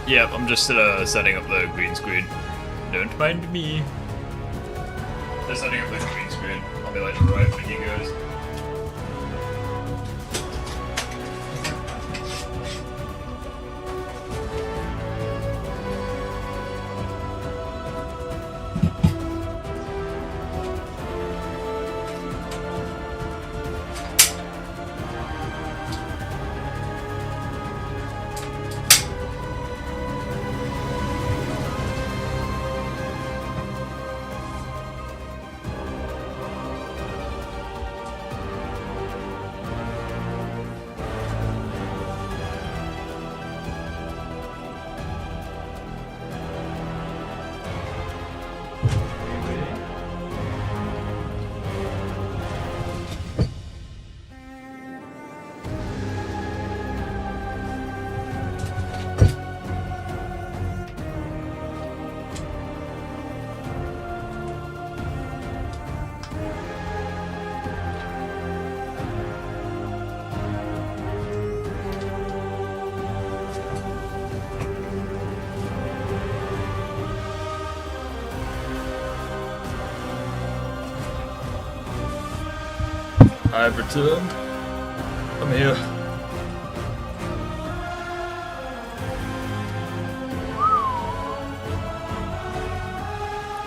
Yep, I'm just setting up the green screen. Don't mind me. They're setting up the green screen. I'll be like right when he goes. I've returned. I'm here.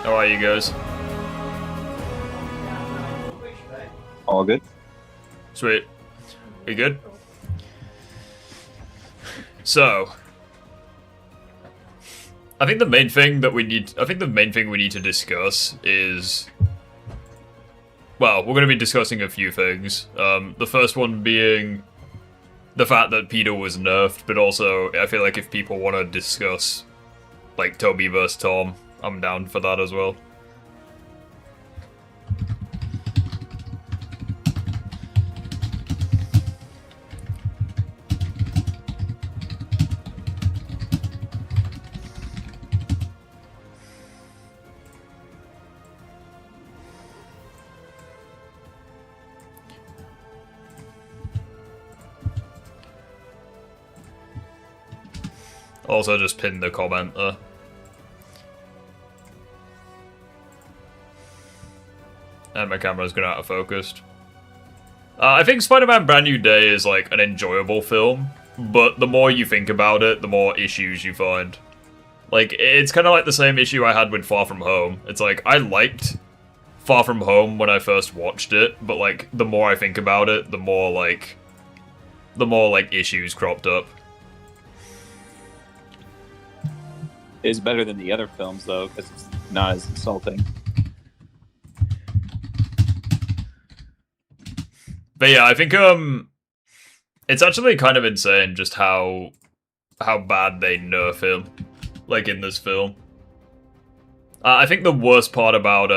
How are you guys? All good. Sweet. You good? So, I think the main thing we need to discuss is, well, we're going to be discussing a few things. The first one being the fact that Peter was nerfed, but also I feel like if people want to discuss, like, Toby versus Tom, I'm down for that as well. Also just pinned the comment there. And my camera's gone out of focus. I think Spider-Man Brand New Day is like an enjoyable film, but the more you think about it, the more issues you find. Like, it's kind of like the same issue I had with Far From Home. It's like, I liked Far From Home when I first watched it, but like, the more I think about it, the more issues cropped up. It's better than the other films, though, because it's not as insulting. But yeah, I think it's actually kind of insane just how bad they nerf him, like in this film. I think the worst part about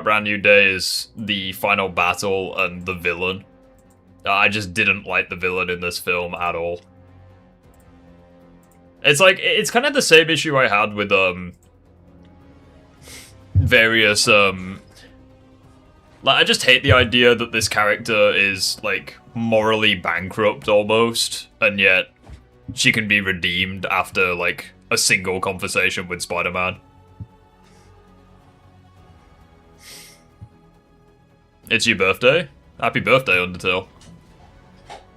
Brand New Day is the final battle and the villain. I just didn't like the villain in this film at all. It's like, it's kind of the same issue I had with, various, like, I just hate the idea that this character is, like, morally bankrupt, almost, and yet she can be redeemed after, like, a single conversation with Spider-Man. It's your birthday? Happy birthday, Undertale.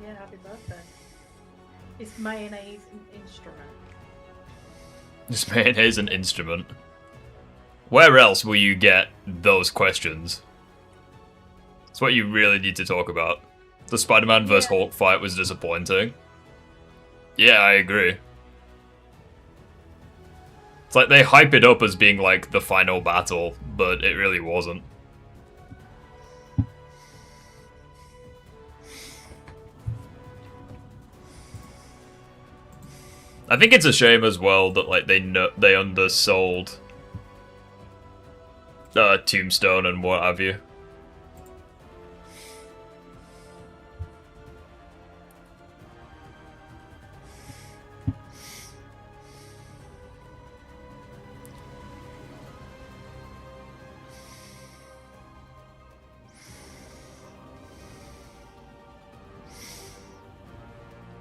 Yeah, happy birthday. Is mayonnaise an instrument? Is mayonnaise an instrument? Where else will you get those questions? It's what you really need to talk about. The Spider-Man vs. Hulk fight was disappointing. Yeah, I agree. It's like they hype it up as being like the final battle, but it really wasn't. I think it's a shame as well that like they undersold Tombstone and what have you.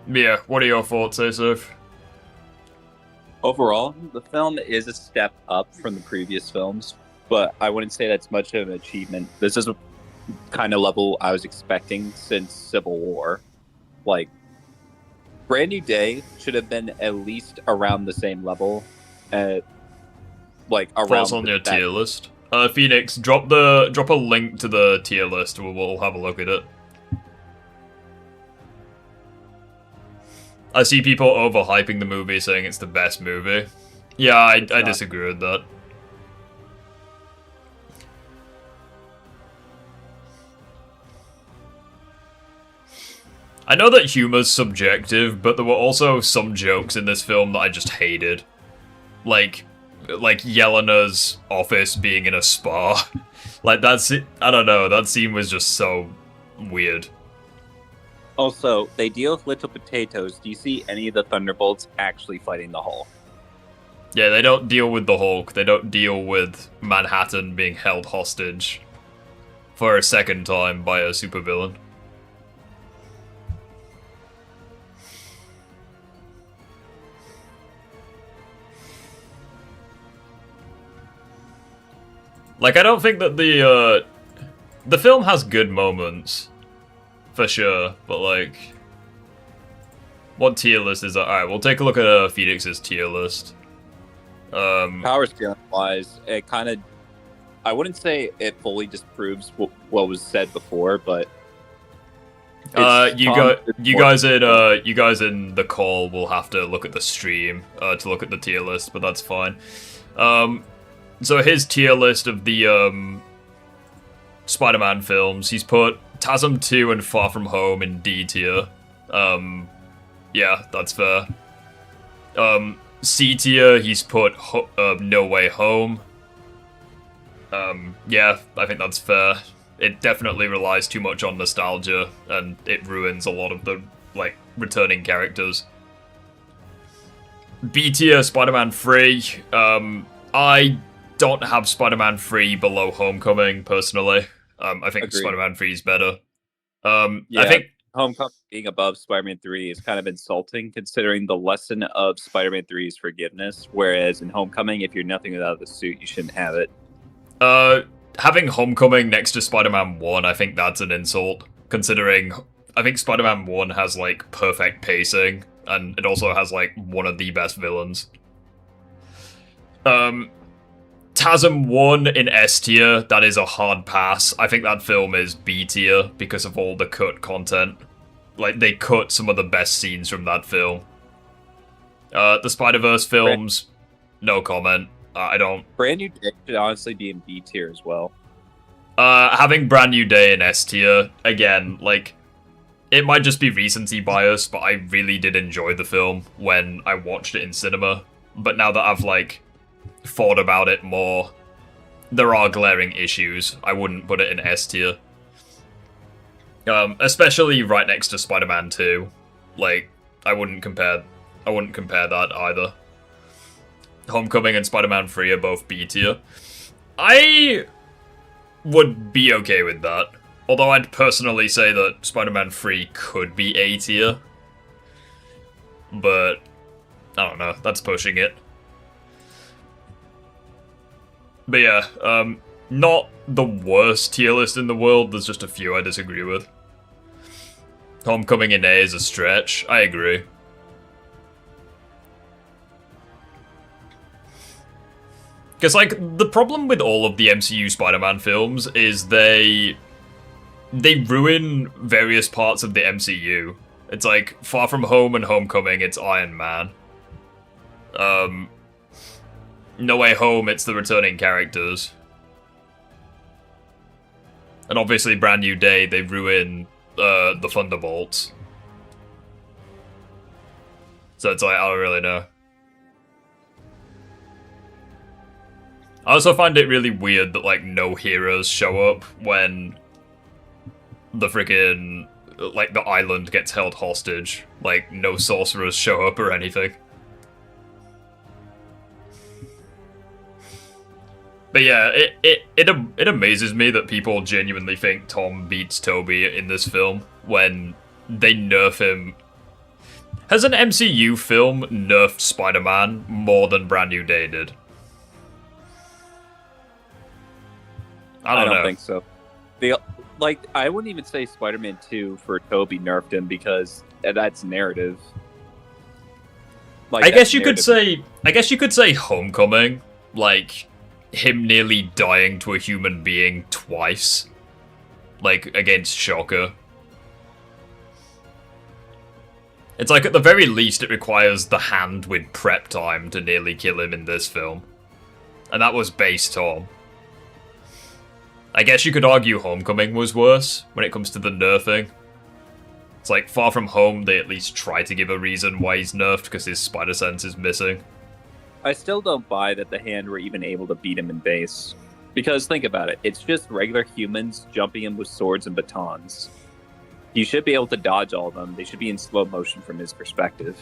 Yeah, what are your thoughts, Asif? Overall, the film is a step up from the previous films, but I wouldn't say that's much of an achievement. This is a kind of level I was expecting since Civil War. Like, Brand New Day should have been at least around the same level. Like around Thoughts on your tier list? Phoenix, drop a link to the tier list. We'll have a look at it. I see people overhyping the movie, saying it's the best movie. Yeah, I disagree with that. I know that humor's subjective, but there were also some jokes in this film that I just hated. Like Yelena's office being in a spa. Like, that's it. I don't know, that scene was just so weird. Also, they deal with little potatoes. Do you see any of the Thunderbolts actually fighting the Hulk? Yeah, they don't deal with the Hulk. They don't deal with Manhattan being held hostage for a second time by a supervillain. Like, I don't think that the film has good moments, for sure, but like, what tier list is that? Alright, we'll take a look at Phoenix's tier list. Powerscaling wise, it kind of, I wouldn't say it fully disproves what was said before, but you guys in the call will have to look at the stream to look at the tier list, but that's fine. So his tier list of the Spider-Man films, he's put TASM 2 and Far From Home in D tier. Yeah, that's fair. C tier, he's put No Way Home. Yeah, I think that's fair. It definitely relies too much on nostalgia, and it ruins a lot of the, like, returning characters. B tier, Spider-Man 3. I don't have Spider-Man 3 below Homecoming, personally. I think Agreed. Spider-Man 3 is better. Yeah, I think Homecoming being above Spider-Man 3 is kind of insulting, considering the lesson of Spider-Man 3's forgiveness, whereas in Homecoming, if you're nothing without the suit, you shouldn't have it. Having Homecoming next to Spider-Man 1, I think that's an insult, considering I think Spider-Man 1 has, like, perfect pacing, and it also has, like, one of the best villains. TASM 1 in S tier, that is a hard pass. I think that film is B tier because of all the cut content. Like, they cut some of the best scenes from that film. The Spider-Verse films, no comment. I don't... Brand New Day should honestly be in B tier as well. Having Brand New Day in S tier, again, like, it might just be recency bias, but I really did enjoy the film when I watched it in cinema. But now that I've, like, thought about it more, there are glaring issues. I wouldn't put it in S tier. Especially right next to Spider-Man 2. Like, I wouldn't compare that either. Homecoming and Spider-Man 3 are both B tier. I would be okay with that. Although I'd personally say that Spider-Man 3 could be A tier. But, I don't know, that's pushing it. But yeah, not the worst tier list in the world, there's just a few I disagree with. Homecoming in A is a stretch, I agree. Because, like, the problem with all of the MCU Spider-Man films is they ruin various parts of the MCU. It's like, Far From Home and Homecoming, it's Iron Man. No Way Home, it's the returning characters. And obviously, Brand New Day, they ruin the Thunderbolts. So it's like, I don't really know. I also find it really weird that, like, no heroes show up when the freaking, like, the island gets held hostage. Like, no sorcerers show up or anything. But yeah, it amazes me that people genuinely think Tom beats Toby in this film when they nerf him. Has an MCU film nerfed Spider-Man more than Brand New Day did? I don't know. think so. I wouldn't even say Spider-Man 2 for Tobey nerfed him because that's narrative. I guess you could say Homecoming, like him nearly dying to a human being twice, like against Shocker. It's like at the very least it requires the hand with prep time to nearly kill him in this film. And that was base Tom. I guess you could argue Homecoming was worse when it comes to the nerfing. It's like, Far From Home, they at least try to give a reason why he's nerfed, because his spider sense is missing. I still don't buy that the hand were even able to beat him in base. Because think about it, it's just regular humans jumping him with swords and batons. He should be able to dodge all of them. They should be in slow motion from his perspective.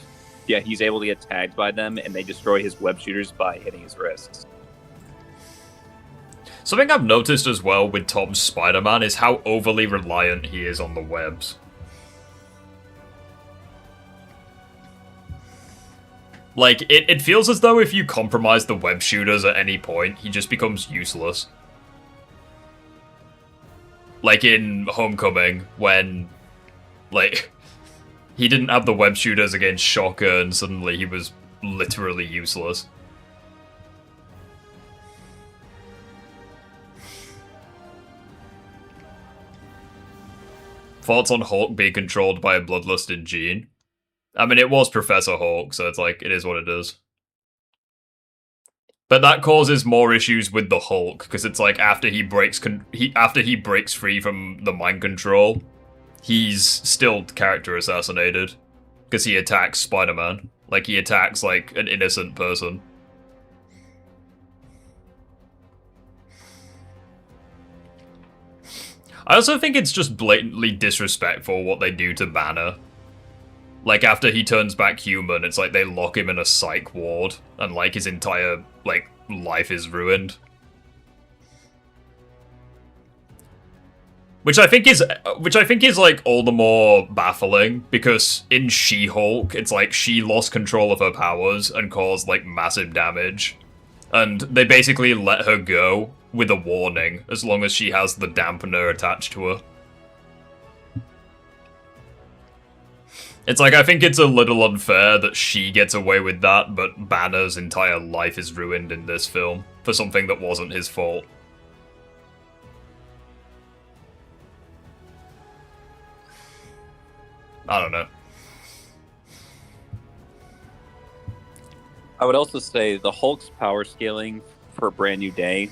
Yeah, he's able to get tagged by them, and they destroy his web shooters by hitting his wrists. Something I've noticed as well with Tom's Spider-Man is how overly reliant he is on the webs. Like, it feels as though if you compromise the web shooters at any point, he just becomes useless. Like in Homecoming, when, like, he didn't have the web shooters against Shocker and suddenly he was literally useless. Thoughts on Hulk being controlled by a bloodlusted gene? I mean, it was Professor Hulk, so it's like, it is what it is. But that causes more issues with the Hulk, because it's like, after he breaks free from the mind control, he's still character assassinated. Because he attacks Spider-Man. Like, he attacks, like, an innocent person. I also think it's just blatantly disrespectful what they do to Banner. Like, after he turns back human, it's like they lock him in a psych ward, and, like, his entire, like, life is ruined. Which I think is, like, all the more baffling, because in She-Hulk, it's like she lost control of her powers and caused, like, massive damage. And they basically let her go with a warning, as long as she has the dampener attached to her. It's like, I think it's a little unfair that she gets away with that, but Banner's entire life is ruined in this film for something that wasn't his fault. I don't know. I would also say the Hulk's power scaling for Brand New Day,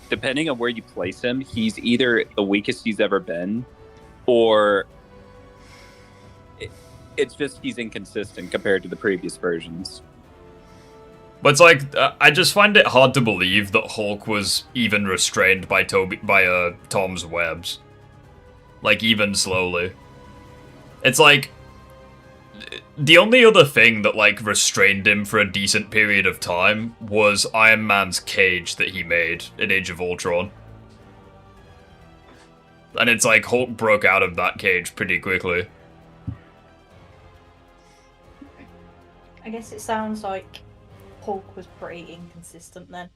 depending on where you place him, he's either the weakest he's ever been, or it's just he's inconsistent compared to the previous versions. But it's like, I just find it hard to believe that Hulk was even restrained by Tom's webs. Like, even slowly. It's like, the only other thing that, like, restrained him for a decent period of time was Iron Man's cage that he made in Age of Ultron. And it's like, Hulk broke out of that cage pretty quickly. I guess it sounds like Hulk was pretty inconsistent then.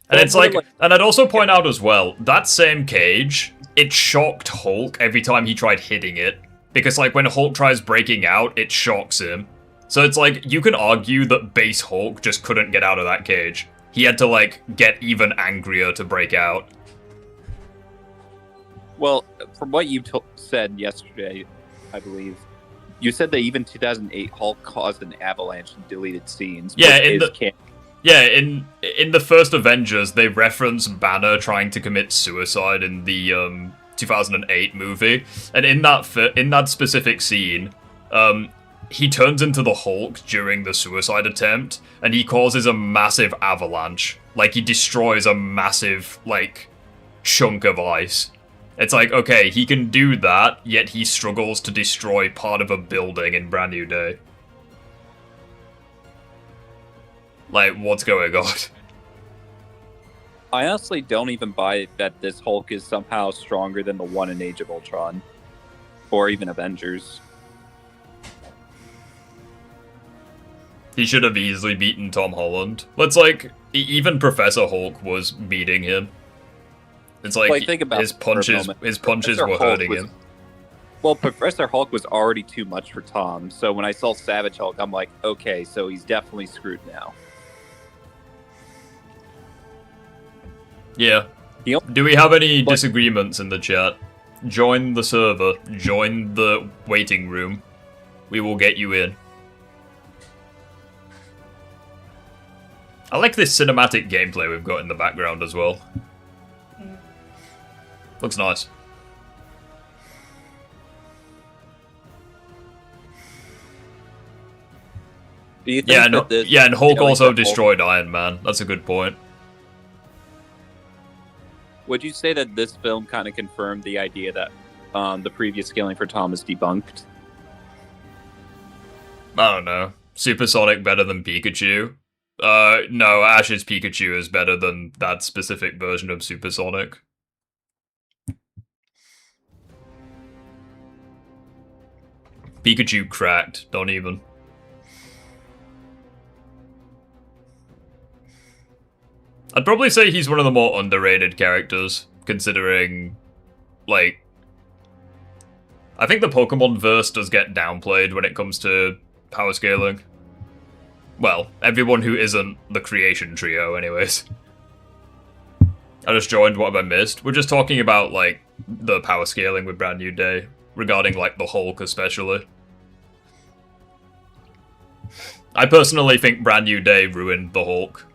And it's like, and I'd also point out as well, that same cage, it shocked Hulk every time he tried hitting it. Because, like, when Hulk tries breaking out, it shocks him. So it's like, you can argue that base Hulk just couldn't get out of that cage. He had to, like, get even angrier to break out. Well, from what you said yesterday, I believe, you said that even 2008 Hulk caused an avalanche of deleted scenes. Yeah, in the first Avengers, they reference Banner trying to commit suicide in the 2008 movie, and in that specific scene, he turns into the Hulk during the suicide attempt, and he causes a massive avalanche. Like, he destroys a massive, like, chunk of ice. It's like, okay, he can do that, yet he struggles to destroy part of a building in Brand New Day. Like, what's going on? I honestly don't even buy that this Hulk is somehow stronger than the one in Age of Ultron. Or even Avengers. He should have easily beaten Tom Holland. It's like, even Professor Hulk was beating him. It's like, think about his punches Professor were Hulk hurting was- him. Well, Professor Hulk was already too much for Tom, so when I saw Savage Hulk, I'm like, okay, so he's definitely screwed now. Yeah. Yep. Do we have any disagreements in the chat? Join the server. Join the waiting room. We will get you in. I like this cinematic gameplay we've got in the background as well. Looks nice. Do you think and Hulk also destroyed Iron Man. That's a good point. Would you say that this film kind of confirmed the idea that the previous scaling for Tom is debunked? I don't know. Supersonic better than Pikachu? No, Ash's Pikachu is better than that specific version of Supersonic. Pikachu cracked, don't even. I'd probably say he's one of the more underrated characters, considering, like, I think the Pokemon verse does get downplayed when it comes to power scaling. Well, everyone who isn't the Creation Trio, anyways. I just joined, what have I missed? We're just talking about, like, the power scaling with Brand New Day, regarding, like, the Hulk especially. I personally think Brand New Day ruined the Hulk.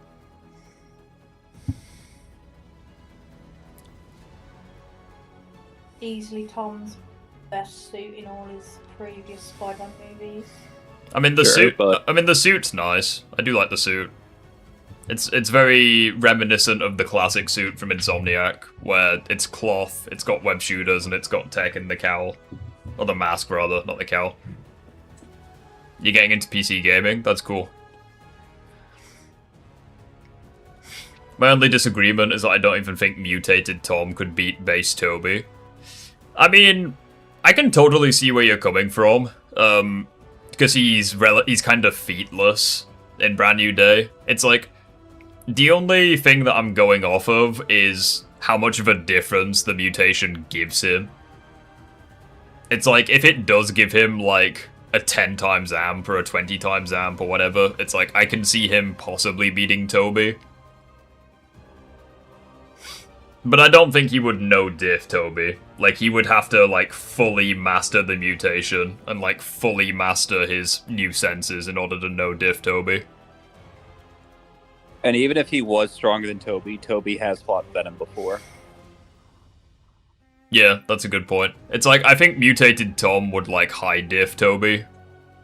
Easily Tom's best suit in all his previous Spider-Man movies. I mean, the Sure, suit. but- I mean, the suit's nice. I do like the suit. It's very reminiscent of the classic suit from Insomniac, where it's cloth, it's got web shooters, and it's got tech in the cowl. Or the mask, rather, not the cowl. You're getting into PC gaming? That's cool. My only disagreement is that I don't even think mutated Tom could beat base Toby. I mean, I can totally see where you're coming from, because he's kind of featless in Brand New Day. It's like, the only thing that I'm going off of is how much of a difference the mutation gives him. It's like, if it does give him, like, a 10 times amp or a 20 times amp or whatever, it's like, I can see him possibly beating Toby. But I don't think he would no-diff Toby. Like, he would have to, like, fully master the mutation and, like, fully master his new senses in order to no-diff Toby. And even if he was stronger than Toby, Toby has fought Venom before. Yeah, that's a good point. It's like, I think mutated Tom would, like, high-diff Toby.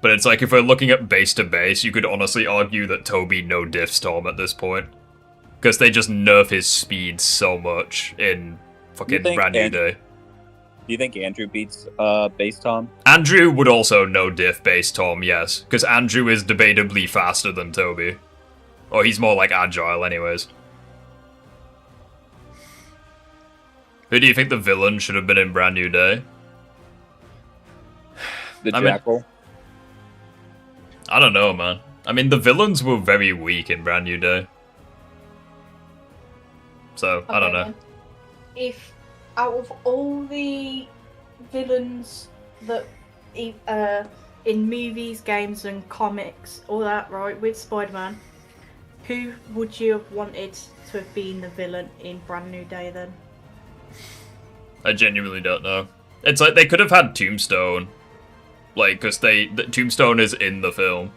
But it's like, if we're looking at base-to-base, you could honestly argue that Toby no-diffs Tom at this point. Because they just nerf his speed so much in fucking Brand New Day. Do you think Andrew beats base Tom? Andrew would also no-diff base Tom, yes. Because Andrew is debatably faster than Toby. Or he's more, like, agile anyways. Who do you think the villain should have been in Brand New Day? The I mean- Jackal? I don't know, man. I mean, the villains were very weak in Brand New Day. So, I don't know. then. If out of all the villains that in movies, games, and comics, all that, right, with Spider-Man, who would you have wanted to have been the villain in Brand New Day then? I genuinely don't know. It's like, they could have had Tombstone. Like, because Tombstone is in the film.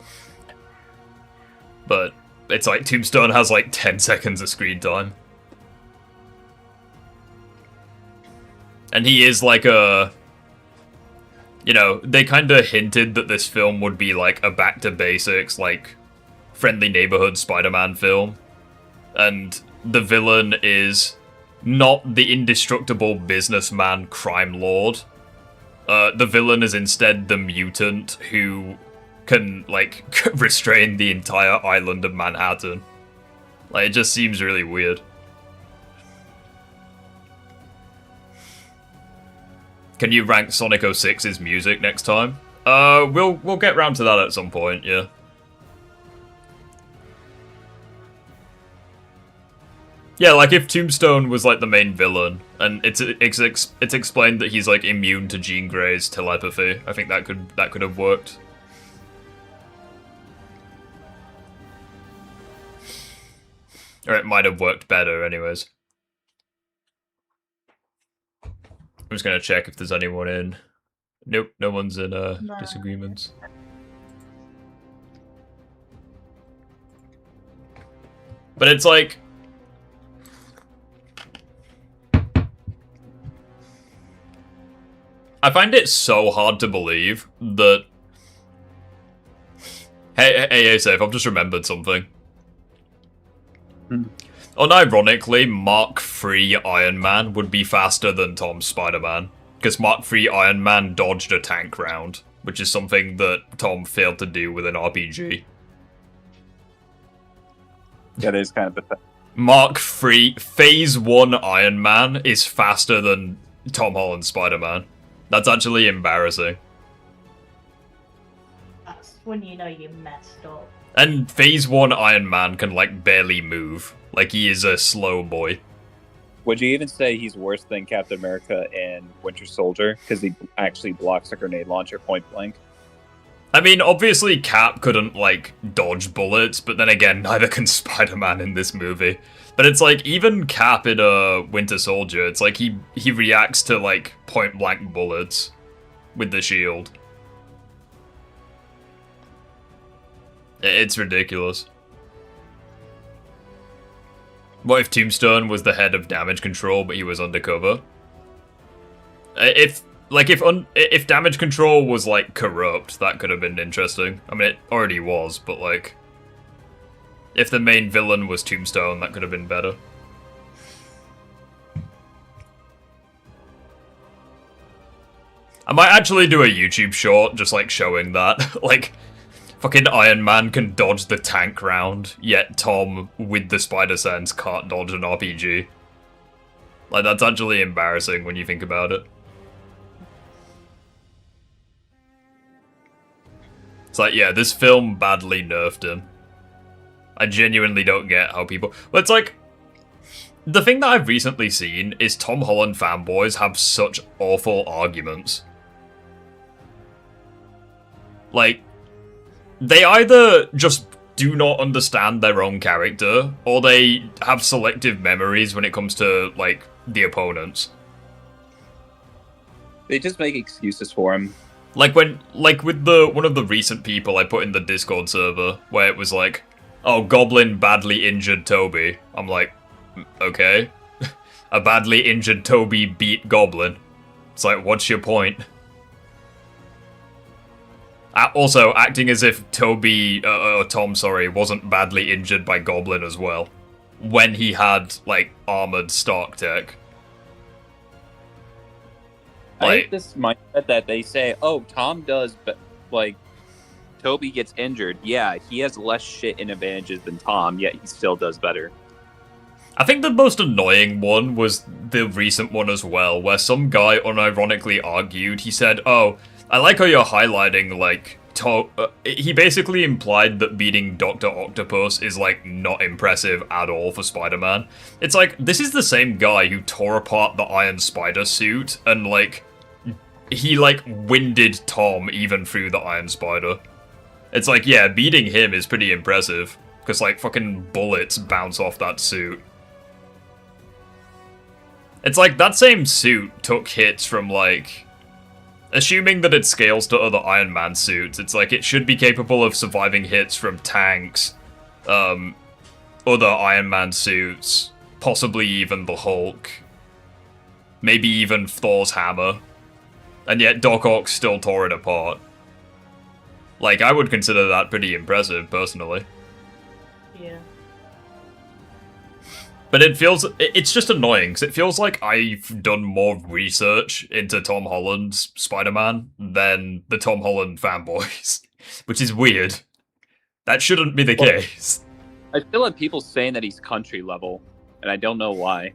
But, it's like, Tombstone has like 10 seconds of screen time. And he is like a... You know, they kind of hinted that this film would be like a back to basics, like, friendly neighborhood Spider-Man film. And the villain is not the indestructible businessman crime lord. The villain is instead the mutant who can, like, restrain the entire island of Manhattan. Like, it just seems really weird. Can you rank Sonic 06's music next time? We'll get round to that at some point, yeah. Yeah, like if Tombstone was like the main villain, and it's explained that he's like immune to Jean Grey's telepathy. I think that could have worked. Or it might have worked better, anyways. I'm just gonna check if there's anyone in. Nope, no one's in disagreements. But it's like... I find it so hard to believe that... Hey, Safe, I've just remembered something. Unironically, Mark III Iron Man would be faster than Tom's Spider-Man. Because Mark III Iron Man dodged a tank round, which is something that Tom failed to do with an RPG. Yeah, that is kind of pathetic. Mark III Phase 1 Iron Man is faster than Tom Holland's Spider-Man. That's actually embarrassing. That's when you know you messed up. And Phase 1 Iron Man can, like, barely move. Like, he is a slow boy. Would you even say he's worse than Captain America and Winter Soldier? Because he actually blocks a grenade launcher point blank. I mean, obviously Cap couldn't, like, dodge bullets, but then again, neither can Spider-Man in this movie. But it's like, even Cap in Winter Soldier, it's like he reacts to, like, point-blank bullets with the shield. It's ridiculous. What if Tombstone was the head of damage control, but he was undercover? If damage control was, like, corrupt, that could have been interesting. I mean, it already was, but, like... If the main villain was Tombstone, that could have been better. I might actually do a YouTube short, just, like, showing that. Like, fucking Iron Man can dodge the tank round, yet Tom, with the spider sense, can't dodge an RPG. Like, that's actually embarrassing when you think about it. It's like, yeah, this film badly nerfed him. I genuinely don't get how people... But it's like... The thing that I've recently seen is Tom Holland fanboys have such awful arguments. Like, they either just do not understand their own character, or they have selective memories when it comes to, like, the opponents. They just make excuses for him. Like with one of the recent people I put in the Discord server, where it was like, oh, Goblin badly injured Toby. I'm like, okay. A badly injured Toby beat Goblin. It's like, what's your point? Also, acting as if Tom, wasn't badly injured by Goblin as well. When he had, like, armored Stark tech. I hate this mindset that they say, oh, Tom does, but, like, Toby gets injured. Yeah, he has less shit in advantages than Tom, yet he still does better. I think the most annoying one was the recent one as well, where some guy unironically argued, he said, oh, I like how you're highlighting, like, he basically implied that beating Dr. Octopus is, like, not impressive at all for Spider-Man. It's like, this is the same guy who tore apart the Iron Spider suit, and, like, he, like, winded Tom even through the Iron Spider. It's like, yeah, beating him is pretty impressive, because, like, fucking bullets bounce off that suit. It's like, that same suit took hits from, like... Assuming that it scales to other Iron Man suits, it's like, it should be capable of surviving hits from tanks, other Iron Man suits, possibly even the Hulk, maybe even Thor's hammer, and yet Doc Ock still tore it apart. Like, I would consider that pretty impressive, personally. Yeah. But it's just annoying, because it feels like I've done more research into Tom Holland's Spider-Man than the Tom Holland fanboys, which is weird. That shouldn't be the case. I feel like people saying that he's country level, and I don't know why.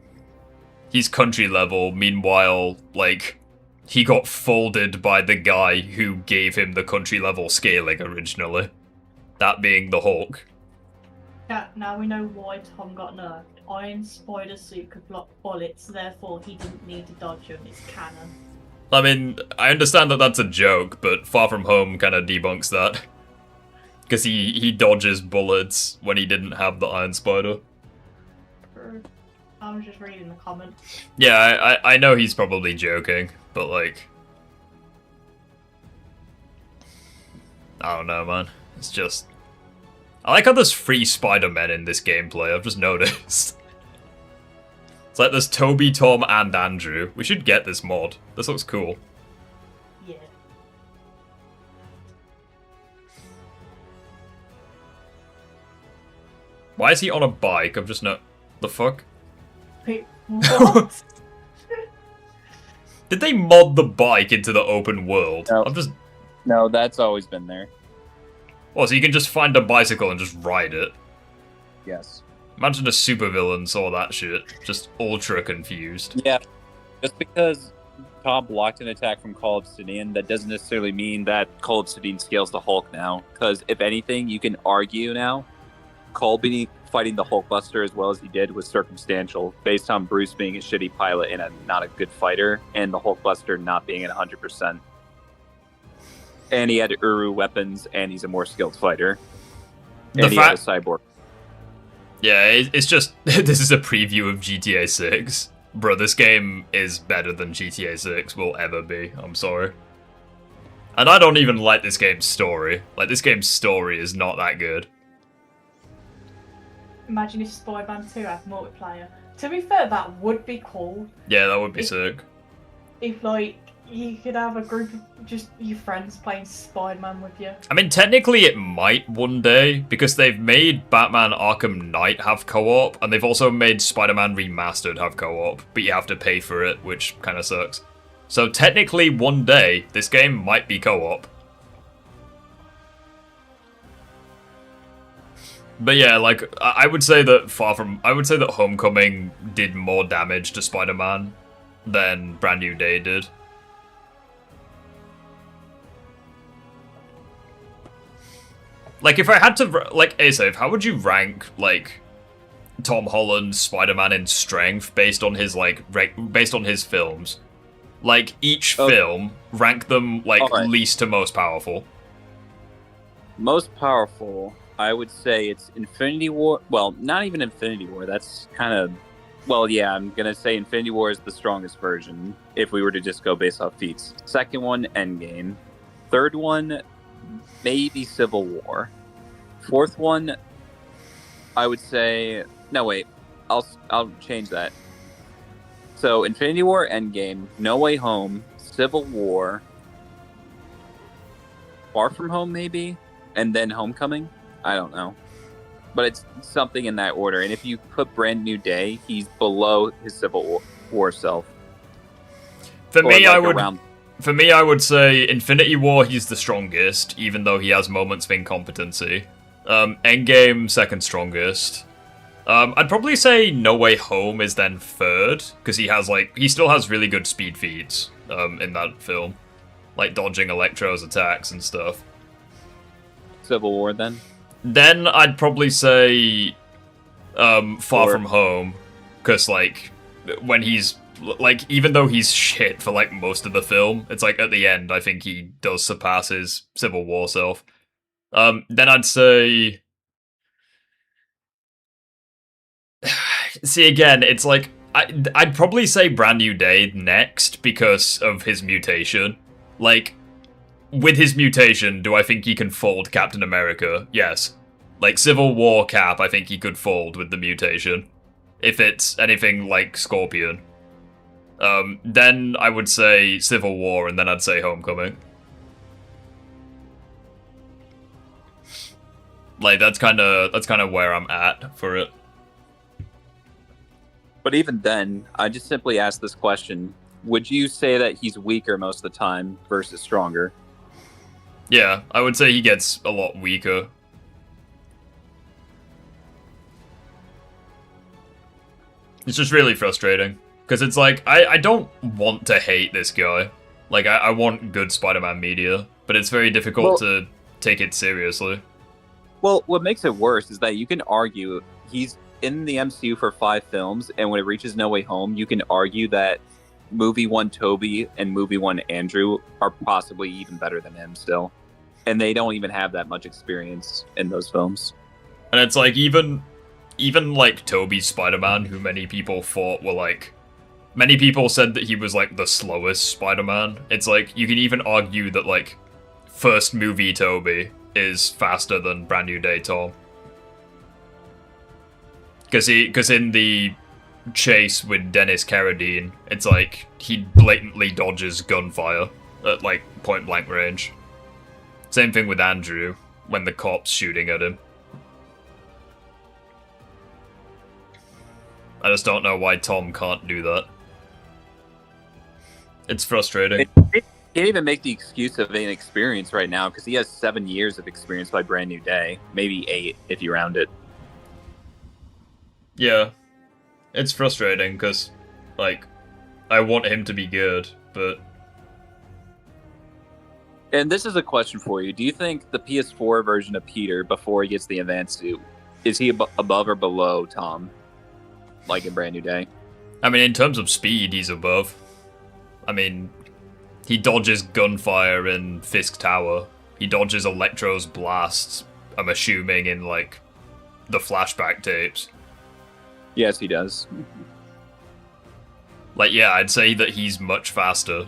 He's country level, meanwhile, like, he got folded by the guy who gave him the country level scaling originally. That being the Hulk. Yeah, now we know why Tom got nerfed. Iron Spider suit could block bullets, therefore he didn't need to dodge them. It's canon. I mean, I understand that that's a joke, but Far From Home kind of debunks that. Because he dodges bullets when he didn't have the Iron Spider. I was just reading the comments. Yeah, I know he's probably joking, but like... I don't know, man. It's just... I like how there's 3 Spider-Men in this gameplay, I've just noticed. It's like there's Toby, Tom, and Andrew. We should get this mod. This looks cool. Yeah. Why is he on a bike? I'm just not... The fuck? Wait, what? Did they mod the bike into the open world? No. I'm just... No, that's always been there. Oh, so you can just find a bicycle and just ride it? Yes. Imagine a supervillain saw that shit. Just ultra confused. Yeah. Just because Tom blocked an attack from Call Obsidian, that doesn't necessarily mean that Call Obsidian scales the Hulk now. Because if anything, you can argue now, Colby fighting the Hulkbuster as well as he did was circumstantial, based on Bruce being a shitty pilot and not a good fighter, and the Hulkbuster not being at 100%. And he had Uru weapons, and he's a more skilled fighter. And he had a cyborg. Yeah, it's just... this is a preview of GTA 6. Bro, this game is better than GTA 6 will ever be. I'm sorry. And I don't even like this game's story. Like, this game's story is not that good. Imagine if Spider-Man 2 had multiplayer. To be fair, that would be cool. Yeah, that would be sick. If, like, you could have a group of just your friends playing Spider-Man with you. I mean, technically it might one day, because they've made Batman Arkham Knight have co-op, and they've also made Spider-Man Remastered have co-op, but you have to pay for it, which kind of sucks. So technically, one day, this game might be co-op. But yeah, like, I would say that I would say that Homecoming did more damage to Spider-Man than Brand New Day did. Like, if I had to, like, Asafe, how would you rank, like, Tom Holland's Spider-Man in strength based on his, like, based on his films? Like, each film, rank them, like, least to most powerful. Most powerful, I would say it's Infinity War. Well, not even Infinity War. That's kind of... Well, yeah, I'm going to say Infinity War is the strongest version, if we were to just go based off feats. Second one, Endgame. Third one, maybe Civil War. Fourth one, I would say... No, wait. I'll change that. So, Infinity War, Endgame, No Way Home, Civil War, Far From Home, maybe? And then Homecoming? I don't know. But it's something in that order. And if you put Brand New Day, he's below his Civil War self. For me, I would say Infinity War, he's the strongest, even though he has moments of incompetency. Endgame, second strongest. I'd probably say No Way Home is then third, because he still has really good speed feats in that film. Like dodging Electro's attacks and stuff. Civil War, then? Then I'd probably say Far From Home, because, like, when he's, like, even though he's shit for, like, most of the film, it's like, at the end, I think he does surpass his Civil War self. Then I'd say... See, again, it's like, I'd probably say Brand New Day next because of his mutation. Like, with his mutation, do I think he can fold Captain America? Yes. Like, Civil War Cap, I think he could fold with the mutation. If it's anything like Scorpion. Then I would say Civil War, and then I'd say Homecoming. Like, that's kind of where I'm at for it. But even then, I just simply ask this question. Would you say that he's weaker most of the time versus stronger? Yeah, I would say he gets a lot weaker. It's just really frustrating. Because it's like, I don't want to hate this guy. Like, I want good Spider-Man media. But it's very difficult to take it seriously. Well, what makes it worse is that you can argue he's in the MCU for 5 films, and when it reaches No Way Home, you can argue that movie 1 Toby and movie 1 Andrew are possibly even better than him still. And they don't even have that much experience in those films. And it's like, even like Tobey's Spider-Man, who many people thought were like... Many people said that he was like the slowest Spider-Man. It's like, you can even argue that like, first movie Tobey is faster than Brand New Day Tom. Because in the chase with Dennis Carradine, it's like, he blatantly dodges gunfire at like point blank range. Same thing with Andrew, when the cop's shooting at him. I just don't know why Tom can't do that. It's frustrating. He can't even make the excuse of inexperience right now, because he has 7 years of experience by Brand New Day. Maybe 8, if you round it. Yeah. It's frustrating, because, like, I want him to be good, but... And this is a question for you. Do you think the PS4 version of Peter, before he gets the advanced suit, is he above or below Tom? Like in Brand New Day? I mean, in terms of speed, he's above. I mean, he dodges gunfire in Fisk Tower. He dodges Electro's blasts, I'm assuming, in, like, the flashback tapes. Yes, he does. Like, yeah, I'd say that he's much faster.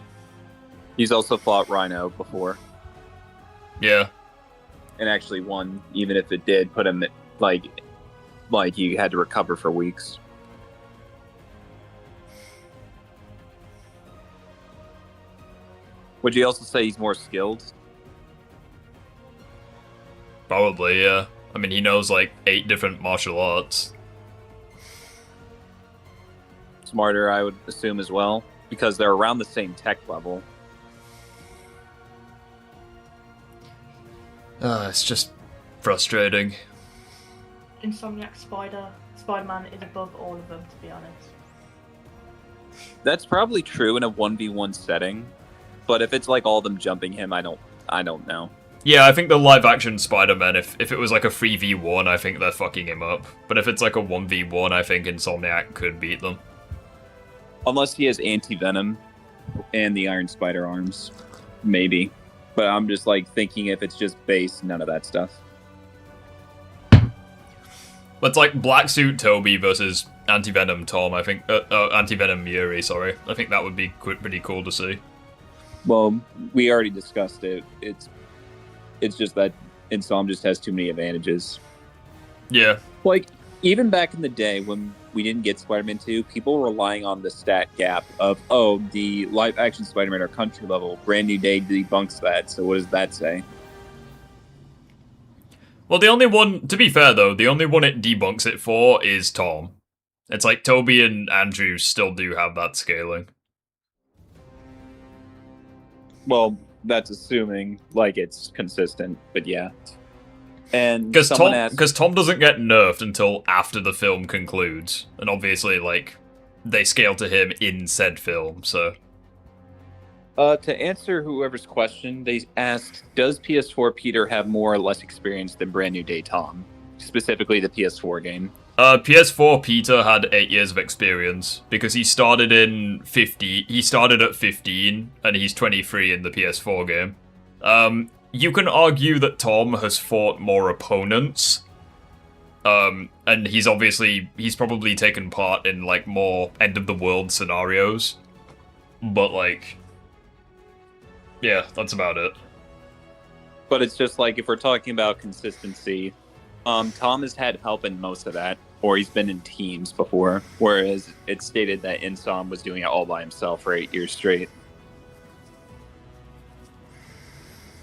He's also fought Rhino before. Yeah. And actually won, even if it did put him, like he had to recover for weeks. Would you also say he's more skilled? Probably, yeah. I mean, he knows, like, 8 different martial arts. Smarter, I would assume, as well, because they're around the same tech level. It's just frustrating. Insomniac Spider-Man is above all of them, to be honest. That's probably true in a 1v1 setting, but if it's like all of them jumping him, I don't know. Yeah, I think the live-action Spider-Man, if it was like a 3v1, I think they're fucking him up. But if it's like a 1v1, I think Insomniac could beat them. Unless he has anti-venom and the Iron Spider arms. Maybe. But I'm just like thinking if it's just base, none of that stuff. But it's like Black Suit Toby versus Anti-Venom Tom, I think. Anti-Venom Yuri, sorry. I think that would be pretty cool to see. Well, we already discussed it. It's just that Insom just has too many advantages. Yeah. Like, even back in the day when we didn't get Spider-Man 2, people were relying on the stat gap of, oh, the live-action Spider-Man are country level. Brand New Day debunks that, so what does that say? Well, the only one, to be fair though, the only one it debunks it for is Tom. It's like Toby and Andrew still do have that scaling. Well, that's assuming, like, it's consistent, but yeah. And because asked, Tom doesn't get nerfed until after the film concludes, and obviously, like, they scale to him in said film. So, to answer whoever's question, they asked, "Does PS4 Peter have more or less experience than Brand New Day Tom, specifically the PS4 game?" PS4 Peter had 8 years of experience because he started in 50. He started at 15, and he's 23 in the PS4 game. You can argue that Tom has fought more opponents, and he's probably taken part in, like, more end-of-the-world scenarios, but, like, yeah, that's about it. But it's just, like, if we're talking about consistency, Tom has had help in most of that, or he's been in teams before, whereas it's stated that Insom was doing it all by himself for 8 years straight.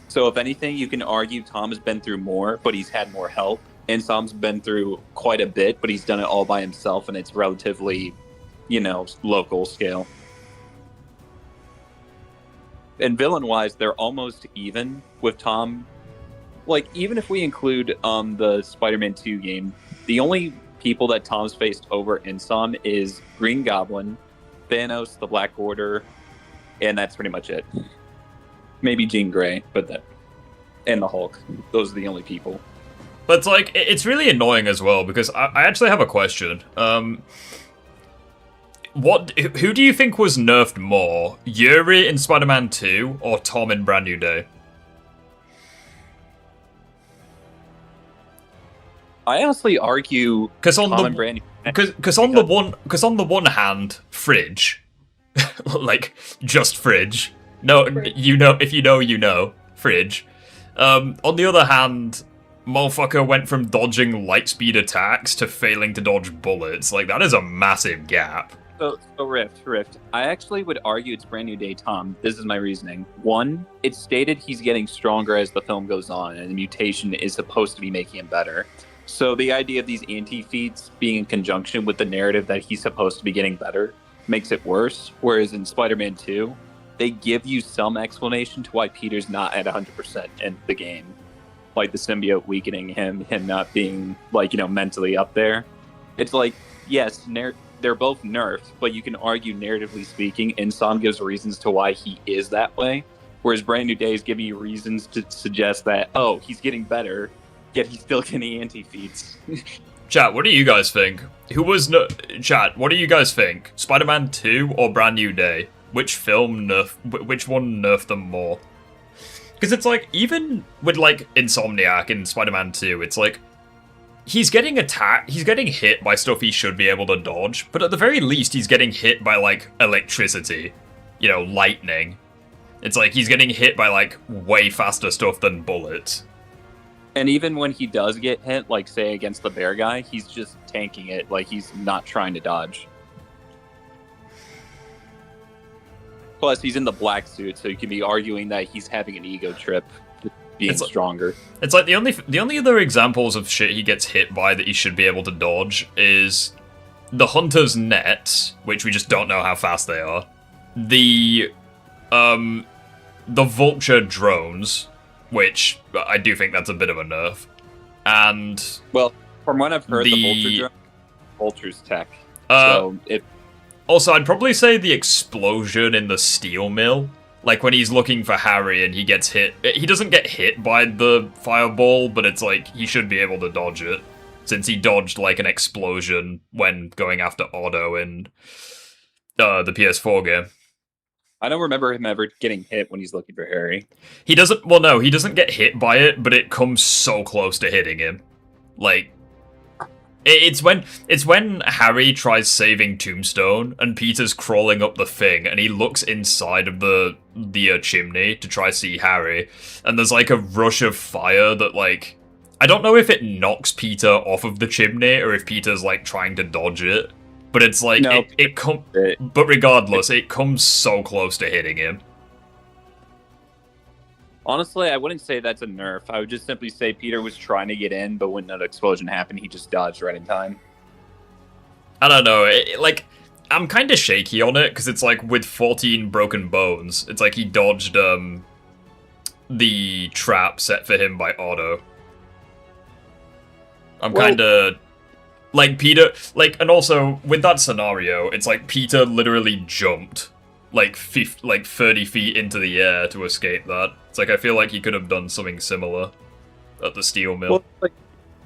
So if anything, you can argue Tom has been through more, but he's had more help. Insom's been through quite a bit, but he's done it all by himself, and it's relatively, local scale. And villain-wise, they're almost even with Tom. Like, even if we include the Spider-Man 2 game, the only people that Tom's faced over Insom is Green Goblin, Thanos, the Black Order, and that's pretty much it. Maybe Jean Grey, and the Hulk. Those are the only people. But it's like, it's really annoying as well, because I actually have a question. Who do you think was nerfed more? Yuri in Spider-Man 2 or Tom in Brand New Day? I honestly argue Tom and Brand New Day. Because on the one hand, Fridge. Like, just Fridge. No, you know, if you know, you know. Fridge. On the other hand, motherfucker went from dodging lightspeed attacks to failing to dodge bullets. Like, that is a massive gap. So Rift. I actually would argue it's Brand New Day Tom. This is my reasoning. One, it's stated he's getting stronger as the film goes on, and the mutation is supposed to be making him better. So the idea of these anti-feats being in conjunction with the narrative that he's supposed to be getting better makes it worse. Whereas in Spider-Man 2, they give you some explanation to why Peter's not at 100% in the game. Like the symbiote weakening him not being, like, you know, mentally up there. It's like, yes, they're both nerfed, but you can argue, narratively speaking, Insom gives reasons to why he is that way, whereas Brand New Day is giving you reasons to suggest that, oh, he's getting better, yet he's still getting anti-feats. Chat, what do you guys think? Chat, what do you guys think? Spider-Man 2 or Brand New Day? Which one nerfed them more? Because it's like, even with, like, Insomniac in Spider-Man 2, it's like, he's getting hit by stuff he should be able to dodge, but at the very least, he's getting hit by, like, electricity. You know, lightning. It's like, he's getting hit by, like, way faster stuff than bullets. And even when he does get hit, like, say, against the bear guy, he's just tanking it, like, he's not trying to dodge. Plus, he's in the black suit, so you can be arguing that he's having an ego trip, being stronger. It's like the only other examples of shit he gets hit by that he should be able to dodge is the Hunter's nets, which we just don't know how fast they are. The Vulture drones, which I do think that's a bit of a nerf. And well, from what I've heard, the Vulture's tech. So it. Also, I'd probably say the explosion in the steel mill. Like, when he's looking for Harry and he gets hit. He doesn't get hit by the fireball, but it's like, he should be able to dodge it. Since he dodged, like, an explosion when going after Otto in the PS4 game. I don't remember him ever getting hit when he's looking for Harry. He doesn't get hit by it, but it comes so close to hitting him. Like, it's when Harry tries saving Tombstone and Peter's crawling up the thing and he looks inside of the chimney to try see Harry, and there's like a rush of fire that, like, I don't know if it knocks Peter off of the chimney or if Peter's like trying to dodge it, but it's like no, but regardless, it comes so close to hitting him. Honestly, I wouldn't say that's a nerf. I would just simply say Peter was trying to get in, but when that explosion happened, he just dodged right in time. I don't know. I'm kind of shaky on it, because it's like, with 14 broken bones, it's like he dodged the trap set for him by Otto. I'm kind of... Like, Peter... Like, and also, with that scenario, it's like Peter literally jumped like 30 feet into the air to escape that. It's like, I feel like he could have done something similar at the steel mill. Well, like,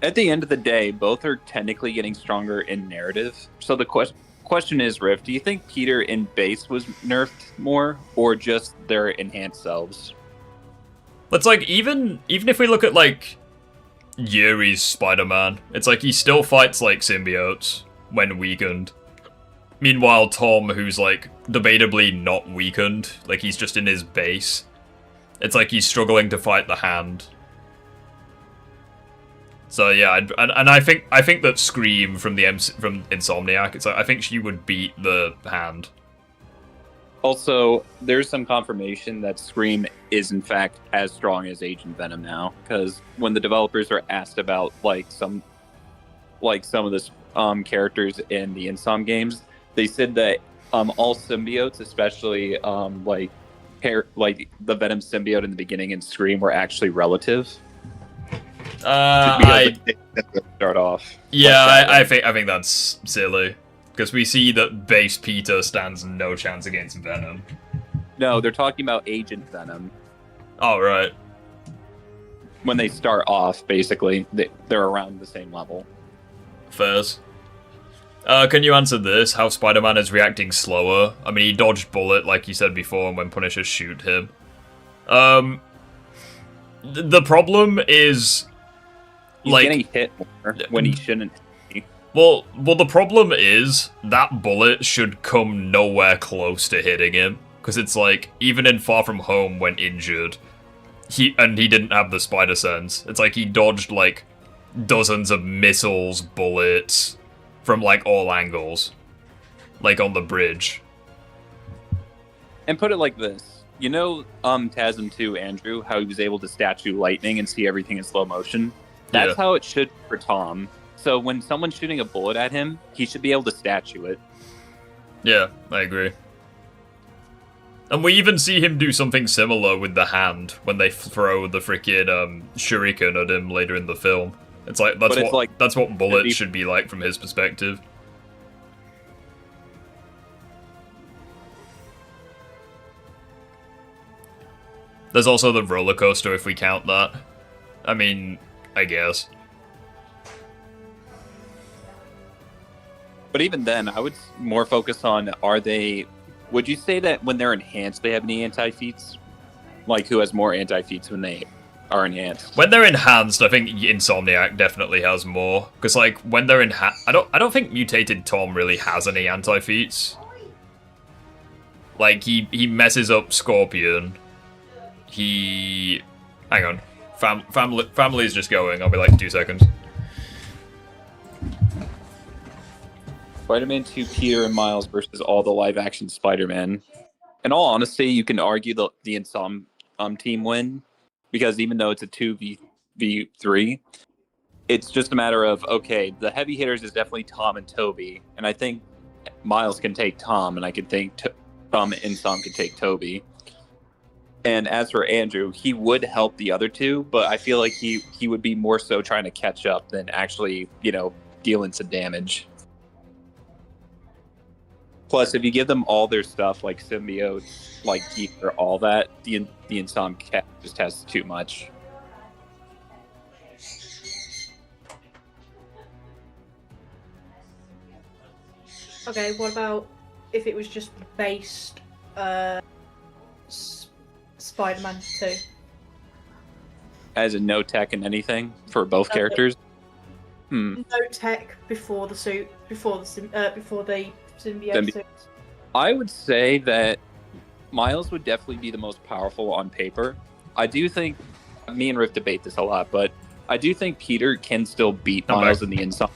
at the end of the day, both are technically getting stronger in narrative. So the question is, Rift, do you think Peter in base was nerfed more, or just their enhanced selves? It's like, even if we look at, like, Yuri's Spider-Man, it's like he still fights, like, symbiotes when weakened. Meanwhile, Tom, who's, like, debatably not weakened, like, he's just in his base, it's like he's struggling to fight the Hand. So yeah, and I think that Scream from Insomniac, it's like, I think she would beat the Hand. Also, there's some confirmation that Scream is in fact as strong as Agent Venom now, because when the developers are asked about some of the characters in the Insom games, they said that all symbiotes, especially the Venom symbiote in the beginning in Scream, were actually relative. I start off. Yeah, I think that's silly, because we see that base Peter stands no chance against Venom. No, they're talking about Agent Venom. Oh, right. when they start off, basically, they're around the same level. Fairs. Can you answer this? How Spider-Man is reacting slower? I mean, he dodged bullet, like you said before, and when Punishers shoot him. The problem is... He's like, getting hit more when he shouldn't be. Well, the problem is, that bullet should come nowhere close to hitting him. Because it's like, even in Far From Home when injured, he didn't have the spider sense. It's like he dodged, like, dozens of missiles, bullets, from, like, all angles. Like, on the bridge. And put it like this. You know, TASM 2, Andrew, how he was able to statue lightning and see everything in slow motion? That's how it should for Tom. So when someone's shooting a bullet at him, he should be able to statue it. Yeah, I agree. And we even see him do something similar with the hand when they throw the freaking shuriken at him later in the film. It's like that's what bullets should be like from his perspective. There's also the roller coaster if we count that. I mean, I guess. But even then, I would more focus on, would you say that when they're enhanced, they have any anti-feats? Like, who has more anti-feats when they are enhanced? When they're enhanced, I think Insomniac definitely has more. Because, like, when they're enhanced... I don't think Mutated Tom really has any anti-feats. Like, he messes up Scorpion. Hang on. Family's just going. I'll be like 2 seconds. Spider-Man 2, Peter and Miles versus all the live-action Spider-Man. In all honesty, you can argue the Insom team win, because even though it's a 2v3, it's just a matter of, okay, the heavy hitters is definitely Tom and Toby, and I think Miles can take Tom, and I can think Tom and Insom can take Toby. And as for Andrew, he would help the other two, but I feel like he would be more so trying to catch up than actually, dealing some damage. Plus, if you give them all their stuff, like symbiote, like gear, all that, the Insom cat just has too much. Okay, what about if it was just based Spider-Man 2? As in no tech and anything for both characters? No tech before the suit, before the symbiote suit. I would say that Miles would definitely be the most powerful on paper. I do think, me and Riff debate this a lot, but I do think Peter can still beat Miles in the Insom,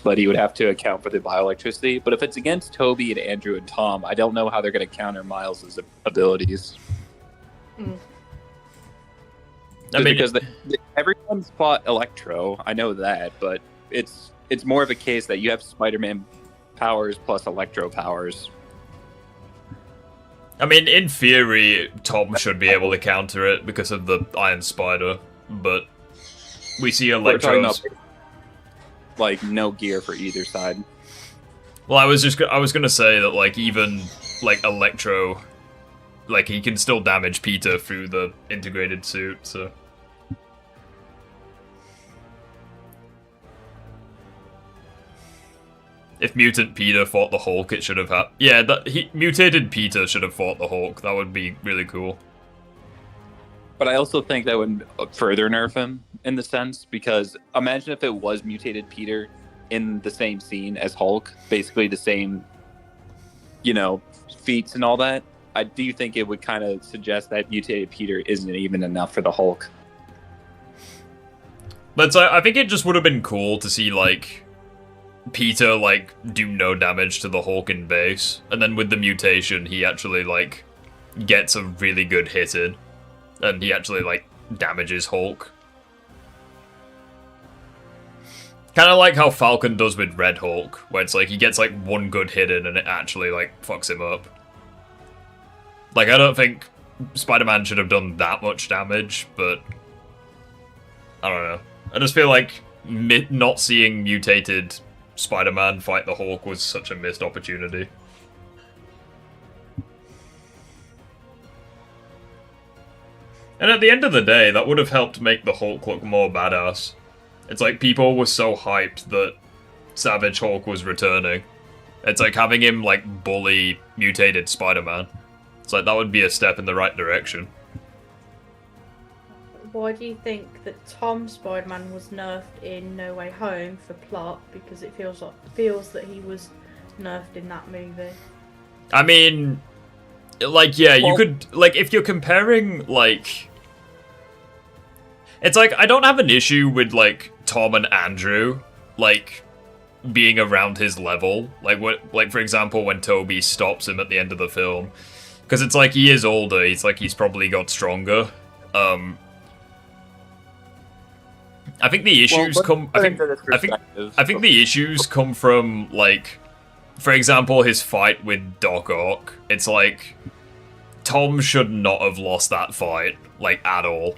but he would have to account for the bioelectricity. But if it's against Toby and Andrew and Tom, I don't know how they're going to counter Miles' abilities. Because everyone's fought Electro, I know that, but it's more of a case that you have Spider-Man powers plus Electro powers. I mean, in theory, Tom should be able to counter it because of the Iron Spider, but we see Electro's... like, no gear for either side. Well, I was gonna say that, like, even, like, Electro, like, he can still damage Peter through the integrated suit, so... If Mutant Peter fought the Hulk, it should have had... Yeah, Mutated Peter should have fought the Hulk. That would be really cool. But I also think that would further nerf him, in the sense, because imagine if it was Mutated Peter in the same scene as Hulk, basically the same, feats and all that. I do think it would kind of suggest that Mutated Peter isn't even enough for the Hulk. But I think it just would have been cool to see, like... Peter, like, do no damage to the Hulk in base, and then with the mutation, he actually, like, gets a really good hit in, and he actually, like, damages Hulk. Kind of like how Falcon does with Red Hulk, where it's like, he gets, like, one good hit in, and it actually, like, fucks him up. Like, I don't think Spider-Man should have done that much damage, but... I don't know. I just feel like not seeing mutated Spider-Man fight the Hulk was such a missed opportunity. And at the end of the day, that would have helped make the Hulk look more badass. It's like people were so hyped that Savage Hulk was returning. It's like having him like bully mutated Spider-Man. It's like that would be a step in the right direction. Why do you think that Tom Spider-Man was nerfed in No Way Home for plot? Because it feels that he was nerfed in that movie. I mean, like, yeah, you could, like, if you're comparing, like, it's like, I don't have an issue with, like, Tom and Andrew, like, being around his level. Like, for example, when Toby stops him at the end of the film. Because it's like, he is older, he's probably got stronger. I think the issues I think the issues come from, like, for example, his fight with Doc Ock. It's like, Tom should not have lost that fight, like, at all.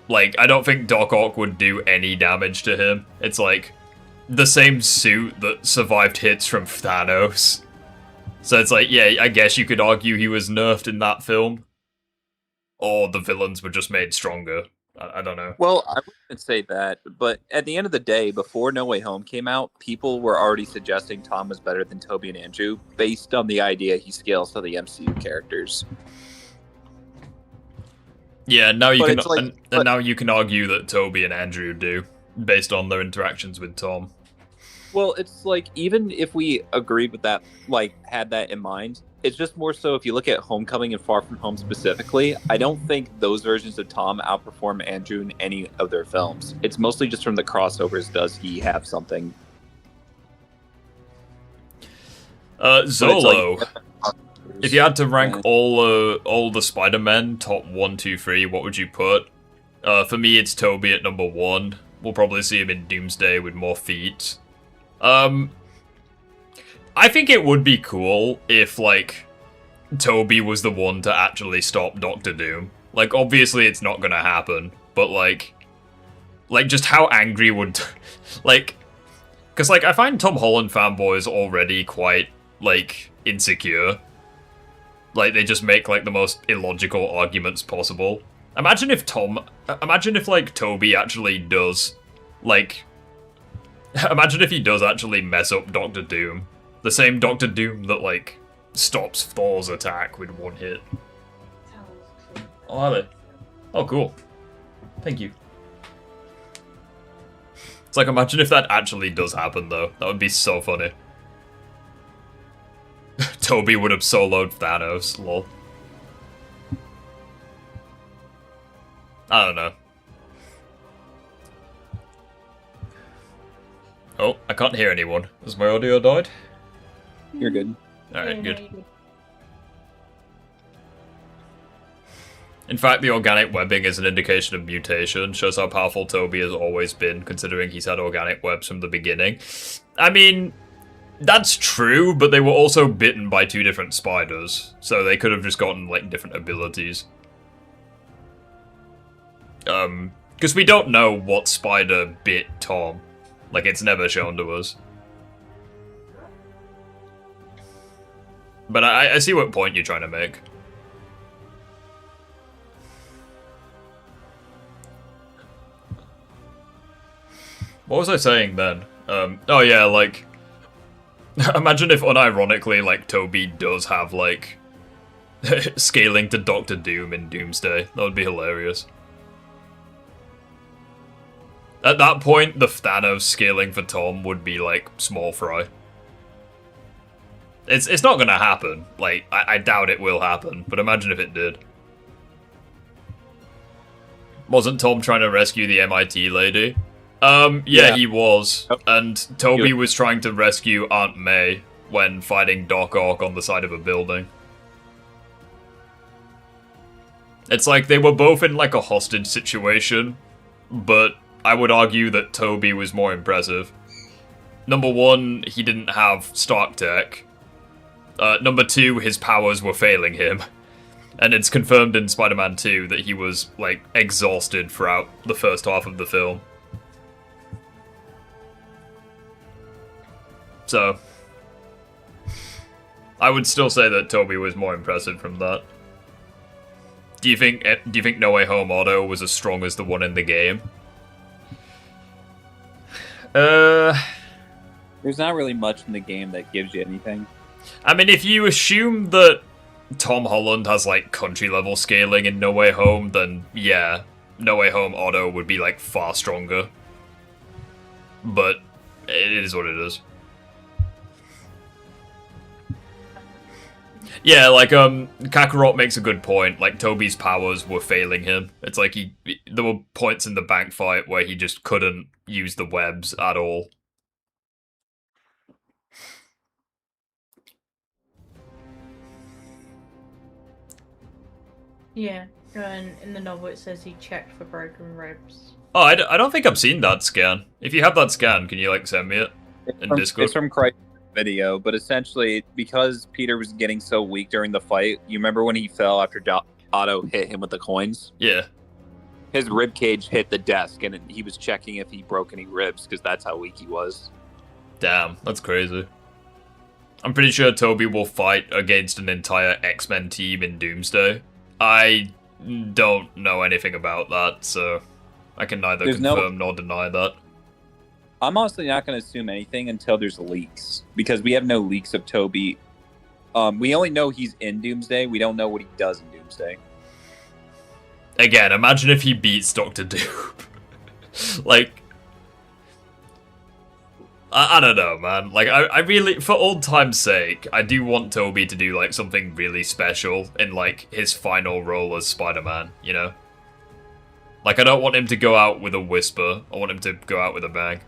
Like, I don't think Doc Ock would do any damage to him. It's like, the same suit that survived hits from Thanos. So it's like, yeah, I guess you could argue he was nerfed in that film. Or the villains were just made stronger. I don't know. Well, I wouldn't say that, but at the end of the day, before No Way Home came out, people were already suggesting Tom was better than Toby and Andrew, based on the idea he scales to the MCU characters. Yeah, now you can, like, and now you can argue that Toby and Andrew do, based on their interactions with Tom. Well, it's like, even if we agreed with that, like, had that in mind, it's just more so if you look at Homecoming and Far From Home specifically, I don't think those versions of Tom outperform Andrew in any of their films. It's mostly just from the crossovers, does he have something? Zolo, like, if you had to rank all the Spider-Men, top 1, 2, 3, what would you put? For me, it's Toby at number 1. We'll probably see him in Doomsday with more feats. I think it would be cool if, like, Toby was the one to actually stop Doctor Doom. Like, obviously it's not gonna happen, but, like just how angry would, like, because, like, I find Tom Holland fanboys already quite, like, insecure. Like, they just make, like, the most illogical arguments possible. Imagine if, like, Toby actually does, like, imagine if he does actually mess up Doctor Doom. The same Doctor Doom that, like, stops Thor's attack with one hit. Oh, are they? Oh, cool. Thank you. It's like, imagine if that actually does happen, though. That would be so funny. Toby would have soloed Thanos, lol. I don't know. Oh, I can't hear anyone. Has my audio died? You're good. Alright, good. In fact, the organic webbing is an indication of mutation. Shows how powerful Toby has always been, considering he's had organic webs from the beginning. I mean, that's true, but they were also bitten by 2 different spiders, so they could have just gotten, like, different abilities. Because we don't know what spider bit Tom. Like, it's never shown to us. But I see what point you're trying to make. What was I saying then? Oh yeah, like, imagine if unironically, like, Toby does have, like, scaling to Doctor Doom in Doomsday. That would be hilarious. At that point, the Thanos scaling for Tom would be, like, small fry. It's not gonna happen. Like, I doubt it will happen, but imagine if it did. Wasn't Tom trying to rescue the MIT lady? Yeah, he was. And Toby was trying to rescue Aunt May when fighting Doc Ock on the side of a building. It's like they were both in, like, a hostage situation, but I would argue that Toby was more impressive. Number 1, he didn't have Stark Tech. Number 2, his powers were failing him. And it's confirmed in Spider-Man 2 that he was, like, exhausted throughout the first half of the film. So, I would still say that Toby was more impressive from that. Do you think No Way Home auto was as strong as the one in the game? There's not really much in the game that gives you anything. I mean, if you assume that Tom Holland has like country level scaling in No Way Home, then yeah, No Way Home auto would be like far stronger. But it is what it is. Yeah, like Kakarot makes a good point. Like Toby's powers were failing him. It's like there were points in the bank fight where he just couldn't use the webs at all. Yeah, and in the novel it says he checked for broken ribs. Oh, I don't think I've seen that scan. If you have that scan, can you like send me it in Discord? It's from Christ's video, but essentially because Peter was getting so weak during the fight, you remember when he fell after Otto hit him with the coins? Yeah. His rib cage hit the desk, and he was checking if he broke any ribs because that's how weak he was. Damn, that's crazy. I'm pretty sure Toby will fight against an entire X-Men team in Doomsday. I don't know anything about that, so I can neither confirm nor deny that. I'm honestly not going to assume anything until there's leaks, because we have no leaks of Toby. We only know he's in Doomsday. We don't know what he does in Doomsday. Again, imagine if he beats Doctor Doom. Like, I don't know, man. Like, I really, for old time's sake, I do want Toby to do, like, something really special in, like, his final role as Spider-Man, you know? Like, I don't want him to go out with a whisper. I want him to go out with a bang.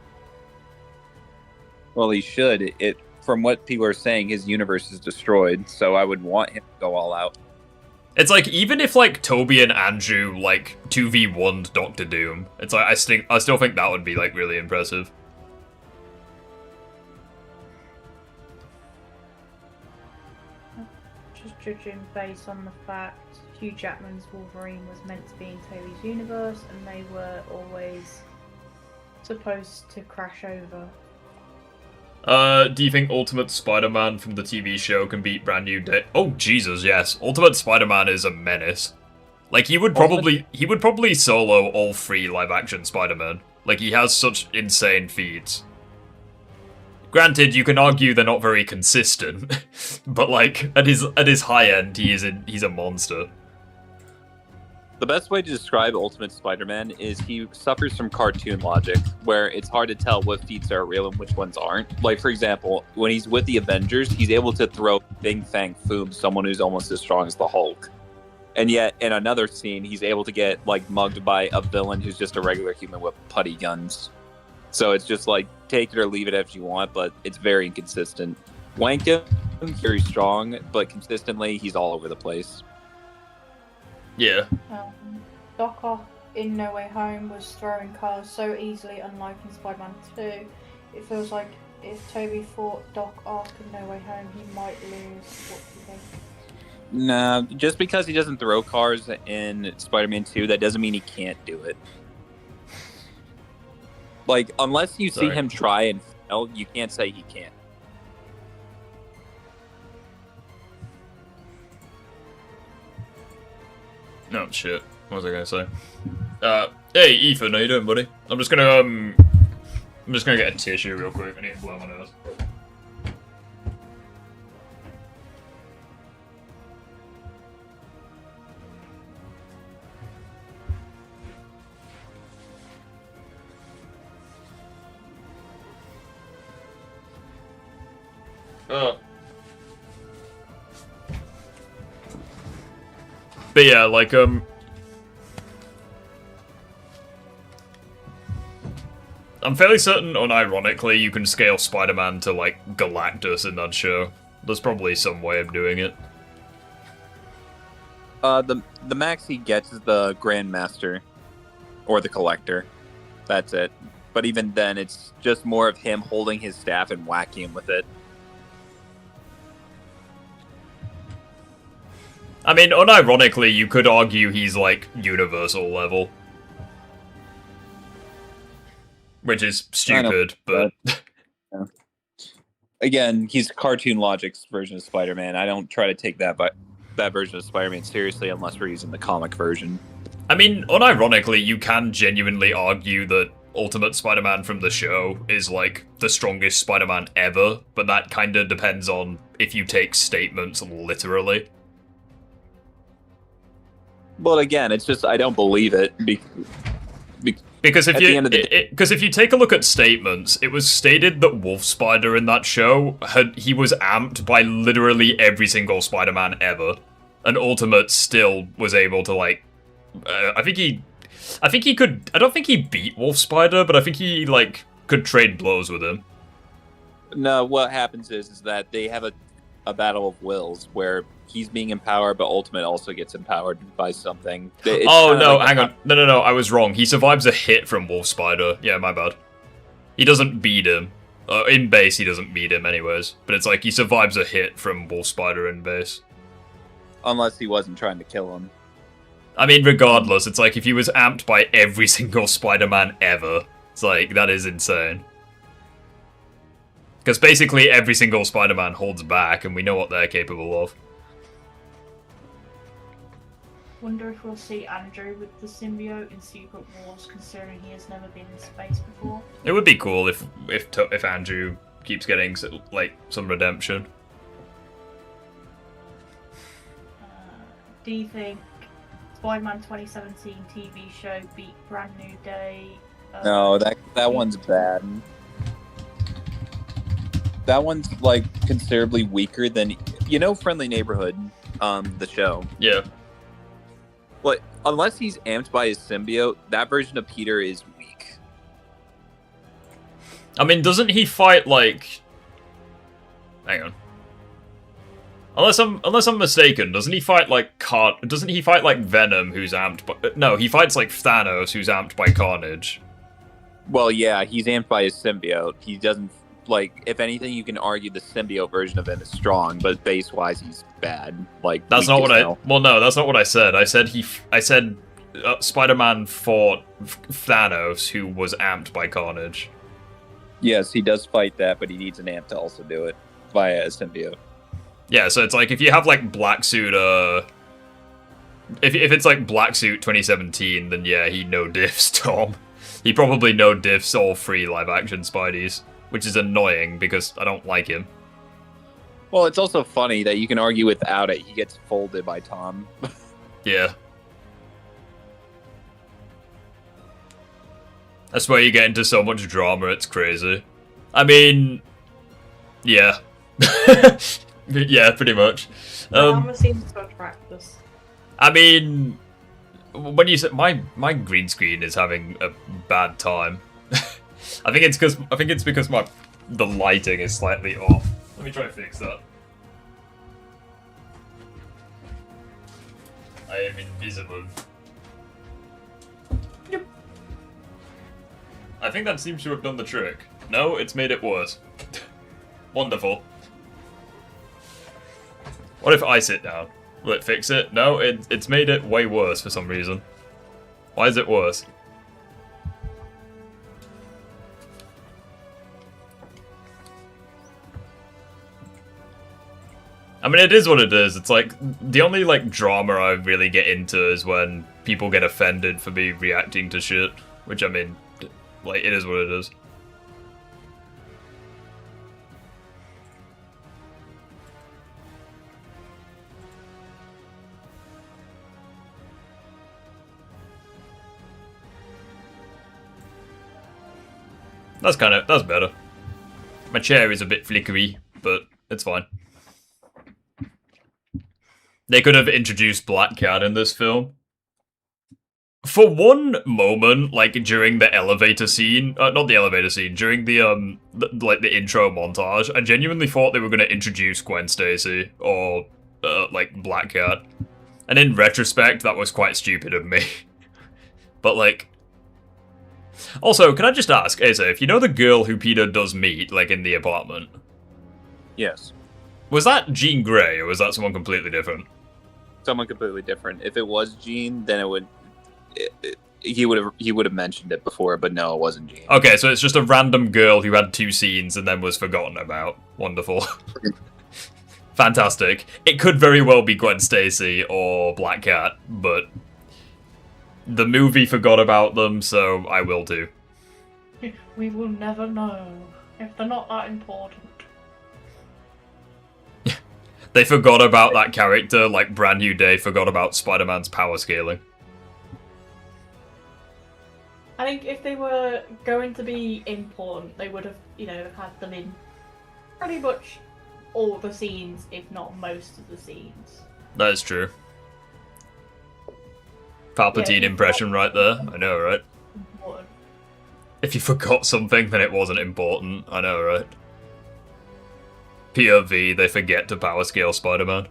Well, he should. From what people are saying, his universe is destroyed, so I would want him to go all out. It's like, even if, like, Toby and Andrew, like, 2v1'd Doctor Doom, it's like, I still think that would be, like, really impressive. Just judging based on the fact Hugh Jackman's Wolverine was meant to be in Toby's universe, and they were always supposed to crash over. Do you think Ultimate Spider-Man from the TV show can beat Brand New Day? Oh, Jesus, yes. Ultimate Spider-Man is a menace. Like, he would probably solo all 3 live-action Spider-Man. Like, he has such insane feats. Granted, you can argue they're not very consistent, but, like, at his high end, he's a monster. The best way to describe Ultimate Spider-Man is he suffers from cartoon logic, where it's hard to tell what feats are real and which ones aren't. Like, for example, when he's with the Avengers, he's able to throw Big Fang Foom, someone who's almost as strong as the Hulk. And yet, in another scene, he's able to get, like, mugged by a villain who's just a regular human with putty guns. So it's just, like, take it or leave it if you want, but it's very inconsistent. Wankum, very strong, but consistently, he's all over the place. Yeah. Doc Ock in No Way Home was throwing cars so easily, unlike in Spider-Man 2. It feels like if Toby fought Doc Ock in No Way Home, he might lose. What do you think? Nah, just because he doesn't throw cars in Spider-Man 2, that doesn't mean he can't do it. Like, unless you see him try and fail, you can't say he can't. No shit. What was I gonna say? Hey Ethan, how you doing, buddy? I'm just gonna get a tissue real quick. I need to blow my nose. But yeah, like, I'm fairly certain, unironically, you can scale Spider-Man to, like, Galactus in that show. There's probably some way of doing it. The max he gets is the Grandmaster. Or the Collector. That's it. But even then, it's just more of him holding his staff and whacking him with it. I mean, unironically, you could argue he's, like, universal level. Which is stupid, but... Yeah. Again, he's Cartoon Logic's version of Spider-Man. I don't try to take that that version of Spider-Man seriously unless we're using the comic version. I mean, unironically, you can genuinely argue that Ultimate Spider-Man from the show is, like, the strongest Spider-Man ever, but that kind of depends on if you take statements literally. But again, it's just, I don't believe it. Because if At the end of the because if you take a look at statements, it was stated that Wolf Spider in that show he was amped by literally every single Spider-Man ever, and Ultimate still was able to, like, I think he could. I don't think he beat Wolf Spider, but I think he, like, could trade blows with him. No, what happens is that they have a battle of wills where he's being empowered, but Ultimate also gets empowered by something. It's Oh, no, like hang on. No, I was wrong. He survives a hit from Wolf Spider. Yeah, my bad. He doesn't beat him. In base, he doesn't beat him anyways. But it's like he survives a hit from Wolf Spider in base. Unless he wasn't trying to kill him. I mean, regardless, it's like if he was amped by every single Spider-Man ever, it's like, that is insane. Because basically every single Spider-Man holds back, and we know what they're capable of. Wonder if we'll see Andrew with the symbiote in Secret Wars, considering he has never been in space before. It would be cool if Andrew keeps getting, like, some redemption. Do you think Spider-Man 2017 TV show beat Brand New Day? No, that one's bad. That one's, like, considerably weaker than... You know Friendly Neighborhood, the show? Yeah. But unless he's amped by his symbiote, that version of Peter is weak. I mean, doesn't he fight, like... Hang on. Unless I'm mistaken, doesn't he fight like Doesn't he fight like Venom, who's amped by... No, he fights like Thanos, who's amped by Carnage. Well, yeah, he's amped by his symbiote. He doesn't, like, if anything, you can argue the symbiote version of him is strong, but base-wise, he's bad. Like, that's not what I... Well, no, that's not what I said. I said Spider-Man fought Thanos, who was amped by Carnage. Yes, he does fight that, but he needs an amp to also do it via a symbiote. Yeah, so it's like if you have like Black Suit, if it's like Black Suit 2017, then yeah, he no diffs Tom. He probably no diffs all three live action Spideys, which is annoying because I don't like him. Well, it's also funny that you can argue without it. He gets folded by Tom. Yeah. That's where you get into so much drama, it's crazy. I mean, yeah. Yeah, pretty much. Drama seems to attract us. I mean, when you say my green screen is having a bad time. I think it's because the lighting is slightly off. Let me try to fix that. I am invisible. Yep. I think that seems to have done the trick. No, it's made it worse. Wonderful. What if I sit down? Will it fix it? No, it's made it way worse for some reason. Why is it worse? I mean, it is what it is. It's like, the only, like, drama I really get into is when people get offended for me reacting to shit. Which, I mean, like, it is what it is. That's better. My chair is a bit flickery, but it's fine. They could have introduced Black Cat in this film. For one moment, like during the elevator scene, not the elevator scene, during the intro montage, I genuinely thought they were going to introduce Gwen Stacy or like Black Cat. And in retrospect, that was quite stupid of me. But like, also, can I just ask, Asa, if you know the girl who Peter does meet, like in the apartment? Yes. Was that Jean Grey, or was that someone completely different? Someone completely different. If it was Jean, then it would... he would have mentioned it before, but no, it wasn't Jean. Okay, so it's just a random girl who had 2 scenes and then was forgotten about. Wonderful. fantastic. It could very well be Gwen Stacy or Black Cat, but the movie forgot about them, so I will too. We will never know if they're not that important. They forgot about that character like Brand New Day forgot about Spider-Man's power scaling. I think if they were going to be important, they would have, had them in pretty much all the scenes, if not most of the scenes. That is true. Palpatine impression right there. I know, right? Important. If you forgot something, then it wasn't important. I know, right? POV, they forget to power scale Spider-Man.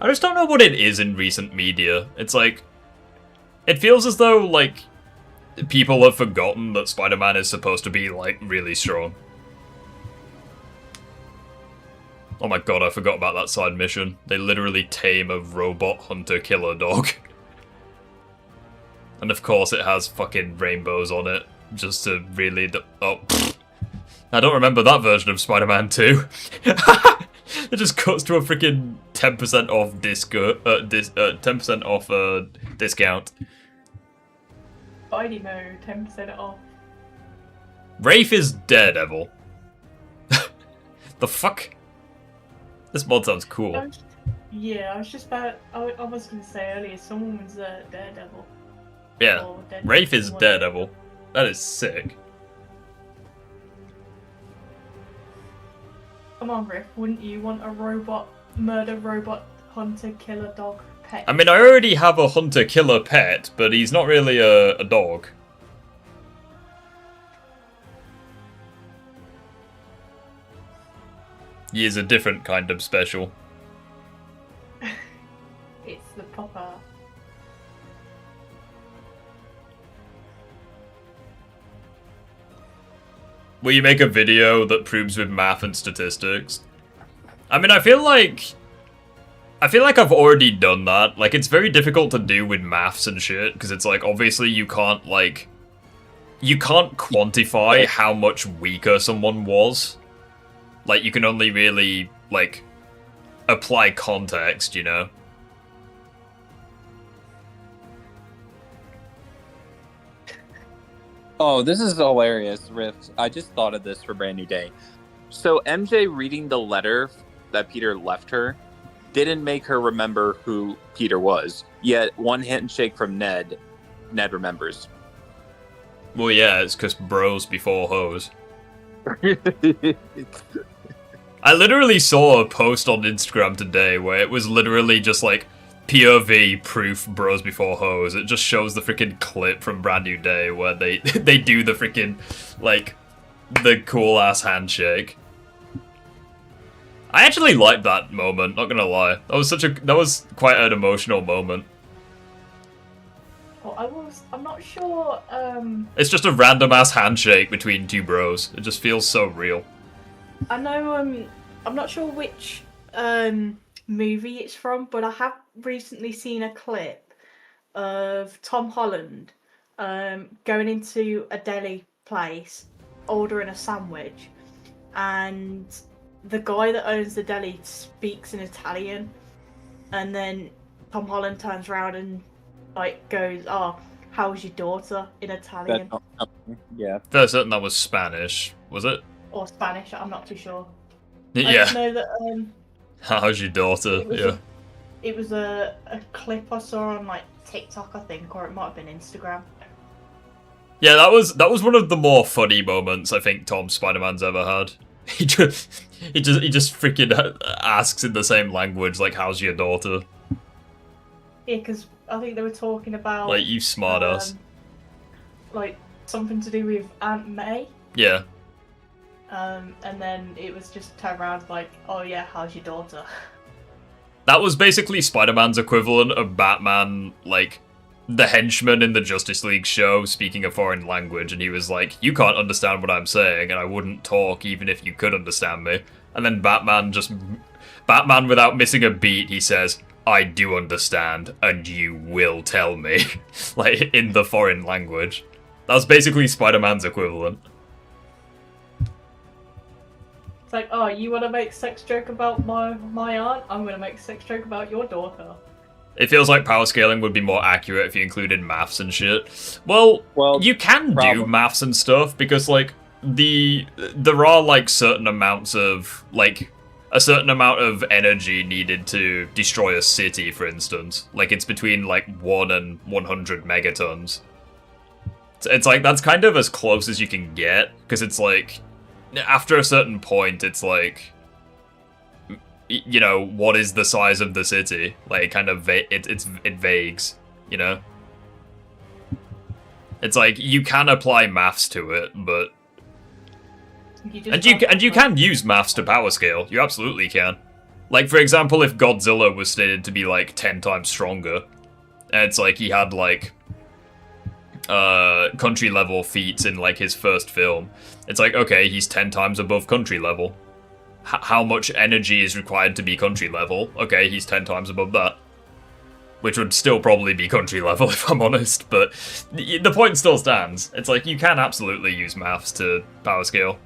I just don't know what it is in recent media. It's like, it feels as though, like, people have forgotten that Spider-Man is supposed to be, like, really strong. Oh my god, I forgot about that side mission. They literally tame a robot hunter-killer dog. And of course it has fucking rainbows on it, just to really... I don't remember that version of Spider-Man 2. It just cuts to a freaking 10% off 10% off discount. Spidey mode, 10% off. Rafe is Daredevil. The fuck? This mod sounds cool. I was just about. I was going to say earlier, someone was Daredevil. Yeah, Rafe is Daredevil. That is sick. Come on, Riff, wouldn't you want a murder robot hunter killer dog pet? I mean, I already have a hunter-killer pet, but he's not really a dog. He is a different kind of special. It's the proper... Will you make a video that proves with math and statistics? I mean, I feel like I've already done that. Like, it's very difficult to do with maths and shit, because it's like, obviously you can't quantify how much weaker someone was. Like, you can only really, like, apply context, you know? Oh, this is hilarious, Riff. I just thought of this for Brand New Day. So MJ reading the letter that Peter left her didn't make her remember who Peter was. Yet one handshake from Ned remembers. Well, yeah, it's because bros before hoes. I literally saw a post on Instagram today where it was literally just like, POV proof bros before hoes. It just shows the freaking clip from Brand New Day where they do the freaking, like, the cool ass handshake. I actually liked that moment, not gonna lie. That was quite an emotional moment. Well, I'm not sure, It's just a random ass handshake between two bros. It just feels so real. I know, I'm not sure which, movie it's from, but I have recently seen a clip of Tom Holland going into a deli place, ordering a sandwich, and the guy that owns the deli speaks in Italian, and then Tom Holland turns around and like goes, "Oh, how's your daughter?" in Italian. Yeah. Fair certain that was Spanish, was it? Or Spanish, I'm not too sure. Yeah. I just know that How's your daughter? Yeah. It was a clip I saw on like TikTok, I think, or it might have been Instagram. Yeah, that was one of the more funny moments I think Tom Spider-Man's ever had. He just freaking asks in the same language, like, "How's your daughter?" Yeah, because I think they were talking about Like, you smartass. Like something to do with Aunt May. Yeah. And then it was just turned around like, "Oh yeah, how's your daughter?" That was basically Spider-Man's equivalent of Batman, like, the henchman in the Justice League show speaking a foreign language, and he was like, "You can't understand what I'm saying, and I wouldn't talk even if you could understand me." And then Batman, without missing a beat, he says, "I do understand, and you will tell me," like, in the foreign language. That was basically Spider-Man's equivalent. It's like, oh, you want to make sex joke about my aunt? I'm going to make sex joke about your daughter. It feels like power scaling would be more accurate if you included maths and shit. Well, you can do maths and stuff, because, like, there are, like, certain amounts of, like, a certain amount of energy needed to destroy a city, for instance. Like, it's between, like, 1 and 100 megatons. It's like, that's kind of as close as you can get, because it's like, after a certain point, it's like, you know, what is the size of the city? Like, kind of, it vagues, you know? It's like, you can apply maths to it, but... And you can use maths to power scale. You absolutely can. Like, for example, if Godzilla was stated to be, like, 10 times stronger, and it's like he had, like, country level feats in, like, his first film, it's like, okay, he's 10 times above country level. How much energy is required to be country level? Okay, he's 10 times above that. Which would still probably be country level, if I'm honest, but the point still stands. It's like, you can absolutely use maths to power scale.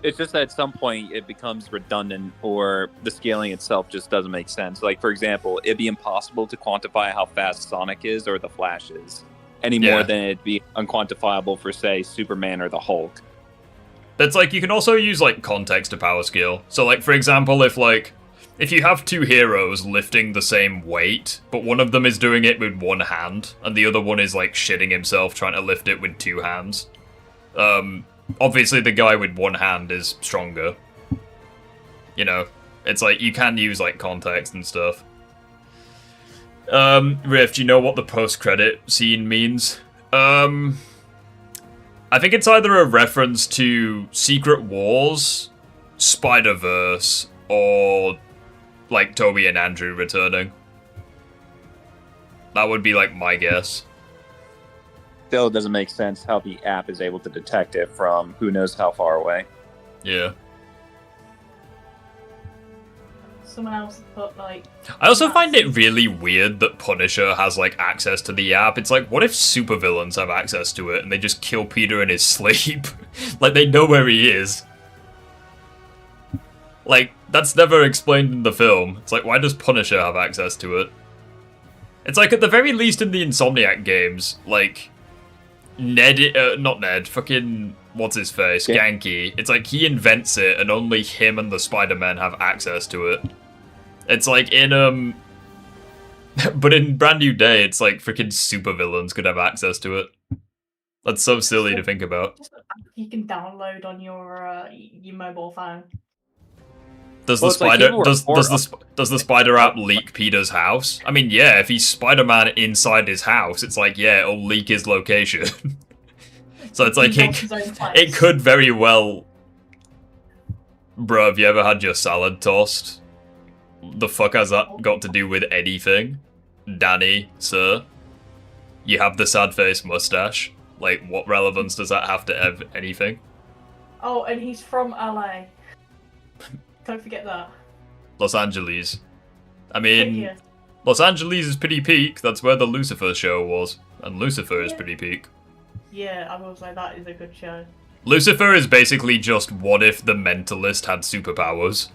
It's just that at some point it becomes redundant, or the scaling itself just doesn't make sense. Like, for example, it'd be impossible to quantify how fast Sonic is or the Flash is, any more than it'd be unquantifiable for, say, Superman or the Hulk. That's like, you can also use, like, context to power scale. So, like, for example, if you have two heroes lifting the same weight, but one of them is doing it with one hand, and the other one is, like, shitting himself trying to lift it with two hands, obviously the guy with one hand is stronger. You know, it's like, you can use, like, context and stuff. Riff, do you know what the post-credit scene means? I think it's either a reference to Secret Wars, Spider-Verse, or, like, Toby and Andrew returning. That would be, like, my guess. Still doesn't make sense how the app is able to detect it from who knows how far away. Yeah. Someone else put, like... I also find it really weird that Punisher has, like, access to the app. It's like, what if supervillains have access to it and they just kill Peter in his sleep? Like, they know where he is. Like, that's never explained in the film. It's like, why does Punisher have access to it? It's like, at the very least in the Insomniac games, like... not Ned, fucking, what's his face, Genki. It's like, he invents it, and only him and the Spider-Man have access to it. It's like, in, but in Brand New Day, it's like, freaking supervillains could have access to it. That's so silly to think about. You can download on your mobile phone. Does the Spider app leak Peter's house? I mean, yeah, if he's Spider-Man inside his house, it's like, yeah, it'll leak his location. So it's like, it could very well... Bro, have you ever had your salad tossed? The fuck has that got to do with anything? Danny, sir? You have the sad face mustache. Like, what relevance does that have to have anything? Oh, and he's from LA. Don't forget that. Los Angeles. I mean, Los Angeles is pretty peak. That's where the Lucifer show was. And Lucifer is pretty peak. Yeah, I will say that is a good show. Lucifer is basically just what if the Mentalist had superpowers.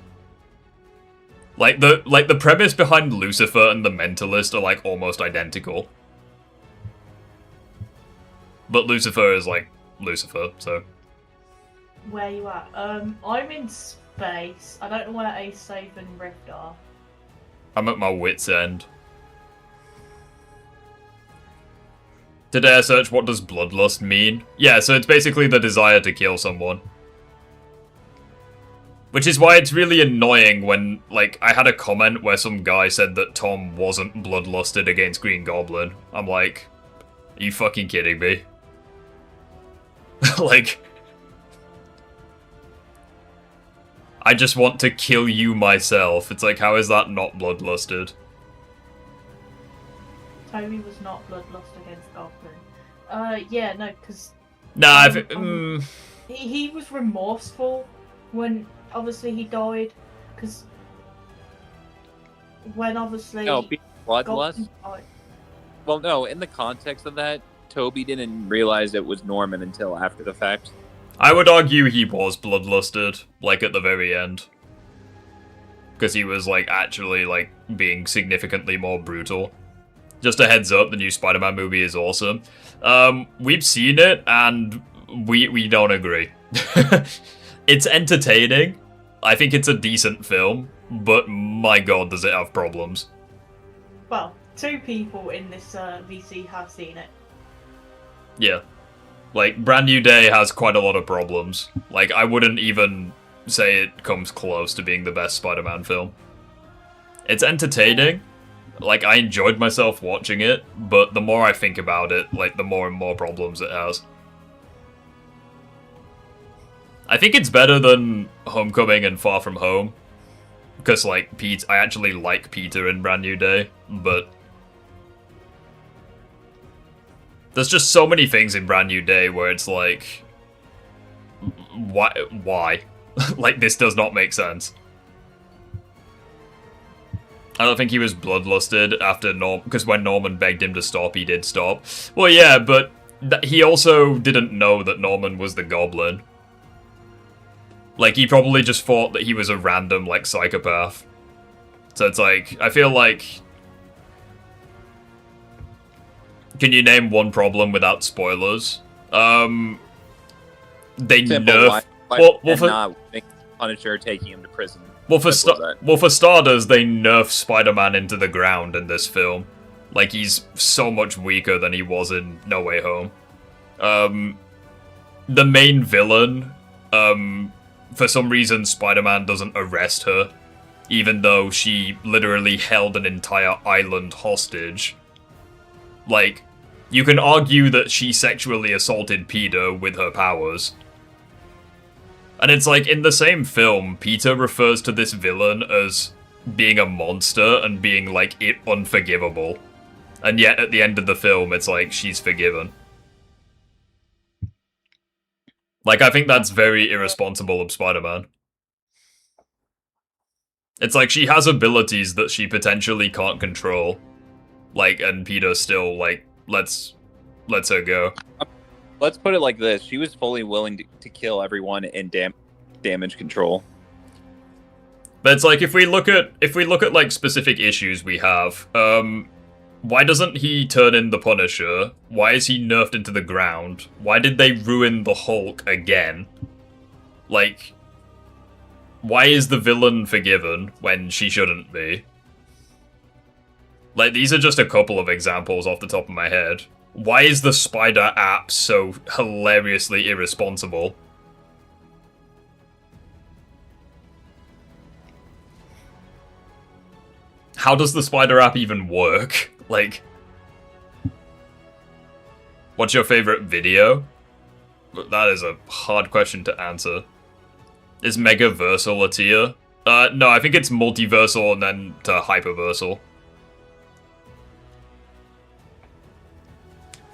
Like the premise behind Lucifer and the Mentalist are like almost identical. But Lucifer is like Lucifer, so. Where you at? I'm in space. I don't know where Ace, Safe, and Rift are. I'm at my wit's end. Today I searched, what does bloodlust mean? Yeah, so it's basically the desire to kill someone. Which is why it's really annoying when, like, I had a comment where some guy said that Tom wasn't bloodlusted against Green Goblin. I'm like, are you fucking kidding me? Like... I just want to kill you myself. It's like, how is that not bloodlusted? Toby was not bloodlust against Goblin. Yeah, no, because... Nah, he was remorseful when, obviously, he died, because... When, obviously... No, bloodlust? Well, no, in the context of that, Toby didn't realize it was Norman until after the fact. I would argue he was bloodlusted, like, at the very end. Because he was, like, actually, like, being significantly more brutal. Just a heads up, the new Spider-Man movie is awesome. We've seen it, and we don't agree. It's entertaining. I think it's a decent film, but my god, does it have problems. Well, 2 people in this VC have seen it. Yeah. Like, Brand New Day has quite a lot of problems. Like, I wouldn't even say it comes close to being the best Spider-Man film. It's entertaining. Like, I enjoyed myself watching it, but the more I think about it, like, the more and more problems it has. I think it's better than Homecoming and Far From Home. Because, like, I actually like Peter in Brand New Day, but there's just so many things in Brand New Day where it's like, why? Like, this does not make sense. I don't think he was bloodlusted after because when Norman begged him to stop, he did stop. Well, yeah, but he also didn't know that Norman was the Goblin. Like, he probably just thought that he was a random, like, psychopath. So it's like, I feel like... Can you name one problem without spoilers? They nerf... not Punisher taking him to prison. Well, for starters, they nerf Spider-Man into the ground in this film. Like, he's so much weaker than he was in No Way Home. The main villain, for some reason, Spider-Man doesn't arrest her, even though she literally held an entire island hostage. Like, you can argue that she sexually assaulted Peter with her powers. And it's like, in the same film, Peter refers to this villain as being a monster and being, like, unforgivable. And yet, at the end of the film, it's like, she's forgiven. Like, I think that's very irresponsible of Spider-Man. It's like, she has abilities that she potentially can't control. Like, and Peter still, like, lets her go. Let's put it like this: she was fully willing to kill everyone in damage control. But it's like, if we look at like specific issues we have, why doesn't he turn in the Punisher? Why is he nerfed into the ground? Why did they ruin the Hulk again? Like, why is the villain forgiven when she shouldn't be? Like, these are just a couple of examples off the top of my head. Why is the Spider app so hilariously irresponsible? How does the Spider app even work? Like, what's your favorite video? That is a hard question to answer. Is Megaversal a tier? No, I think it's multiversal and then to hyperversal.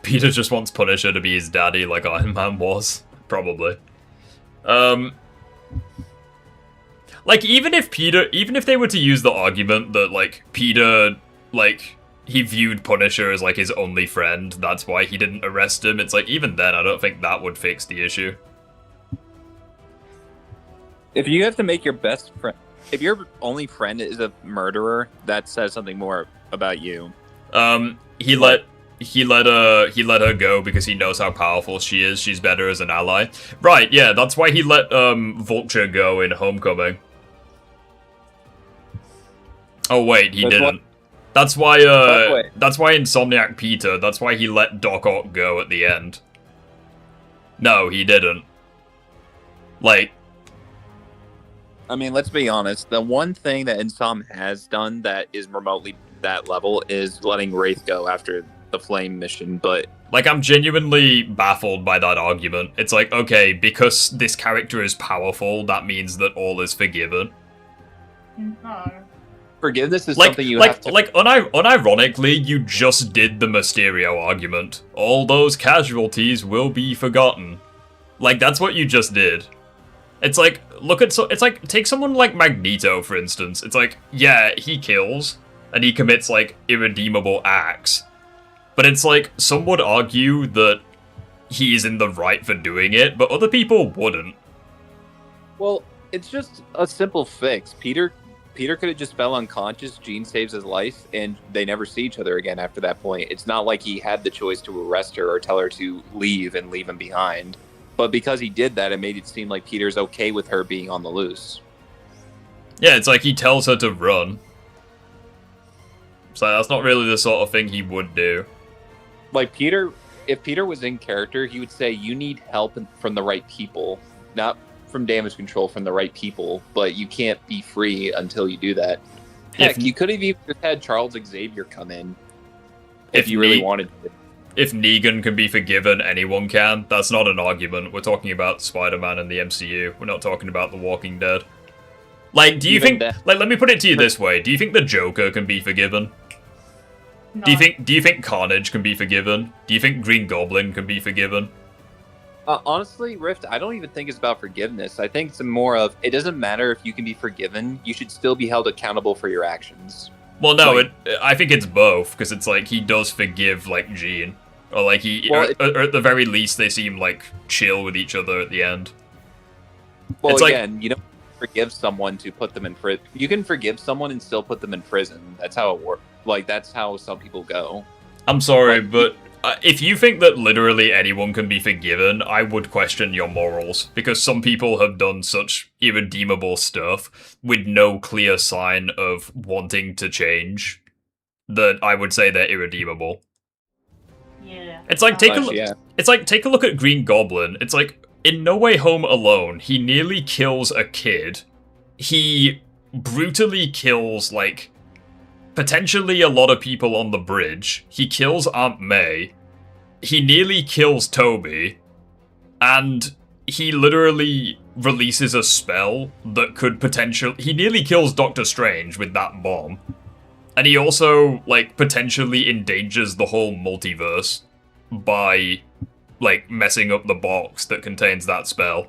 Peter just wants Punisher to be his daddy like Iron Man was. Probably. Like, even if they were to use the argument that, like, Peter, like, he viewed Punisher as, like, his only friend, that's why he didn't arrest him, it's like, even then, I don't think that would fix the issue. If you have to make your best friend... If your only friend is a murderer, that says something more about you. He let her go because he knows how powerful she is. She's better as an ally. Right, yeah, that's why he let Vulture go in Homecoming. Oh wait, he didn't. That's why Insomniac Peter, that's why he let Doc Ock go at the end. No, he didn't. Like, I mean, let's be honest. The one thing that Insom has done that is remotely that level is letting Wraith go after the Flame mission, but... Like, I'm genuinely baffled by that argument. It's like, okay, because this character is powerful, that means that all is forgiven. No. Forgiveness is something you have to... Unironically, you just did the Mysterio argument. All those casualties will be forgotten. Like, that's what you just did. It's like, it's like, take someone like Magneto, for instance. It's like, yeah, he kills, and he commits, like, irredeemable acts. But it's like, some would argue that he's in the right for doing it, but other people wouldn't. Well, it's just a simple fix. Peter could have just fell unconscious, Jean saves his life, and they never see each other again after that point. It's not like he had the choice to arrest her or tell her to leave and leave him behind. But because he did that, it made it seem like Peter's okay with her being on the loose. Yeah, it's like he tells her to run. So that's not really the sort of thing he would do. Like, if Peter was in character, he would say, you need help from the right people. Not from damage control, from the right people. But you can't be free until you do that. Heck, you could have even had Charles Xavier come in. If you really wanted to. If Negan can be forgiven, anyone can. That's not an argument. We're talking about Spider-Man and the MCU. We're not talking about The Walking Dead. Like, do you think... Like, let me put it to you this way. Do you think the Joker can be forgiven? No. Do you think Carnage can be forgiven? Do you think Green Goblin can be forgiven? Honestly, Rift, I don't even think it's about forgiveness. I think it's more of, it doesn't matter if you can be forgiven. You should still be held accountable for your actions. Well, no, I think it's both, because it's like, he does forgive, like, Jean. Or, like, or at the very least, they seem, like, chill with each other at the end. Well, it's again, you don't forgive someone to put them in prison. You can forgive someone and still put them in prison. That's how it works. Like, that's how some people go. I'm sorry, but if you think that literally anyone can be forgiven, I would question your morals. Because some people have done such irredeemable stuff with no clear sign of wanting to change that I would say they're irredeemable. Yeah. It's like, take a look at Green Goblin. It's like, in No Way Home alone, he nearly kills a kid. He brutally kills, like, potentially a lot of people on the bridge. He kills Aunt May. He nearly kills Toby. And he literally releases a spell that could potentially... He nearly kills Doctor Strange with that bomb. And he also, like, potentially endangers the whole multiverse by, like, messing up the box that contains that spell.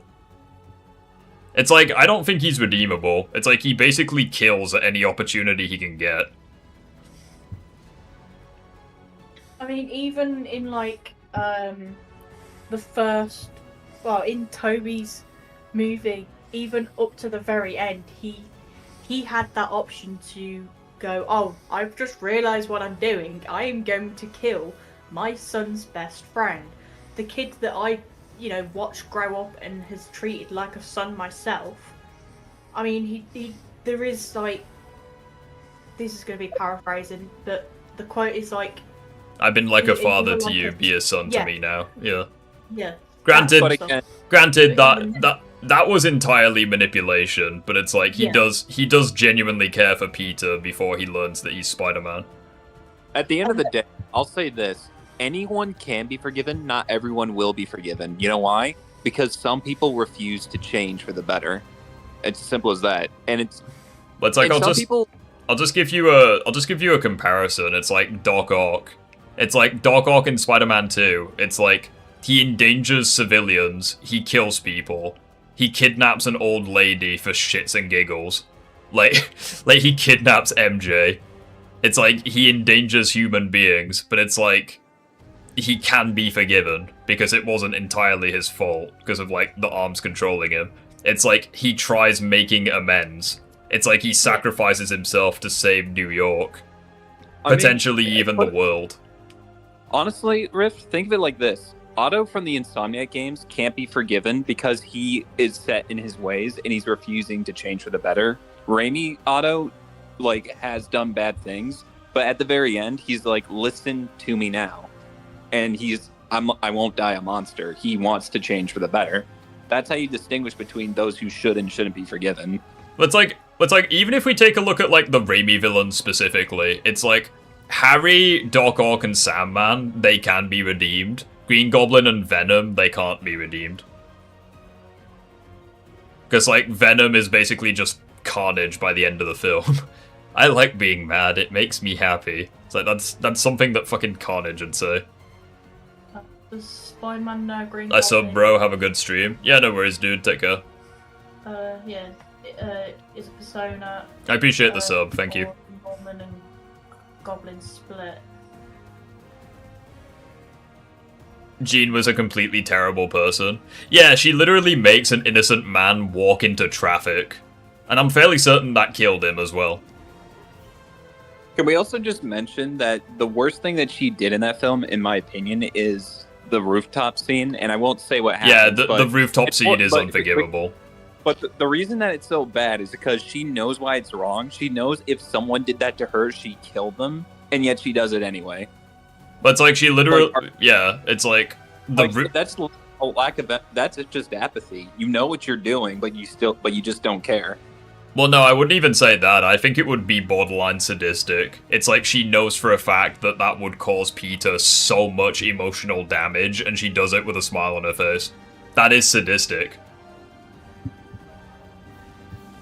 It's like, I don't think he's redeemable. It's like he basically kills at any opportunity he can get. I mean, even in, like, the first... Well, in Toby's movie, even up to the very end, he had that option to go, oh, I've just realised what I'm doing. I am going to kill my son's best friend. The kid that I, watched grow up and has treated like a son myself. I mean, there is, like... This is going to be paraphrasing, but the quote is, like... I've been like a father to you, be a son to me now. Yeah. Yeah. Granted, that was entirely manipulation, but it's like he does genuinely care for Peter before he learns that he's Spider-Man. At the end of the day, I'll say this. Anyone can be forgiven, not everyone will be forgiven. You know why? Because some people refuse to change for the better. It's as simple as that. And it's... But it's like, I'll just give you a comparison. It's like Doc Ock. It's like Doc Ock in Spider-Man 2. It's like, he endangers civilians, he kills people, he kidnaps an old lady for shits and giggles. Like he kidnaps MJ. It's like, he endangers human beings, but it's like, he can be forgiven, because it wasn't entirely his fault, because of, like, the arms controlling him. It's like, he tries making amends. It's like, he sacrifices himself to save New York. Potentially even the world. Honestly, Rift, think of it like this. Otto from the Insomniac games can't be forgiven because he is set in his ways and he's refusing to change for the better. Raimi Otto, like, has done bad things, but at the very end, he's like, listen to me now. And I won't die a monster. He wants to change for the better. That's how you distinguish between those who should and shouldn't be forgiven. It's like, even if we take a look at, like, the Raimi villains specifically, it's like, Harry, Doc Ock, and Sandman, they can be redeemed. Green Goblin and Venom, they can't be redeemed. Because, like, Venom is basically just Carnage by the end of the film. I like being mad, it makes me happy. It's like, that's something that fucking Carnage would say. Does Spider-Man Green Goblin... I sub, bro, have a good stream. Yeah, no worries, dude, take care. Yeah, is a Persona... I appreciate the sub, thank you. Norman and Goblin split. Jean was a completely terrible person. Yeah, she literally makes an innocent man walk into traffic. And I'm fairly certain that killed him as well. Can we also just mention that the worst thing that she did in that film, in my opinion, is the rooftop scene? And I won't say what happened. Yeah, the rooftop scene is unforgivable. But the reason that it's so bad is because she knows why it's wrong. She knows if someone did that to her, she'd kill them. And yet she does it anyway. But it's like she literally... yeah, it's like... that's a lack of... That's just apathy. You know what you're doing, but you just don't care. Well, no, I wouldn't even say that. I think it would be borderline sadistic. It's like she knows for a fact that that would cause Peter so much emotional damage, and she does it with a smile on her face. That is sadistic.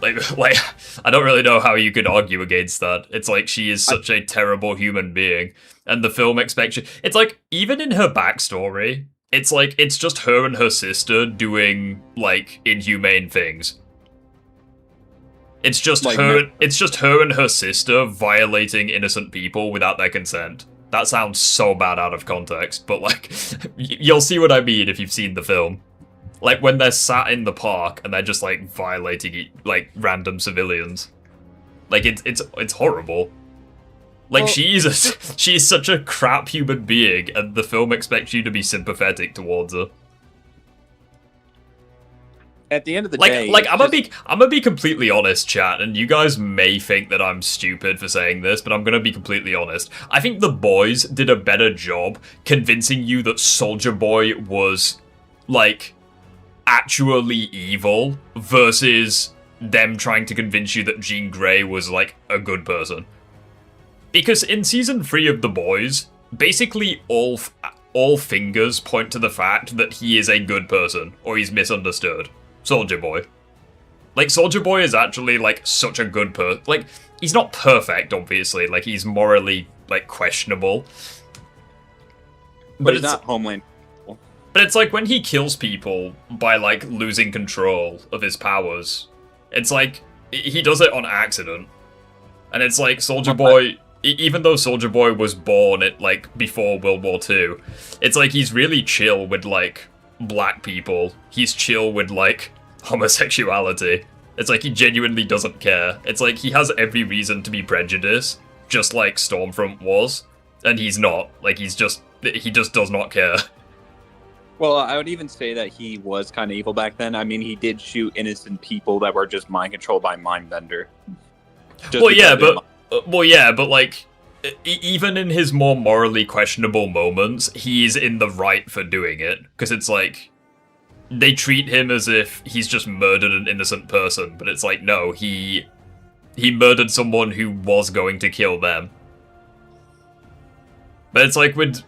Like, I don't really know how you could argue against that. It's like she is such a terrible human being, and the film expects you... It's like, even in her backstory, it's like, it's just her and her sister doing, like, inhumane things. It's just like, her. It's just her and her sister violating innocent people without their consent. That sounds so bad out of context, but like, you'll see what I mean if you've seen the film. Like when they're sat in the park and they're just like violating like random civilians. Like it's horrible. Like well, she's such a crap human being, and the film expects you to be sympathetic towards her. At the end of the day, I'm gonna be completely honest, chat, and you guys may think that I'm stupid for saying this, but I'm gonna be completely honest. I think the boys did a better job convincing you that Soldier Boy was, like, actually evil versus them trying to convince you that Jean Grey was, like, a good person. Because in Season 3 of The Boys, basically all fingers point to the fact that he is a good person, or he's misunderstood. Soldier Boy. Like, Soldier Boy is actually, like, such a good person. Like, he's not perfect, obviously. Like, he's morally, like, questionable. But he's not Homeland. But it's like, when he kills people by, like, losing control of his powers, it's like, he does it on accident. And it's like, Soldier Boy... Even though Soldier Boy was born at, like, before World War II, it's like, he's really chill with, like... black people. He's chill with, like, homosexuality. It's like he genuinely doesn't care. It's like he has every reason to be prejudiced, just like Stormfront was, and he's not. Like, he just does not care. Well, I would even say that he was kind of evil back then. I mean, he did shoot innocent people that were just mind controlled by Mindbender. Well, yeah, but like, even in his more morally questionable moments, he's in the right for doing it. Because it's like, they treat him as if he's just murdered an innocent person, but it's like, no, he murdered someone who was going to kill them. But it's like with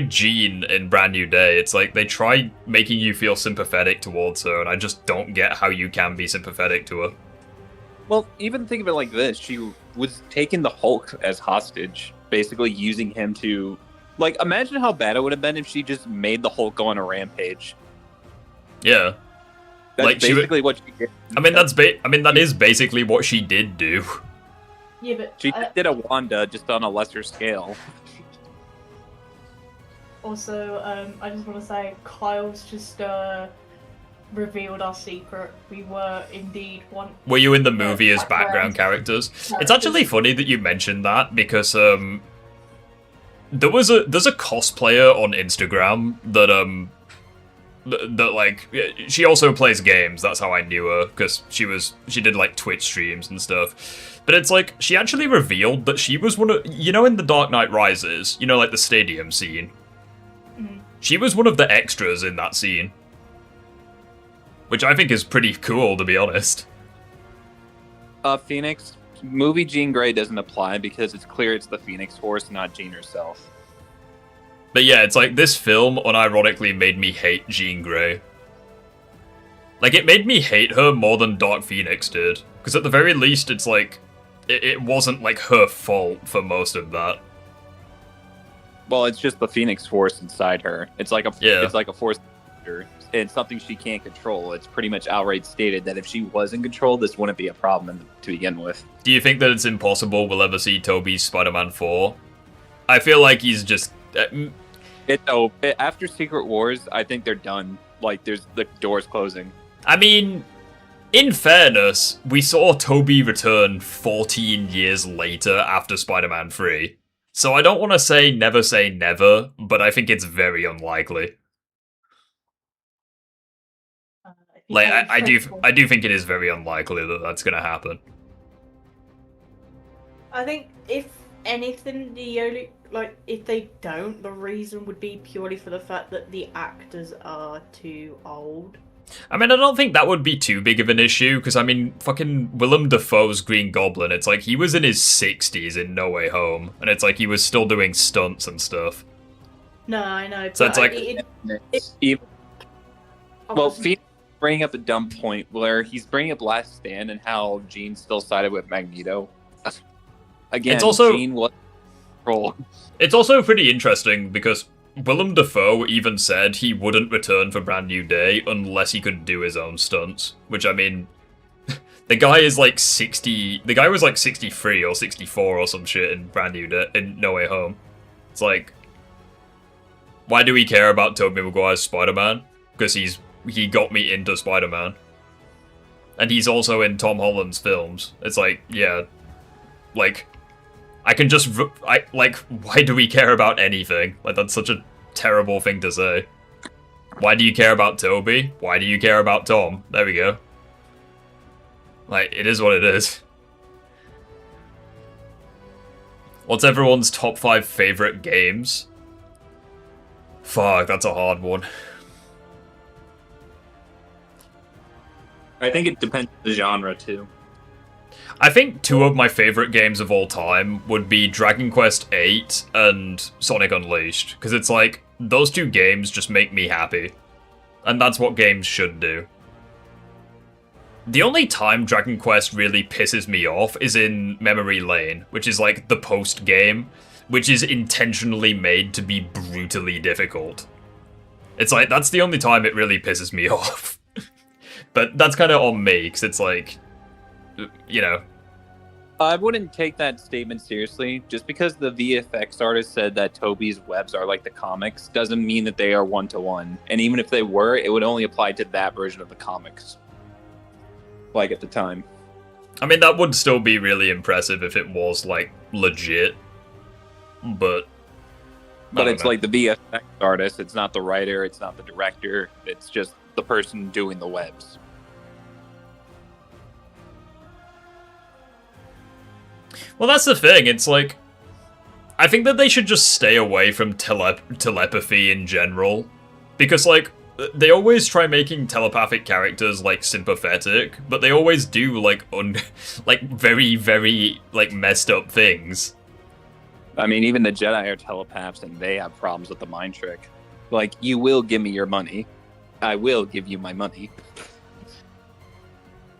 Jean in Brand New Day, it's like they try making you feel sympathetic towards her, and I just don't get how you can be sympathetic to her. Well, even think of it like this. She was taking the Hulk as hostage, basically using him to... Like, imagine how bad it would have been if she just made the Hulk go on a rampage. Yeah. That's like, basically what she did. that is basically what she did do. Yeah, but... She did a Wanda, just on a lesser scale. Also, I just want to say, Kyle's just, revealed our secret. We were indeed one. Were you in the movie as background characters? It's actually funny that you mentioned that, because there's a cosplayer on Instagram that like, she also plays games. That's how I knew her, because she did like Twitch streams and stuff. But it's like, she actually revealed that she was one of, you know, in The Dark Knight Rises, you know, like the stadium scene. Mm-hmm. She was one of the extras in that scene. Which I think is pretty cool, to be honest. Phoenix, movie Jean Grey doesn't apply because it's clear it's the Phoenix Force, not Jean herself. But yeah, it's like, this film unironically made me hate Jean Grey. Like, it made me hate her more than Dark Phoenix did. Because at the very least, it's like, it wasn't like her fault for most of that. Well, it's just the Phoenix Force inside her. It's like a force. It's something she can't control. It's pretty much outright stated that if she was in control, this wouldn't be a problem to begin with. Do you think that it's impossible we'll ever see Tobey's Spider-Man 4? I feel like he's just... After Secret Wars, I think they're done. Like, there's the doors closing. I mean, in fairness, we saw Tobey return 14 years later after Spider-Man 3. So I don't want to say never, but I think it's very unlikely. Like, I do think it is very unlikely that that's going to happen. I think if anything, the only if they don't, the reason would be purely for the fact that the actors are too old. I mean, I don't think that would be too big of an issue, because, I mean, fucking Willem Dafoe's Green Goblin, it's like he was in his 60s in No Way Home, and it's like he was still doing stunts and stuff. No, I know. So it's like... Well, Phoenix bringing up a dumb point where he's bringing up Last Stand and how Jean still sided with Magneto. Again, it's also, Jean was troll. It's also pretty interesting because Willem Dafoe even said he wouldn't return for Brand New Day unless he could do his own stunts. Which, I mean, the guy is like 60... The guy was like 63 or 64 or some shit in Brand New Day, in No Way Home. It's like, why do we care about Tobey Maguire's Spider-Man? Because he got me into Spider-Man. And he's also in Tom Holland's films. It's like, yeah, like, I can just, why do we care about anything? Like, that's such a terrible thing to say. Why do you care about Tobey? Why do you care about Tom? There we go. Like, it is what it is. What's everyone's top 5 favorite games? Fuck, that's a hard one. I think it depends on the genre, too. I think 2 of my favorite games of all time would be Dragon Quest VIII and Sonic Unleashed, because it's like, those 2 games just make me happy. And that's what games should do. The only time Dragon Quest really pisses me off is in Memory Lane, which is like the post-game, which is intentionally made to be brutally difficult. It's like, that's the only time it really pisses me off. But that's kind of on me, because it's like, you know. I wouldn't take that statement seriously. Just because the VFX artist said that Tobey's webs are like the comics doesn't mean that they are one-to-one. And even if they were, it would only apply to that version of the comics. Like, at the time. I mean, that would still be really impressive if it was, like, legit. But it's like the VFX artist. It's not the writer. It's not the director. It's just the person doing the webs. Well, that's the thing. It's like, I think that they should just stay away from telepathy in general. Because, like, they always try making telepathic characters, like, sympathetic, but they always do, like, very, very, like, messed up things. I mean, even the Jedi are telepaths, and they have problems with the mind trick. Like, you will give me your money. I will give you my money.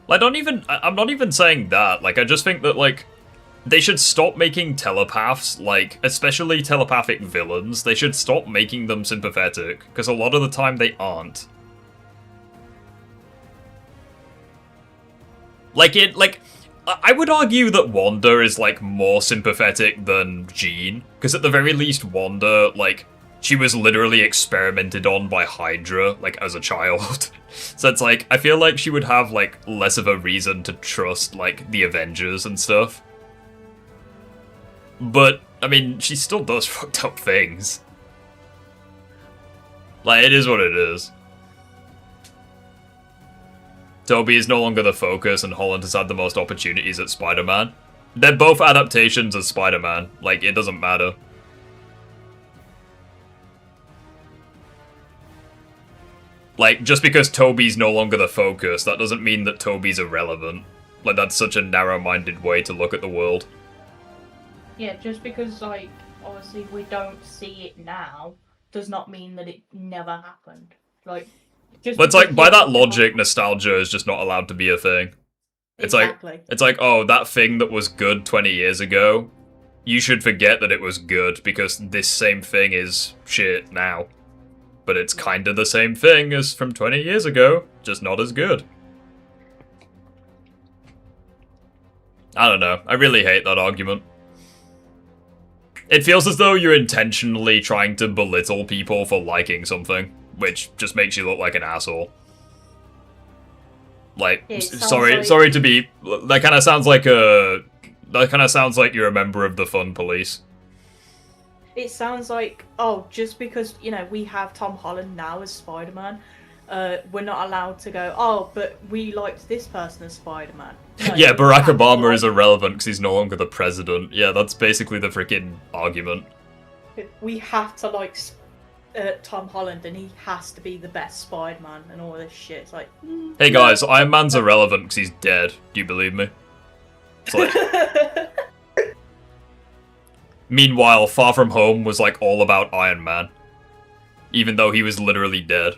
Like, I'm not even saying that. Like, I just think that, like, they should stop making telepaths, like, especially telepathic villains, they should stop making them sympathetic, because a lot of the time they aren't. Like, I would argue that Wanda is, like, more sympathetic than Jean, because at the very least Wanda, like, she was literally experimented on by Hydra, like, as a child. So it's like, I feel like she would have, like, less of a reason to trust, like, the Avengers and stuff. But, I mean, she still does fucked up things. Like, it is what it is. Tobey is no longer the focus, and Holland has had the most opportunities at Spider-Man. They're both adaptations of Spider-Man. Like, it doesn't matter. Like, just because Tobey's no longer the focus, that doesn't mean that Tobey's irrelevant. Like, that's such a narrow-minded way to look at the world. Yeah, just because, like, obviously we don't see it now, does not mean that it never happened. Like, just but it's like, by that logic, nostalgia is just not allowed to be a thing. It's exactly. it's like, oh, that thing that was good 20 years ago, you should forget that it was good, because this same thing is shit now. But it's kind of the same thing as from 20 years ago, just not as good. I don't know, I really hate that argument. It feels as though you're intentionally trying to belittle people for liking something, which just makes you look like an asshole. Like, sorry to be... That kind of sounds like you're a member of the fun police. It sounds like, oh, just because, you know, we have Tom Holland now as Spider-Man, we're not allowed to go, oh, but we liked this person as Spider-Man. No, yeah, Barack Obama is irrelevant because he's no longer the president. Yeah, that's basically the freaking argument. We have to like Tom Holland, and he has to be the best Spider-Man and all this shit. It's like, hey guys, Iron Man's irrelevant because he's dead. Do you believe me? It's like... Meanwhile, Far From Home was like all about Iron Man, even though he was literally dead.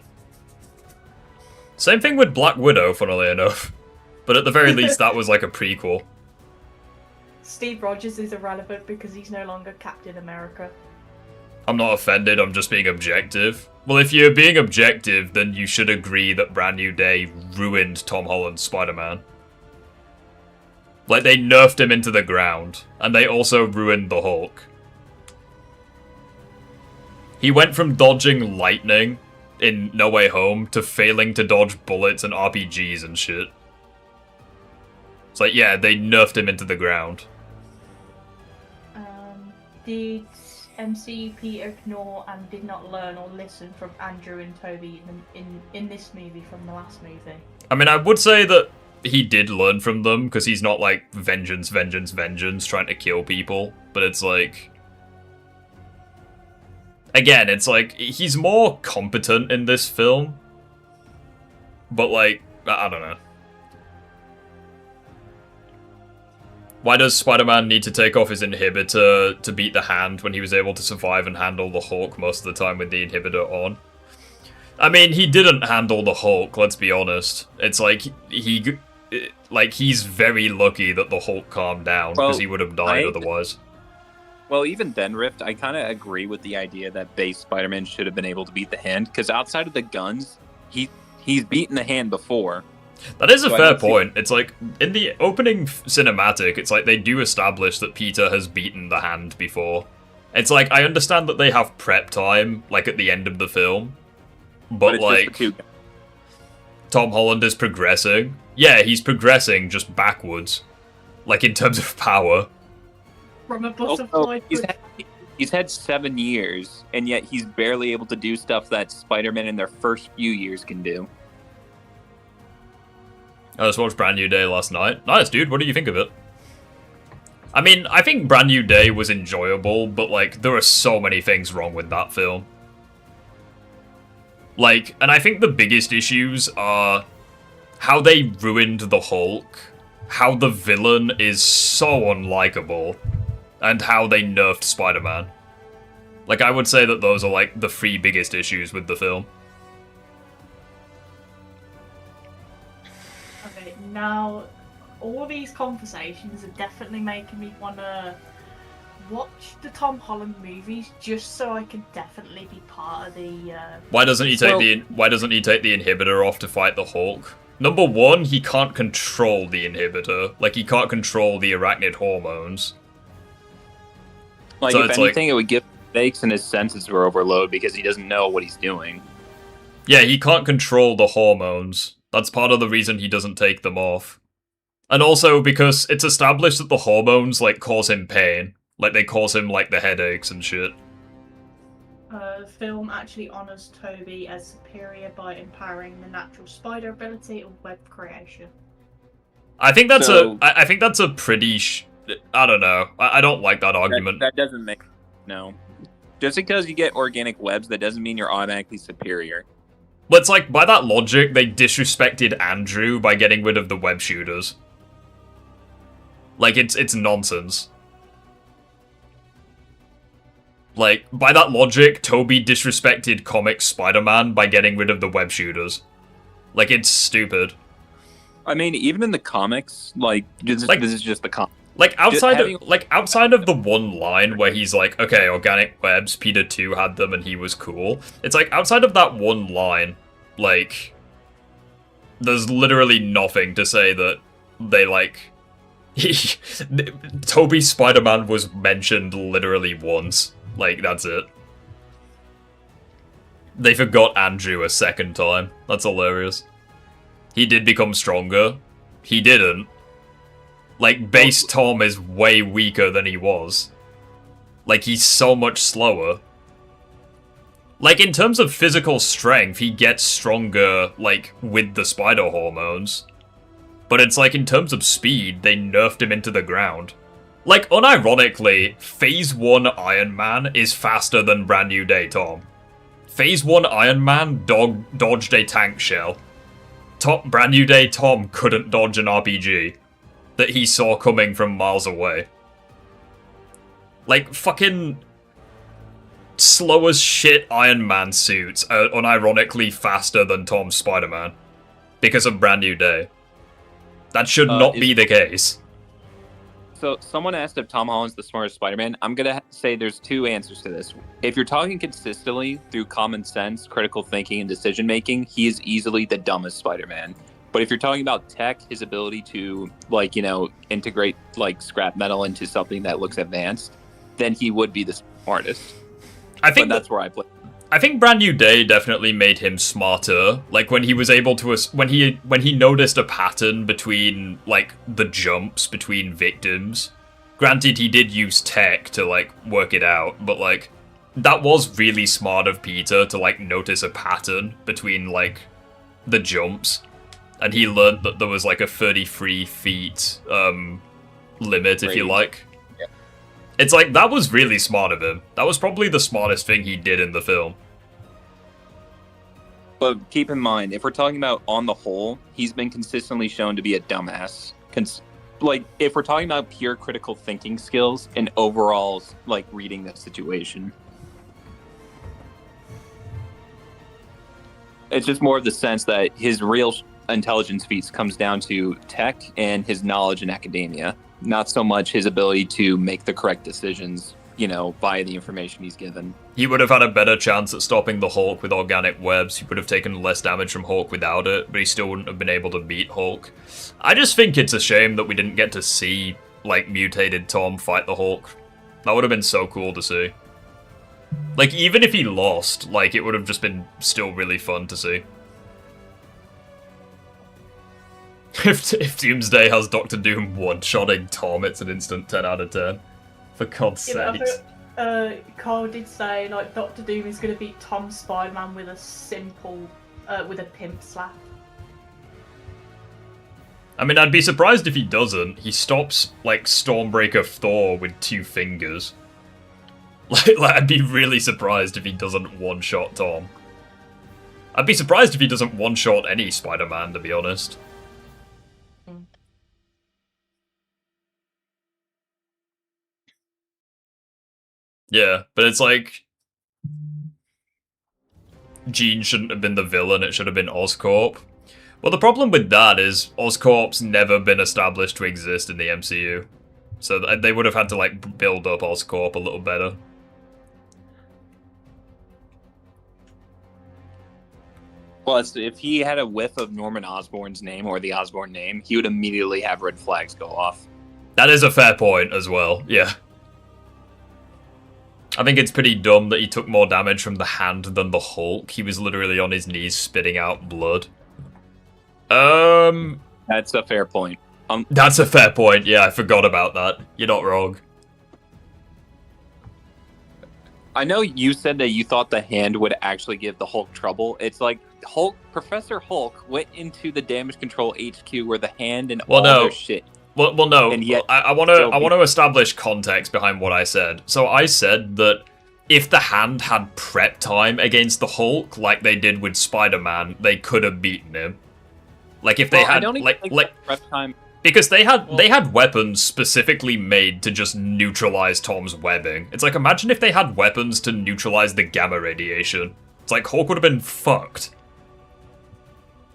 Same thing with Black Widow, funnily enough. But at the very least, that was like a prequel. Steve Rogers is irrelevant because he's no longer Captain America. I'm not offended, I'm just being objective. Well, if you're being objective, then you should agree that Brand New Day ruined Tom Holland's Spider-Man. Like, they nerfed him into the ground, and they also ruined the Hulk. He went from dodging lightning in No Way Home to failing to dodge bullets and RPGs and shit. It's like, yeah, they nerfed him into the ground. Did MCP ignore and did not learn or listen from Andrew and Toby in this movie from the last movie? I mean, I would say that he did learn from them, because he's not like vengeance, vengeance, vengeance, trying to kill people. But it's like... Again, it's like, he's more competent in this film. But like, I don't know. Why does Spider-Man need to take off his inhibitor to beat the Hand when he was able to survive and handle the Hulk most of the time with the inhibitor on? I mean, he didn't handle the Hulk, let's be honest. It's like, he's very lucky that the Hulk calmed down, because he would have died otherwise. Well, even then, Rift, I kind of agree with the idea that base Spider-Man should have been able to beat the Hand, because outside of the guns, he's beaten the Hand before. That is a fair point. It's like, in the opening cinematic, it's like they do establish that Peter has beaten the Hand before. It's like, I understand that they have prep time, like, at the end of the film. But like, Tom Holland is progressing. Yeah, he's progressing, just backwards. Like, in terms of power. From a butterfly... He's had 7 years, and yet he's barely able to do stuff that Spider-Man in their first few years can do. I just watched Brand New Day last night. Nice, dude. What do you think of it? I mean, I think Brand New Day was enjoyable, but, like, there are so many things wrong with that film. Like, and I think the biggest issues are how they ruined the Hulk, how the villain is so unlikable, and how they nerfed Spider-Man. Like, I would say that those are, like, the 3 biggest issues with the film. Okay, now, all these conversations are definitely making me want to watch the Tom Holland movies just so I can definitely be part of the... Why doesn't he take the inhibitor off to fight the Hulk? Number 1, he can't control the inhibitor. Like, he can't control the arachnid hormones. Like, so if anything, it would give mistakes and his senses were overloaded because he doesn't know what he's doing. Yeah, he can't control the hormones. That's part of the reason he doesn't take them off. And also because it's established that the hormones, like, cause him pain. Like, they cause him, like, the headaches and shit. The film actually honours Toby as superior by empowering the natural spider ability of web creation. I think that's I think that's a pretty... I don't know. I don't like that argument. That doesn't make... No. Just because you get organic webs, that doesn't mean you're automatically superior. But it's like, by that logic, they disrespected Andrew by getting rid of the web shooters. Like, it's nonsense. Like, by that logic, Toby disrespected comic Spider-Man by getting rid of the web shooters. Like, it's stupid. I mean, even in the comics, like, this is just the comic. Like, outside of the one line where he's like, okay, organic webs, Peter 2 had them and he was cool. It's like, outside of that one line, like, there's literally nothing to say that they, like, Toby's Spider-Man was mentioned literally once. Like, that's it. They forgot Andrew a second time. That's hilarious. He did become stronger. He didn't. Like, base Tom is way weaker than he was. Like, he's so much slower. Like, in terms of physical strength, he gets stronger, like, with the spider hormones. But it's like, in terms of speed, they nerfed him into the ground. Like, unironically, Phase 1 Iron Man is faster than Brand New Day Tom. Phase 1 Iron Man dodged a tank shell. Brand New Day Tom couldn't dodge an RPG that he saw coming from miles away. Like, fucking slow as shit Iron Man suits are unironically faster than Tom's Spider-Man. Because of Brand New Day. That should not be the case. So, someone asked if Tom Holland's the smartest Spider-Man. I'm gonna say there's two answers to this. If you're talking consistently through common sense, critical thinking, and decision-making, he is easily the dumbest Spider-Man. But if you're talking about tech, his ability to, like, you know, integrate, like, scrap metal into something that looks advanced, then he would be the smartest. I think that's where I play. I think Brand New Day definitely made him smarter. Like, when he was able to, when he noticed a pattern between, like, the jumps between victims. Granted, he did use tech to, like, work it out, but, like, that was really smart of Peter to, like, notice a pattern between, like, the jumps. And he learned that there was, like, a 33 feet, limit, if you like. It's like, that was really smart of him. That was probably the smartest thing he did in the film. But keep in mind, if we're talking about on the whole, he's been consistently shown to be a dumbass. Like, if we're talking about pure critical thinking skills and overall, like, reading the situation. It's just more of the sense that his real intelligence feats comes down to tech and his knowledge in academia. Not so much his ability to make the correct decisions, you know, via the information he's given. He would have had a better chance at stopping the Hulk with organic webs. He would have taken less damage from Hulk without it, but he still wouldn't have been able to beat Hulk. I just think it's a shame that we didn't get to see, like, mutated Tom fight the Hulk. That would have been so cool to see. Like, even if he lost, like, it would have just been still really fun to see. If Doomsday has Doctor Doom one-shotting Tom, it's an instant 10 out of 10. For God's sakes. Carl did say, like, Doctor Doom is going to beat Tom Spider-Man with a simple, with a pimp slap. I mean, I'd be surprised if he doesn't. He stops, like, Stormbreaker Thor with 2 fingers. Like, I'd be really surprised if he doesn't one-shot Tom. I'd be surprised if he doesn't one-shot any Spider-Man, to be honest. Yeah, but it's like, Jean shouldn't have been the villain, it should have been Oscorp. Well, the problem with that is Oscorp's never been established to exist in the MCU. So they would have had to, like, build up Oscorp a little better. Well, if he had a whiff of Norman Osborn's name or the Osborn name, he would immediately have red flags go off. That is a fair point as well, yeah. I think it's pretty dumb that he took more damage from the hand than the Hulk. He was literally on his knees spitting out blood. That's a fair point. That's a fair point, yeah, I forgot about that. You're not wrong. I know you said that you thought the hand would actually give the Hulk trouble. It's like Professor Hulk went into the damage control HQ where the hand and their shit. Well, no. And yet, I want to establish context behind what I said. So I said that if the hand had prep time against the Hulk, like they did with Spider-Man, they could have beaten him. Like if they had, prep time. Because they had weapons specifically made to just neutralize Tom's webbing. It's like, imagine if they had weapons to neutralize the gamma radiation. It's like Hulk would have been fucked.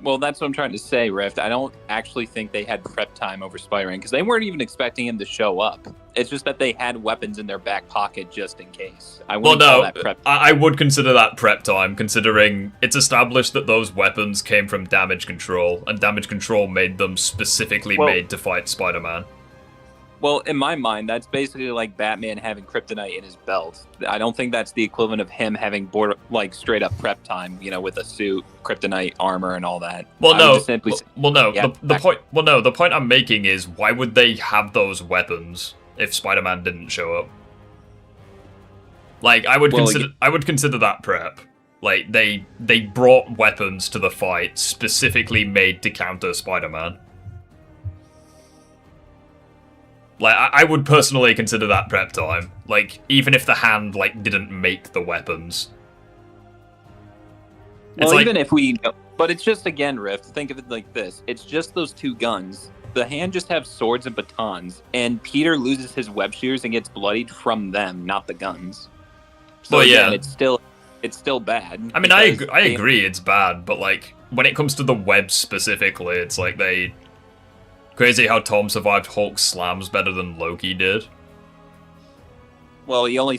Well, that's what I'm trying to say, Rift. I don't actually think they had prep time over Spider-Man, because they weren't even expecting him to show up. It's just that they had weapons in their back pocket just in case. I would consider that prep time, considering it's established that those weapons came from Damage Control, and Damage Control made them specifically made to fight Spider-Man. Well, in my mind, that's basically like Batman having kryptonite in his belt. I don't think that's the equivalent of him having straight up prep time, with a suit, kryptonite armor, and all that. Well, I no. would just simply say, The point. Well, no. The point I'm making is, why would they have those weapons if Spider-Man didn't show up? Like, I would consider that prep. Like, they brought weapons to the fight specifically made to counter Spider-Man. Like, I would personally consider that prep time. Like, even if the hand, like, didn't make the weapons. Well, even if we... But it's just, again, Rift, think of it like this. It's just those two guns. The hand just have swords and batons. And Peter loses his web shears and gets bloodied from them, not the guns. So well, yeah. Again, it's still bad. I mean, I agree it's bad, but, like, when it comes to the web specifically, it's like they... Crazy how Tom survived Hulk slams better than Loki did. Well, he only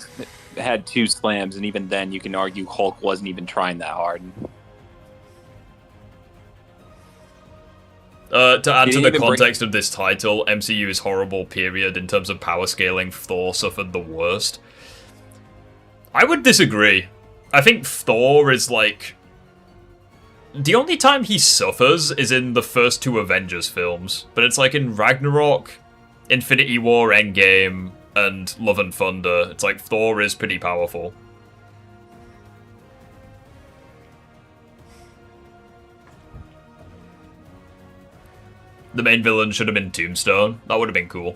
had 2 slams, and even then, you can argue Hulk wasn't even trying that hard. To add to the context of this title, MCU is horrible, period. In terms of power scaling, Thor suffered the worst. I would disagree. I think Thor is, like... The only time he suffers is in the first 2 Avengers films, but it's like in Ragnarok, Infinity War, Endgame, and Love and Thunder, it's like Thor is pretty powerful. The main villain should have been Tombstone. That would have been cool.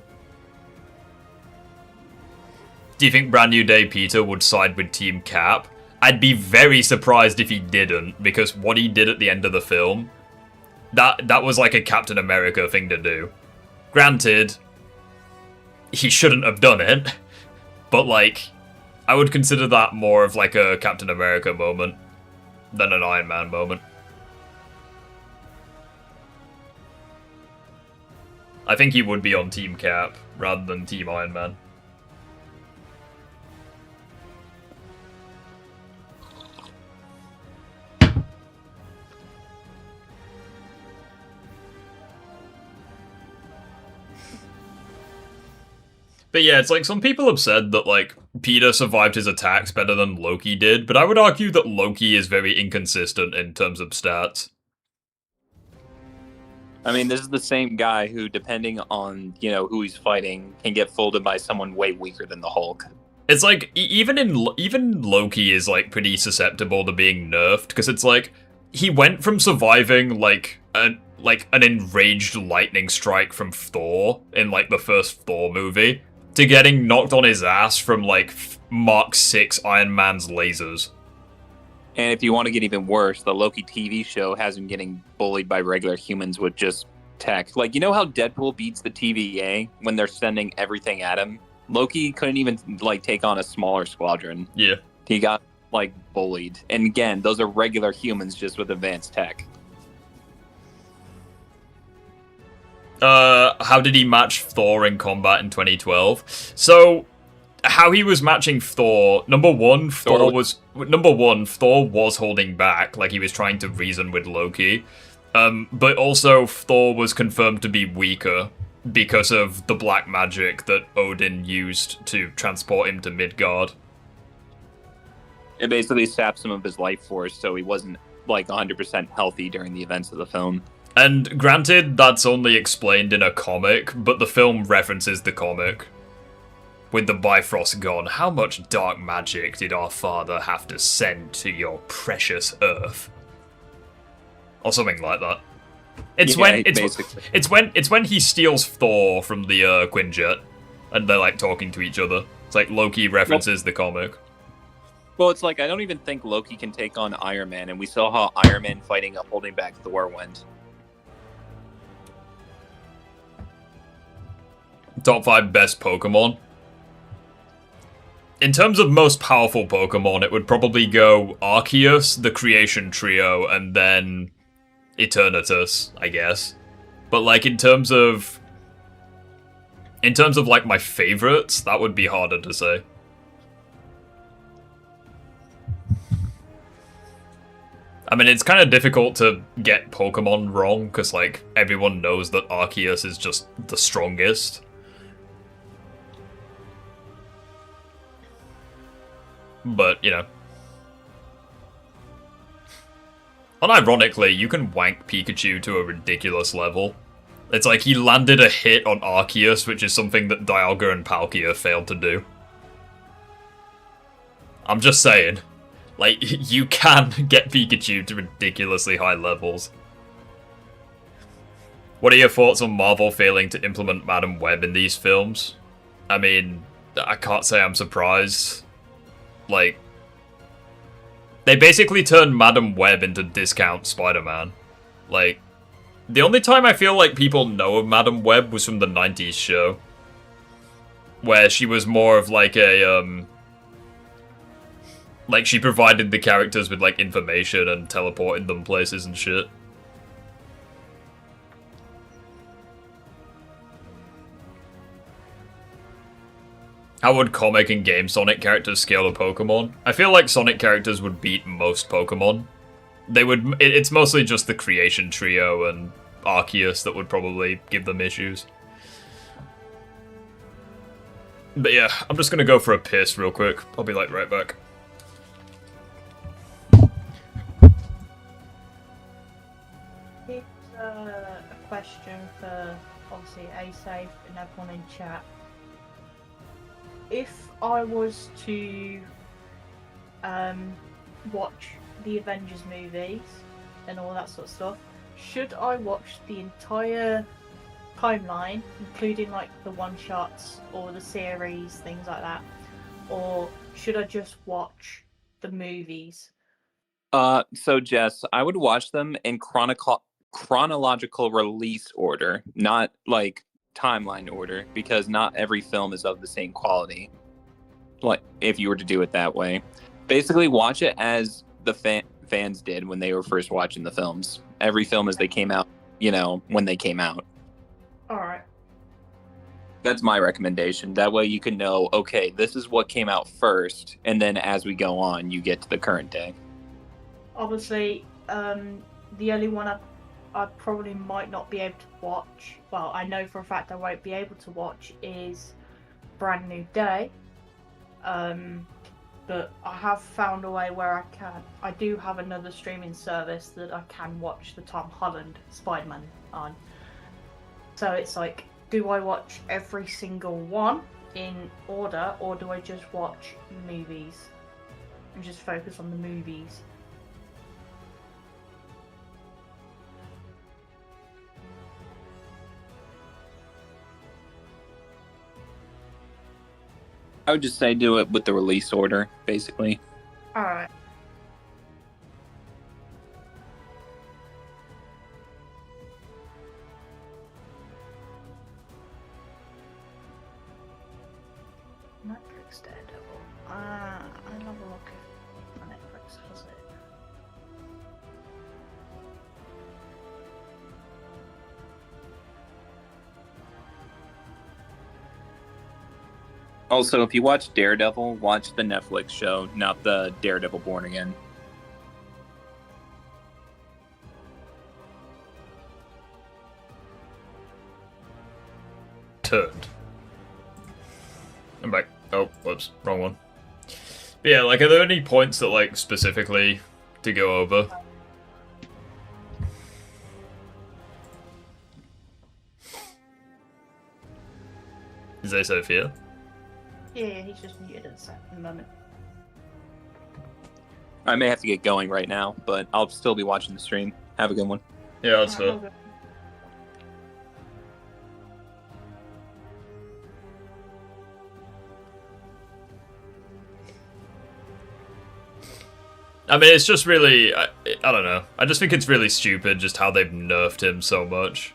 Do you think Brand New Day Peter would side with Team Cap? I'd be very surprised if he didn't, because what he did at the end of the film, that was like a Captain America thing to do. Granted, he shouldn't have done it, but like, I would consider that more of like a Captain America moment than an Iron Man moment. I think he would be on Team Cap rather than Team Iron Man. But yeah, it's like some people have said that like Peter survived his attacks better than Loki did, but I would argue that Loki is very inconsistent in terms of stats. I mean, this is the same guy who, depending on, who he's fighting, can get folded by someone way weaker than the Hulk. It's like, even Loki is like pretty susceptible to being nerfed, because it's like, he went from surviving like an enraged lightning strike from Thor in like the first Thor movie, to getting knocked on his ass from, like, Mark 6 Iron Man's lasers. And if you want to get even worse, the Loki TV show has him getting bullied by regular humans with just tech. Like, you know how Deadpool beats the TVA when they're sending everything at him? Loki couldn't even, like, take on a smaller squadron. Yeah. He got, like, bullied. And again, those are regular humans just with advanced tech. How did he match Thor in combat in 2012? So, how he was matching Thor, number one, Thor was holding back, like he was trying to reason with Loki. But also Thor was confirmed to be weaker because of the black magic that Odin used to transport him to Midgard. It basically sapped some of his life force, so he wasn't, like, 100% healthy during the events of the film. And granted, that's only explained in a comic, but the film references the comic. With the Bifrost gone, how much dark magic did our father have to send to your precious Earth? Or something like that. It's when he steals Thor from the Quinjet, and they're like talking to each other. It's like Loki references the comic. Well, it's like I don't even think Loki can take on Iron Man, and we saw how Iron Man fighting a holding back Thor went. Top 5 best Pokemon. In terms of most powerful Pokemon, it would probably go Arceus, the Creation Trio, and then Eternatus, I guess. But like in terms of like my favorites, that would be harder to say. I mean, it's kind of difficult to get Pokemon wrong, because like everyone knows that Arceus is just the strongest. But, you know. Unironically, you can wank Pikachu to a ridiculous level. It's like he landed a hit on Arceus, which is something that Dialga and Palkia failed to do. I'm just saying. Like, you can get Pikachu to ridiculously high levels. What are your thoughts on Marvel failing to implement Madam Web in these films? I mean, I can't say I'm surprised. Like, they basically turned Madam Web into discount Spider-Man. Like, the only time I feel like people know of Madam Web was from the 90s show. Where she was more of like a, like, she provided the characters with, like, information and teleported them places and shit. How would comic and game Sonic characters scale to Pokemon? I feel like Sonic characters would beat most Pokemon. They would. It's mostly just the creation trio and Arceus that would probably give them issues. But yeah, I'm just gonna go for a piss real quick. I'll be like right back. Here's a question for obviously A-Safe and everyone in chat. If I was to watch the Avengers movies and all that sort of stuff, should I watch the entire timeline, including like the one-shots or the series, things like that, or should I just watch the movies? So Jess, I would watch them in chronological release order, not like timeline order, because not every film is of the same quality. Like, if you were to do it that way, basically watch it as the fans did when they were first watching the films. Every film as they came out, you know, when they came out. All right. That's my recommendation. That way you can know, okay, this is what came out first, and then as we go on, you get to the current day. Obviously, the only one I probably might not be able to watch, well, I know for a fact I won't be able to watch, is Brand New Day. But I have found a way where I can. I do have another streaming service that I can watch the Tom Holland Spider-Man on. So it's like, do I watch every single one in order, or do I just watch movies and just focus on the movies? I would just say do it with the release order, basically. Alright. Netflix Daredevil. I'll have a look if Netflix has it. Also, if you watch Daredevil, watch the Netflix show, not the Daredevil Born Again. Turned. I'm back. Oh, whoops, wrong one. But yeah, like, are there any points that, like, specifically to go over? Is they Sophia? Yeah, he's just muted at the moment. I may have to get going right now, but I'll still be watching the stream. Have a good one. Yeah, that's fair. Okay. I mean, it's just really, I don't know. I just think it's really stupid just how they've nerfed him so much.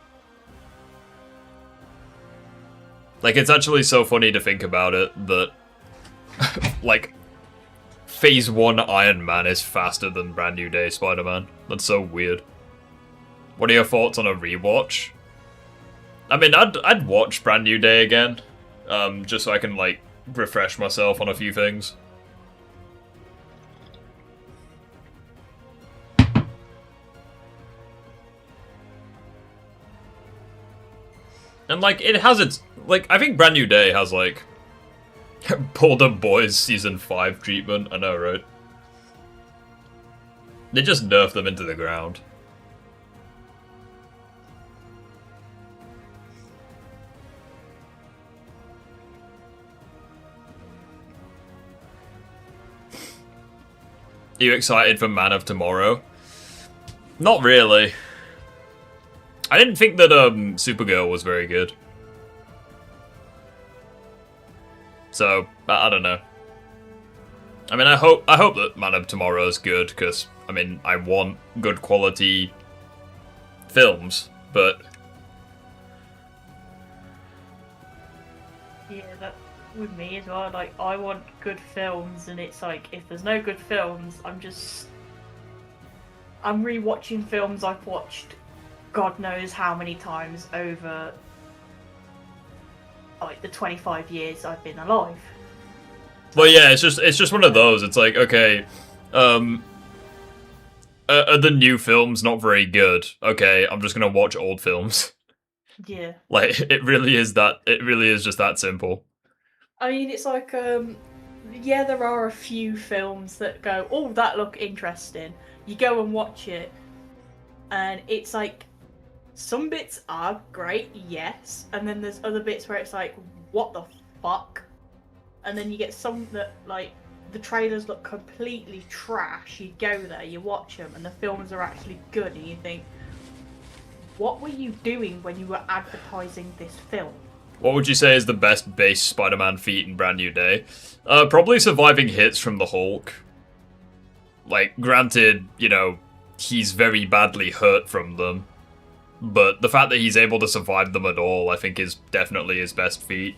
Like, it's actually so funny to think about it that, like, Phase 1 Iron Man is faster than Brand New Day Spider-Man. That's so weird. What are your thoughts on a rewatch? I mean, I'd watch Brand New Day again, just so I can, like, refresh myself on a few things. And, like, it has its... Like, I think Brand New Day has, like... Pulled Up Boys Season 5 treatment, I know, right? They just nerfed them into the ground. Are you excited for Man of Tomorrow? Not really. I didn't think that Supergirl was very good. So, I don't know. I mean, I hope that Man of Tomorrow is good, because, I mean, I want good quality films, but... Yeah, that with me as well. Like, I want good films, and it's like, if there's no good films, I'm rewatching films I've watched God knows how many times over, like, the 25 years I've been alive. Well, yeah, it's just one of those. It's like, okay, are the new films not very good? Okay, I'm just gonna watch old films. Yeah. Like, it really is just that simple. I mean, it's like, yeah, there are a few films that go, oh, that look interesting. You go and watch it, and it's like, some bits are great, yes, and then there's other bits where it's like, what the fuck? And then you get some that, like, the trailers look completely trash. You go there, you watch them, and the films are actually good, and you think, what were you doing when you were advertising this film? What would you say is the best base Spider-Man feat in Brand New Day? Probably surviving hits from the Hulk. Like, granted, you know, he's very badly hurt from them, but the fact that he's able to survive them at all, I think, is definitely his best feat.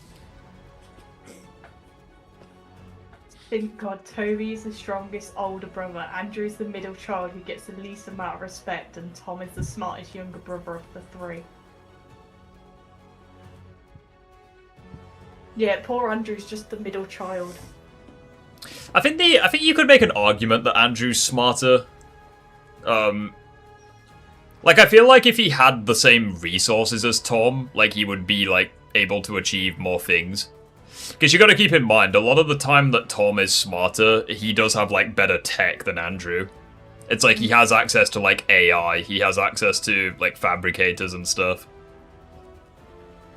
Thank God, Toby is the strongest older brother, Andrew's the middle child who gets the least amount of respect, and Tom is the smartest younger brother of the three. Yeah, poor Andrew's just the middle child. I think you could make an argument that Andrew's smarter. Like, I feel like if he had the same resources as Tom, like, he would be, like, able to achieve more things. Because you gotta keep in mind, a lot of the time that Tom is smarter, he does have, like, better tech than Andrew. It's like he has access to, like, AI, he has access to, like, fabricators and stuff.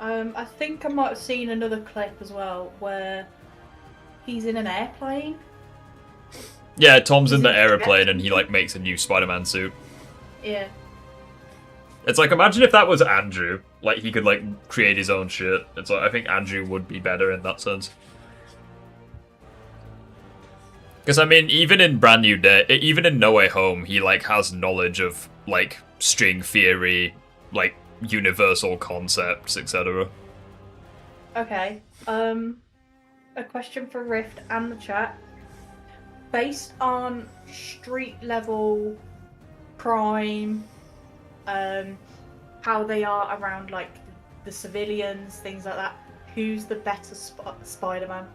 I think I might have seen another clip as well, where he's in an airplane. Yeah, Tom's in the aeroplane and he, like, makes a new Spider-Man suit. Yeah. It's like, imagine if that was Andrew. Like, he could, like, create his own shit. It's like, I think Andrew would be better in that sense. Because, I mean, even in Brand New Day, even in No Way Home, he, like, has knowledge of, like, string theory, like, universal concepts, etc. Okay. A question for Rift and the chat. Based on street level crime, how they are around, like, the civilians, things like that, who's the better Spider-Man?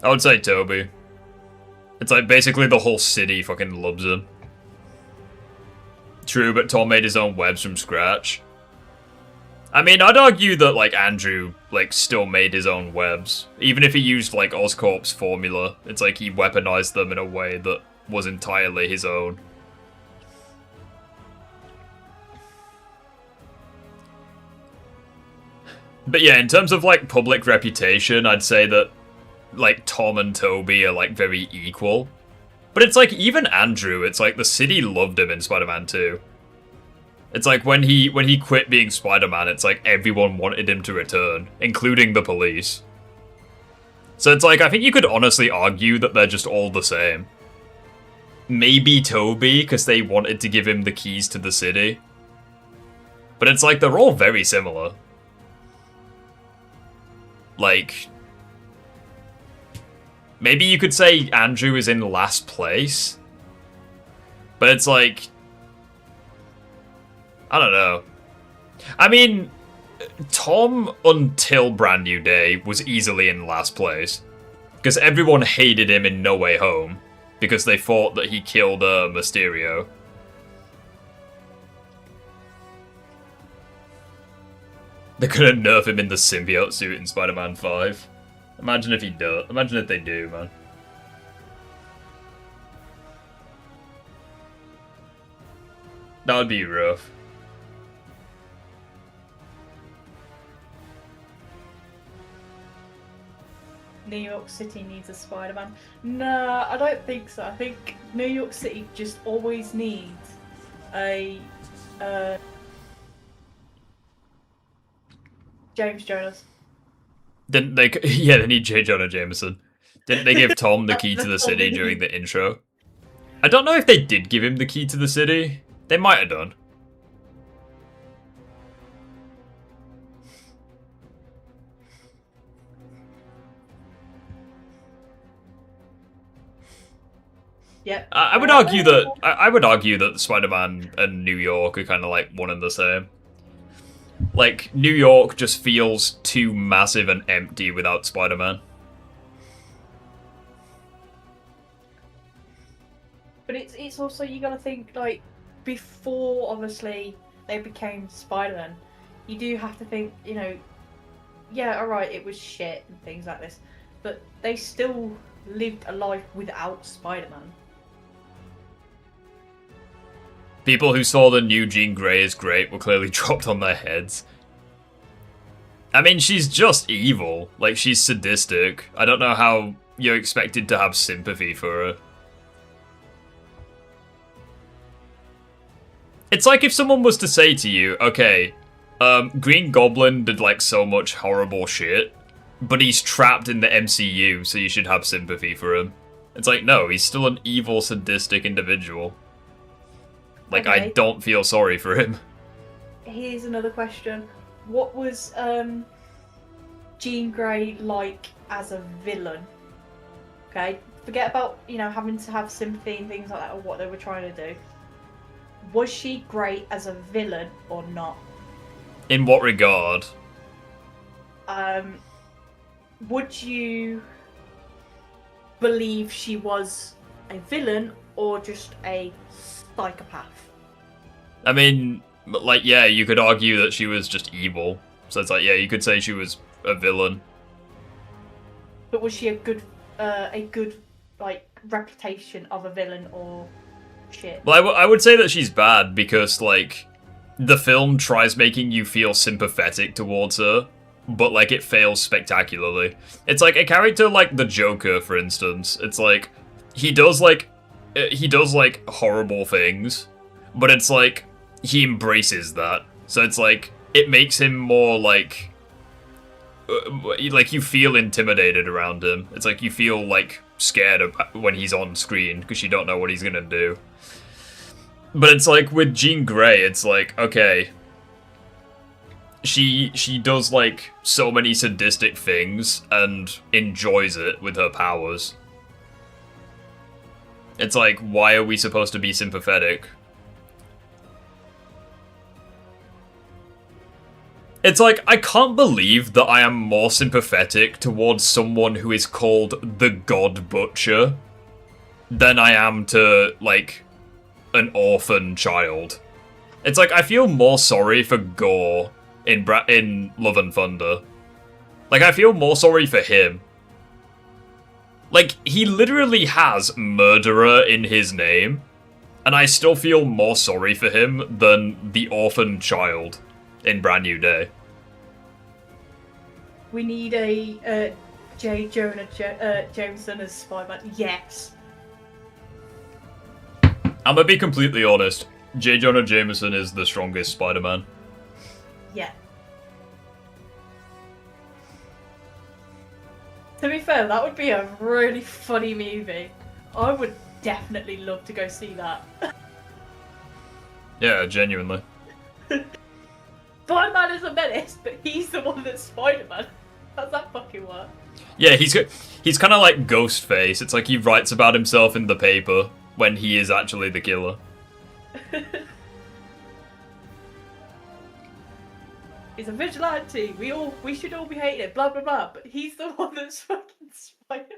I would say Toby. It's like, basically the whole city fucking loves him. True, but Tom made his own webs from scratch. I mean, I'd argue that, like, Andrew, like, still made his own webs. Even if he used, like, Oscorp's formula, it's like he weaponized them in a way that was entirely his own. But yeah, in terms of, like, public reputation, I'd say that, like, Tom and Toby are, like, very equal. But it's like, even Andrew, it's like the city loved him in Spider-Man 2. It's like, when he quit being Spider-Man, it's like everyone wanted him to return, including the police. So it's like, I think you could honestly argue that they're just all the same. Maybe Toby, because they wanted to give him the keys to the city. But it's like, they're all very similar. Like, maybe you could say Andrew is in last place. But it's like, I don't know. I mean, Tom, until Brand New Day, was easily in last place. Because everyone hated him in No Way Home. Because they thought that he killed Mysterio. They're gonna nerf him in the symbiote suit in Spider-Man 5. Imagine if he does. Imagine if they do, man. That would be rough. New York City needs a Spider-Man. No, I don't think so. I think New York City just always needs a James Jonas. Didn't they? Yeah, they need J. Jonah Jameson. Didn't they give Tom the key to the city during the intro? I don't know if they did give him the key to the city. They might have done. Yeah. I would argue that I would argue that Spider-Man and New York are kind of like one and the same. Like, New York just feels too massive and empty without Spider-Man. But it's also, you gotta think, like, before, obviously, they became Spider-Man, you do have to think, you know, yeah, alright, it was shit and things like this, but they still lived a life without Spider-Man. People who saw the new Jean Grey is great were clearly dropped on their heads. I mean, she's just evil. Like, she's sadistic. I don't know how you're expected to have sympathy for her. It's like if someone was to say to you, okay, Green Goblin did, like, so much horrible shit, but he's trapped in the MCU, so you should have sympathy for him. It's like, no, he's still an evil, sadistic individual. Like, Okay. I don't feel sorry for him. Here's another question. What was Jean Grey like as a villain? Okay, forget about, you know, having to have sympathy and things like that, or what they were trying to do. Was she great as a villain or not? In what regard? Would you believe she was a villain or just a psychopath? I mean, like, yeah, you could argue that she was just evil. So it's like, yeah, you could say she was a villain. But was she a good like reputation of a villain or shit? Well, I would say that she's bad because, like, the film tries making you feel sympathetic towards her, but, like, it fails spectacularly. It's like a character like the Joker, for instance. It's like, he does horrible things, but it's like, he embraces that. So it's like, it makes him more like you feel intimidated around him. It's like you feel like scared when he's on screen because you don't know what he's gonna do. But it's like with Jean Grey, it's like, okay, she does like so many sadistic things and enjoys it with her powers. It's like, why are we supposed to be sympathetic? It's like, I can't believe that I am more sympathetic towards someone who is called the God Butcher than I am to, like, an orphan child. It's like, I feel more sorry for Gore in Love and Thunder. Like, I feel more sorry for him. Like, he literally has murderer in his name, and I still feel more sorry for him than the orphan child in Brand New Day. We need a J. Jonah Jameson as Spider-Man. Yes. I'm gonna be completely honest. J. Jonah Jameson is the strongest Spider-Man. Yeah. To be fair, that would be a really funny movie. I would definitely love to go see that. Yeah, genuinely. Spider-Man is a menace, but he's the one that's Spider-Man. How's that fucking work? Yeah, he's kind of like Ghostface. It's like he writes about himself in the paper when he is actually the killer. He's a vigilante. We should all be hated. Blah blah blah. But he's the one that's fucking Spider-Man.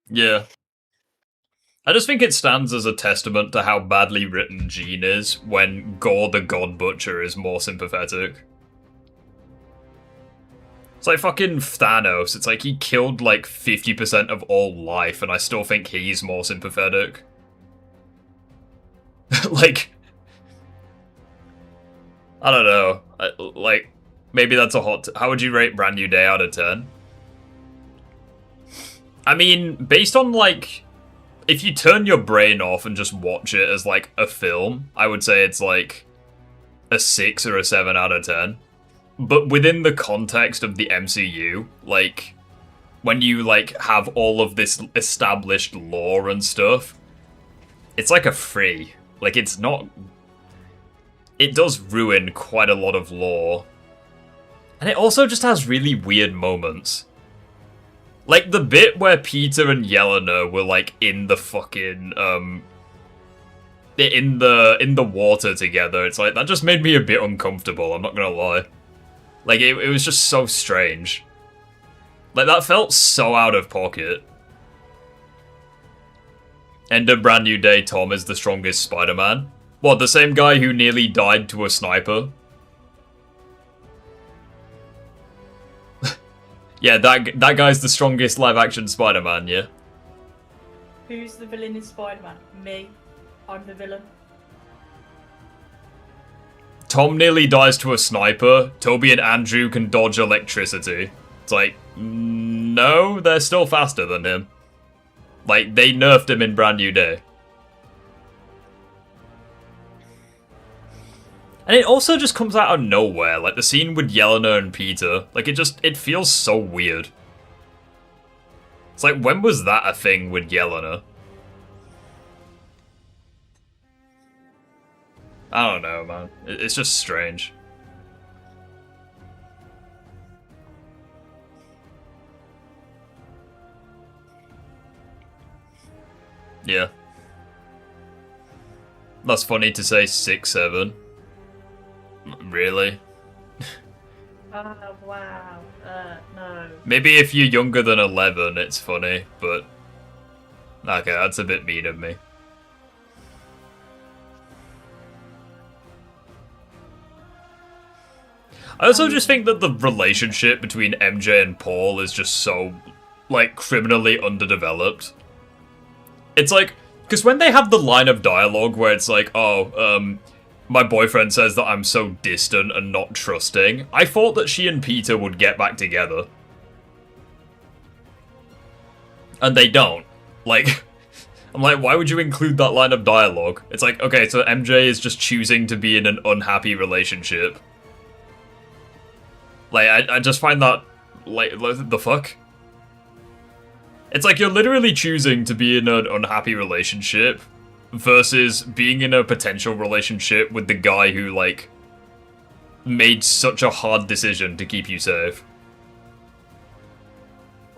Yeah. I just think it stands as a testament to how badly written Jean is when Gore the God Butcher is more sympathetic. It's like fucking Thanos. It's like he killed like 50% of all life, and I still think he's more sympathetic. Like, I don't know. Like, maybe that's a hot... How would you rate Brand New Day out of 10? I mean, based on, like... If you turn your brain off and just watch it as, like, a film, I would say it's, like, a 6 or a 7 out of 10. But within the context of the MCU, like, when you, like, have all of this established lore and stuff, it's like a 3. Like, it's not... It does ruin quite a lot of lore. And it also just has really weird moments. Like, the bit where Peter and Yelena were, like, in the fucking, in the water together, it's like, that just made me a bit uncomfortable, I'm not gonna lie. Like, it was just so strange. Like, that felt so out of pocket. End of Brand New Day, Tom is the strongest Spider-Man. What, the same guy who nearly died to a sniper? Yeah, that guy's the strongest live-action Spider-Man, yeah? Who's the villain in Spider-Man? Me. I'm the villain. Tom nearly dies to a sniper. Toby and Andrew can dodge electricity. It's like, no, they're still faster than him. Like, they nerfed him in Brand New Day. And it also just comes out of nowhere, like the scene with Yelena and Peter. Like, it feels so weird. It's like, when was that a thing with Yelena? I don't know, man. It's just strange. Yeah. That's funny to say 6, 7. Really? Wow. No. Maybe if you're younger than 11, it's funny, but... Okay, that's a bit mean of me. I also just think that the relationship between MJ and Paul is just so, like, criminally underdeveloped. It's like, because when they have the line of dialogue where it's like, oh, my boyfriend says that I'm so distant and not trusting, I thought that she and Peter would get back together. And they don't. Like, I'm like, why would you include that line of dialogue? It's like, okay, so MJ is just choosing to be in an unhappy relationship. Like, I just find that, like, the fuck? It's like you're literally choosing to be in an unhappy relationship versus being in a potential relationship with the guy who, like, made such a hard decision to keep you safe.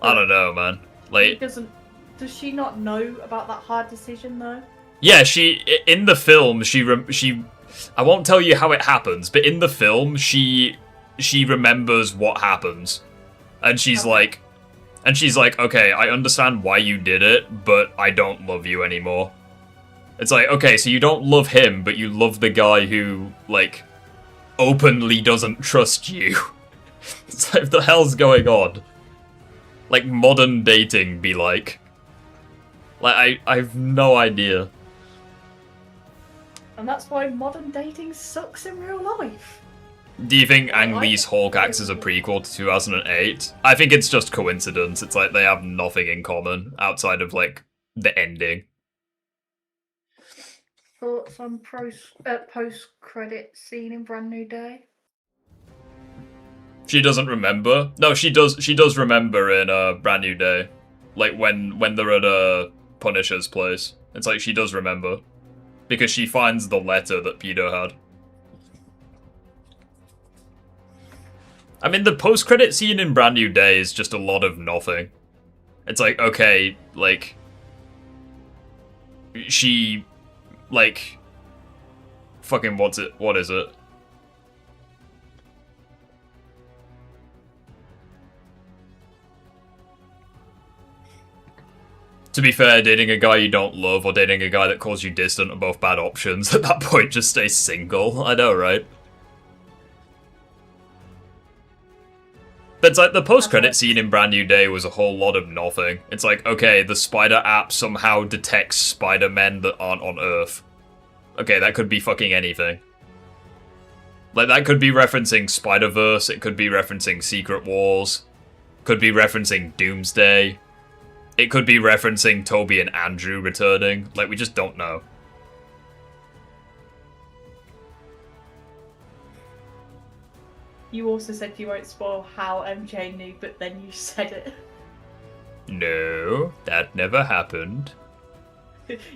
I don't know, man. Like, does she not know about that hard decision, though? Yeah, in the film, I won't tell you how it happens, but in the film, she remembers what happens. And she's like, okay, I understand why you did it, but I don't love you anymore. It's like, okay, so you don't love him, but you love the guy who, like, openly doesn't trust you. It's like, what the hell's going on? Like, modern dating be like. Like, I have no idea. And that's why modern dating sucks in real life. Do you think Ang Lee's Hulk acts as a prequel to 2008? I think it's just coincidence. It's like they have nothing in common outside of, like, the ending. Thoughts on post-credit scene in Brand New Day? She doesn't remember? No, she does remember in Brand New Day. Like, when they're at Punisher's place. It's like she does remember. Because she finds the letter that Peter had. I mean, the post-credit scene in Brand New Day is just a lot of nothing. It's like, okay, like... She... Like... Fucking what is it? To be fair, dating a guy you don't love or dating a guy that calls you distant are both bad options. At that point, just stay single. I know, right? But it's like the post-credit scene in Brand New Day was a whole lot of nothing. It's like, okay, the spider app somehow detects Spider-Men that aren't on Earth. Okay, that could be fucking anything. Like, that could be referencing Spider-Verse, it could be referencing Secret Wars, could be referencing Doomsday, it could be referencing Toby and Andrew returning. Like, we just don't know. You also said you won't spoil how MJ knew, but then you said it. No, that never happened.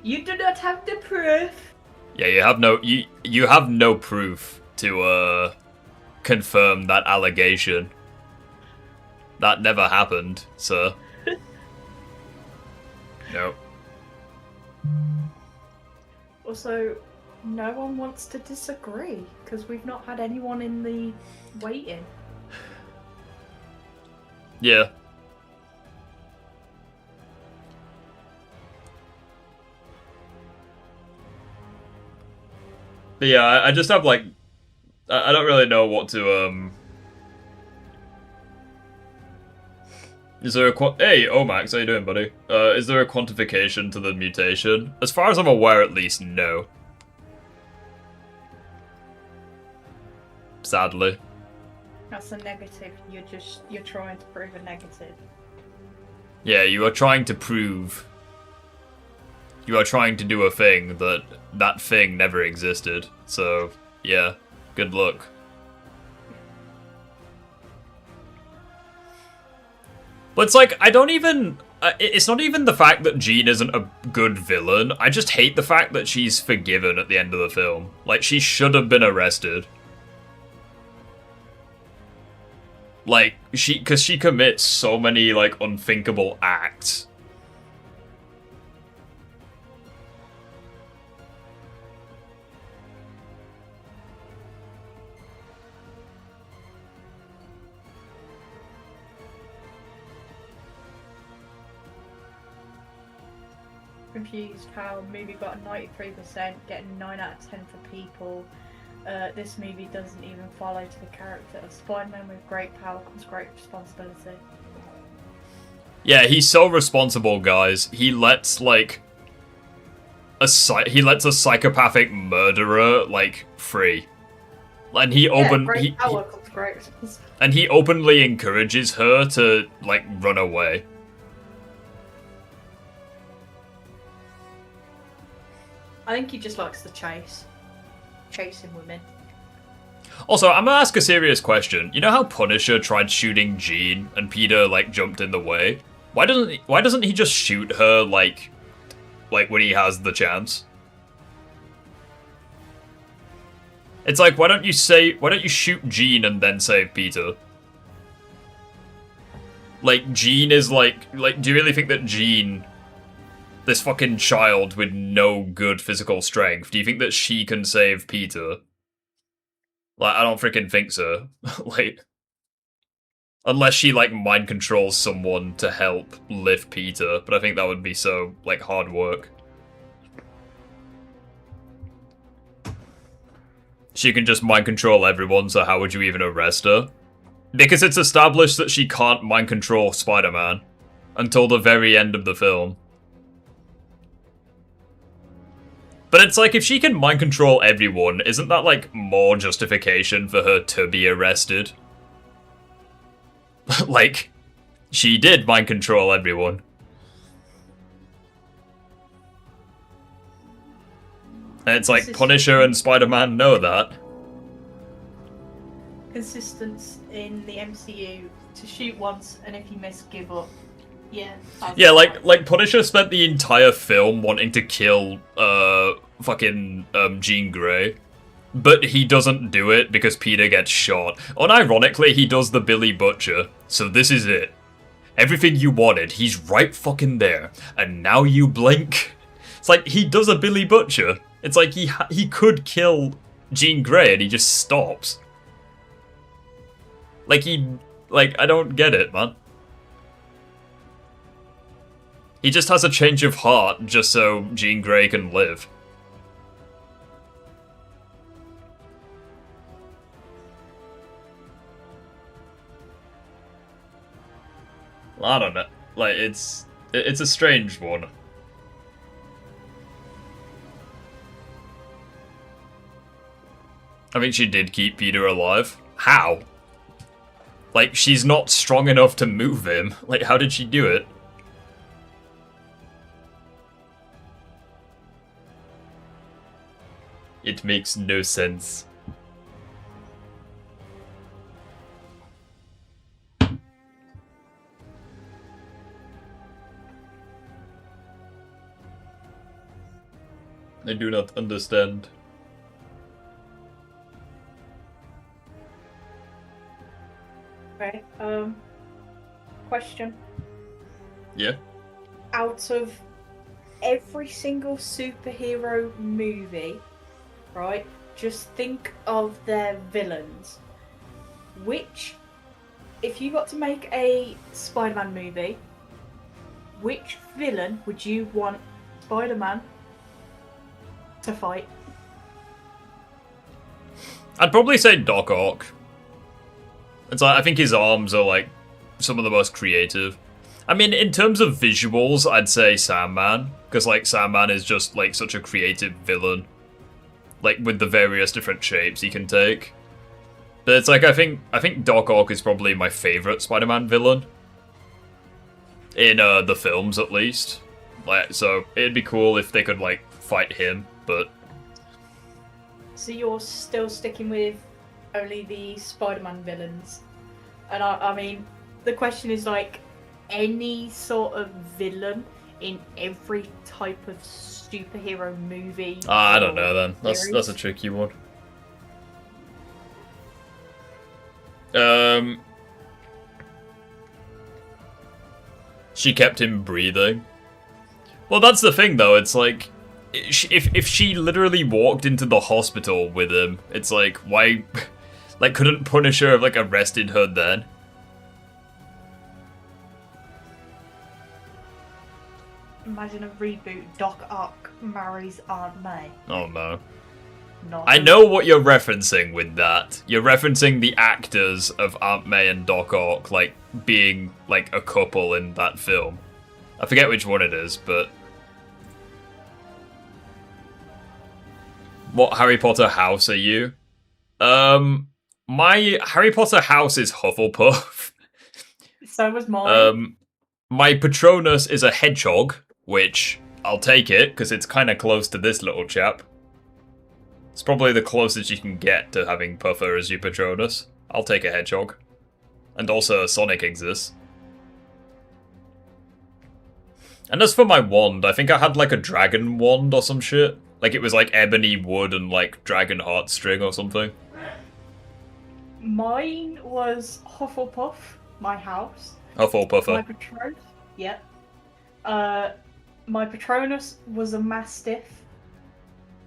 You do not have the proof. Yeah, you have no proof to confirm that allegation. That never happened, sir. No. Also, no one wants to disagree because we've not had anyone in the waiting. Yeah. But yeah, I just have like, I don't really know what to Is there a hey, Omax, how you doing, buddy? Is there a quantification to the mutation? As far as I'm aware, at least, no. Sadly. That's a negative. You're trying to prove a negative. Yeah, you are trying to prove. You are trying to do a thing that thing never existed. So, yeah, good luck. But it's like, I don't even... it's not even the fact that Jean isn't a good villain. I just hate the fact that she's forgiven at the end of the film. Like, she should have been arrested. Like, because she commits so many, like, unthinkable acts. Confused how a movie got a 93%, getting 9 out of 10 for people. This movie doesn't even follow to the character of Spider-Man. With great power comes great responsibility. Yeah, he's so responsible, guys. He lets, like, a psychopathic murderer, like, free. And he great power comes great responsibility. And he openly encourages her to, like, run away. I think he just likes the chase. Chasing women. Also, I'm gonna ask a serious question. You know how Punisher tried shooting Jean and Peter, like, jumped in the way? Why doesn't he just shoot her, like when he has the chance? It's like, why don't you shoot Jean and then save Peter? Like, Jean is like, do you really think that Jean, this fucking child with no good physical strength, do you think that she can save Peter? Like, I don't freaking think so. Like, unless she, like, mind controls someone to help lift Peter, but I think that would be so, like, hard work. She can just mind control everyone, so how would you even arrest her? Because it's established that she can't mind control Spider-Man until the very end of the film. But it's like, if she can mind control everyone, isn't that, like, more justification for her to be arrested? Like, she did mind control everyone. And it's like, Punisher and Spider-Man know that. Consistence in the MCU to shoot once, and if you miss, give up. Yeah, like Punisher spent the entire film wanting to kill fucking Jean Grey, but he doesn't do it because Peter gets shot. Unironically, he does the Billy Butcher. So this is it. Everything you wanted, he's right fucking there, and now you blink. It's like, he does a Billy Butcher. It's like he could kill Jean Grey and he just stops. Like, I don't get it, man. He just has a change of heart just so Jean Grey can live. I don't know. Like, it's a strange one. I mean, she did keep Peter alive. How? Like, she's not strong enough to move him. Like, how did she do it? It makes no sense. I do not understand. Okay. Question. Yeah? Out of every single superhero movie, right? Just think of their villains. Which, if you got to make a Spider-Man movie, which villain would you want Spider-Man to fight? I'd probably say Doc Ock. It's like, I think his arms are like some of the most creative. I mean, in terms of visuals, I'd say Sandman, because like Sandman is just like such a creative villain, like with the various different shapes he can take. But it's like I think Doc Ock is probably my favorite Spider-Man villain in the films, at least. Like, so it'd be cool if they could like fight him, but. So you're still sticking with only the Spider-Man villains, and I mean, the question is like any sort of villain in every type of superhero movie. I don't know then. That's a tricky one. She kept him breathing. Well, that's the thing though. It's like if she literally walked into the hospital with him, it's like why, like couldn't Punisher have like arrested her then? Imagine a reboot. Doc Ock marries Aunt May. Oh no. Not I know what you're referencing with that. You're referencing the actors of Aunt May and Doc Ock, like, being, like, a couple in that film. I forget which one it is, but... What Harry Potter house are you? My Harry Potter house is Hufflepuff. So was mine. My Patronus is a hedgehog, which I'll take it, because it's kind of close to this little chap. It's probably the closest you can get to having Puffer as your Patronus. I'll take a hedgehog. And also Sonic exists. And as for my wand, I think I had like a dragon wand or some shit. Like it was like ebony wood and like dragon heartstring or something. Mine was Hufflepuff, my house. Hufflepuffer. My Patronus, yep. My Patronus was a Mastiff.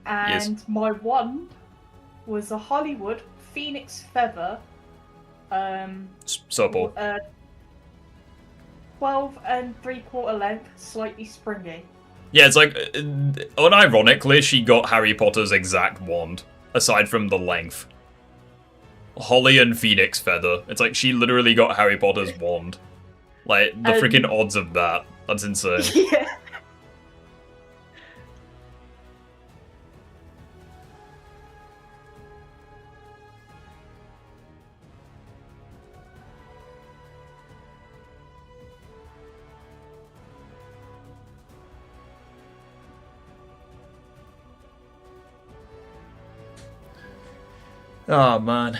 And Yes. my wand was a Hollywood Phoenix Feather. Supple. 12 3/4 length, slightly springy. Yeah, it's like, unironically, she got Harry Potter's exact wand, aside from the length. Holly and Phoenix Feather. It's like she literally got Harry Potter's wand. Like, the freaking odds of that. That's insane. Yeah. Oh, man.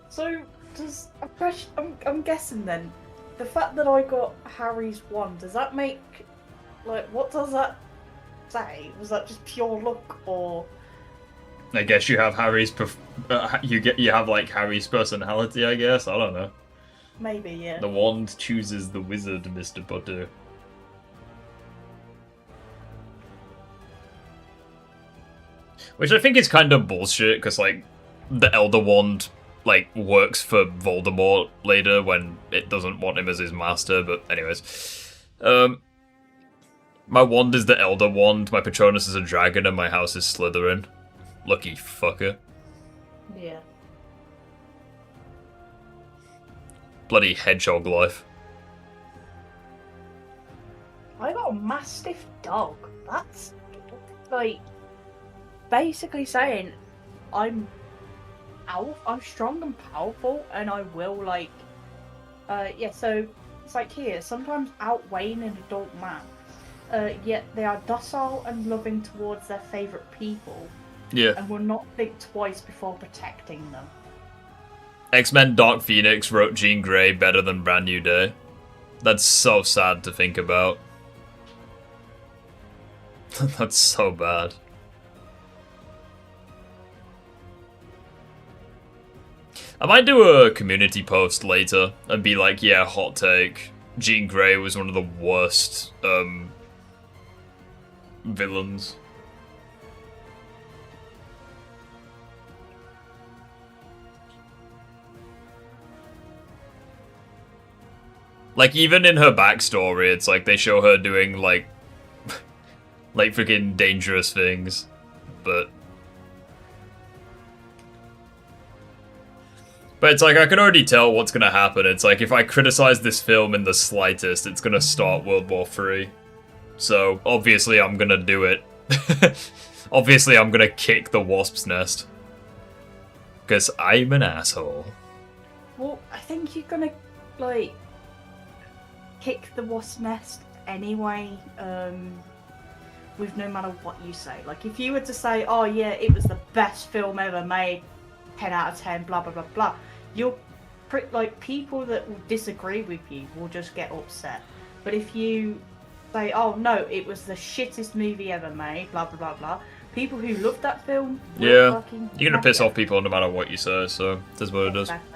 So, does a question? I'm guessing then, the fact that I got Harry's wand, does that make, like, what does that say? Was that just pure luck, or? I guess you have Harry's, you have like Harry's personality, I guess. I don't know. Maybe, yeah. The wand chooses the wizard, Mr. Potter. Which I think is kind of bullshit, because, like, the Elder Wand, like, works for Voldemort later when it doesn't want him as his master, but anyways. My wand is the Elder Wand, my Patronus is a dragon, and my house is Slytherin. Lucky fucker. Yeah. Bloody hedgehog life. I got a mastiff dog. That's like basically saying I'm strong and powerful, and I will like yeah. So it's like here, sometimes outweighing an adult man. Yet they are docile and loving towards their favourite people. Yeah. And will not think twice before protecting them. X-Men Dark Phoenix wrote Jean Grey better than Brand New Day. That's so sad to think about. That's so bad. I might do a community post later and be like, yeah, hot take. Jean Grey was one of the worst villains. Like, even in her backstory, it's like they show her doing, like freaking dangerous things. But it's like, I can already tell what's gonna happen. It's like, if I criticize this film in the slightest, it's gonna start World War III. So, obviously I'm gonna do it. Obviously I'm gonna kick the wasp's nest. Because I'm an asshole. Well, I think you're gonna, like, kick the wasp's nest anyway, with no matter what you say. Like, if you were to say, oh yeah, it was the best film ever made, 10 out of 10, blah blah blah blah, like, people that will disagree with you will just get upset. But if you say, oh no, it was the shittest movie ever made, blah blah blah blah, people who love that film will yeah, fucking you're gonna piss off people no matter what you say, so that's what it is. Exactly.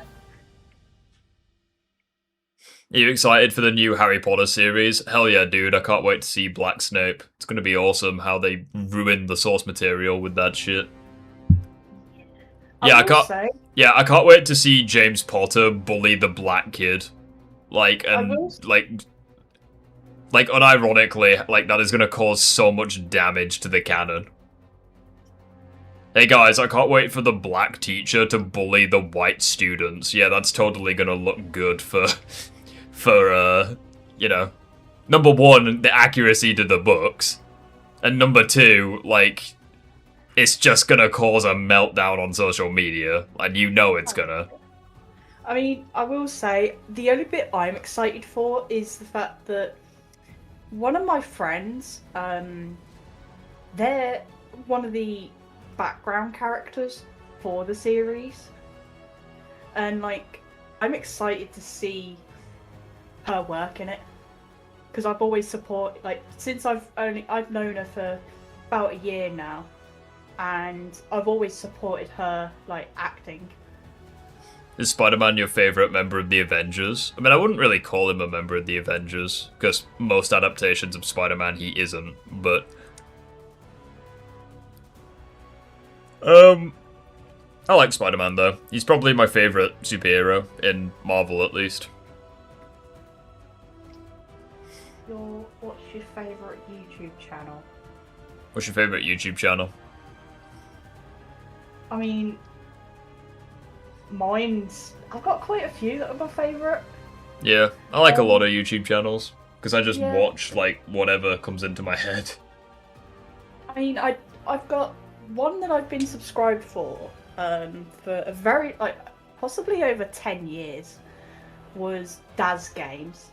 Are you excited for the new Harry Potter series? Hell yeah, dude, I can't wait to see Black Snape. It's gonna be awesome how they ruined the source material with that shit. Yeah, I can't wait to see James Potter bully the black kid. Like, and, like, unironically, like, that is gonna cause so much damage to the canon. Hey guys, I can't wait for the black teacher to bully the white students. Yeah, that's totally gonna look good for you know, number one, the accuracy to the books, and number two, like, it's just gonna cause a meltdown on social media, and you know it's gonna. I mean, I will say, the only bit I'm excited for is the fact that one of my friends, they're one of the background characters for the series, and, like, I'm excited to see her work in it, because I've always supported, like, since I've known her for about a year now, and I've always supported her, like, acting. Is Spider-Man your favourite member of the Avengers? I mean, I wouldn't really call him a member of the Avengers, because most adaptations of Spider-Man he isn't, but I like Spider-Man though. He's probably my favourite superhero, in Marvel at least. What's your favourite YouTube channel? What's your favourite YouTube channel? I mean, I've got quite a few that are my favourite. Yeah, I like a lot of YouTube channels, because I just watch, like, whatever comes into my head. I mean, I've got one that I've been subscribed for a very, like, possibly over 10 years, was Daz Games.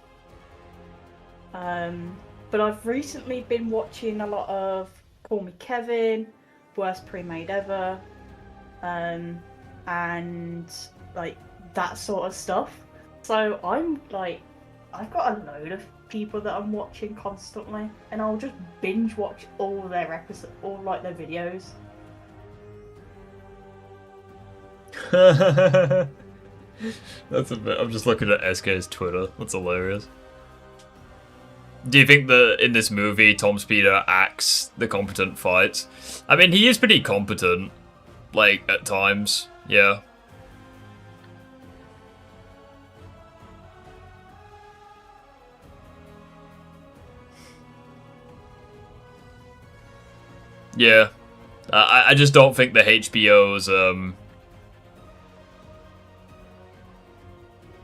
But I've recently been watching a lot of Call Me Kevin, Worst Pre-Made Ever, and, like, that sort of stuff. So I'm, like, I've got a load of people that I'm watching constantly, and I'll just binge watch all their episodes, all, like, their videos. That's a bit. I'm just looking at SK's Twitter. That's hilarious. Do you think that in this movie, Tom Speeder acts the competent fights? I mean, he is pretty competent, like, at times, yeah. Yeah. I just don't think the HBO's,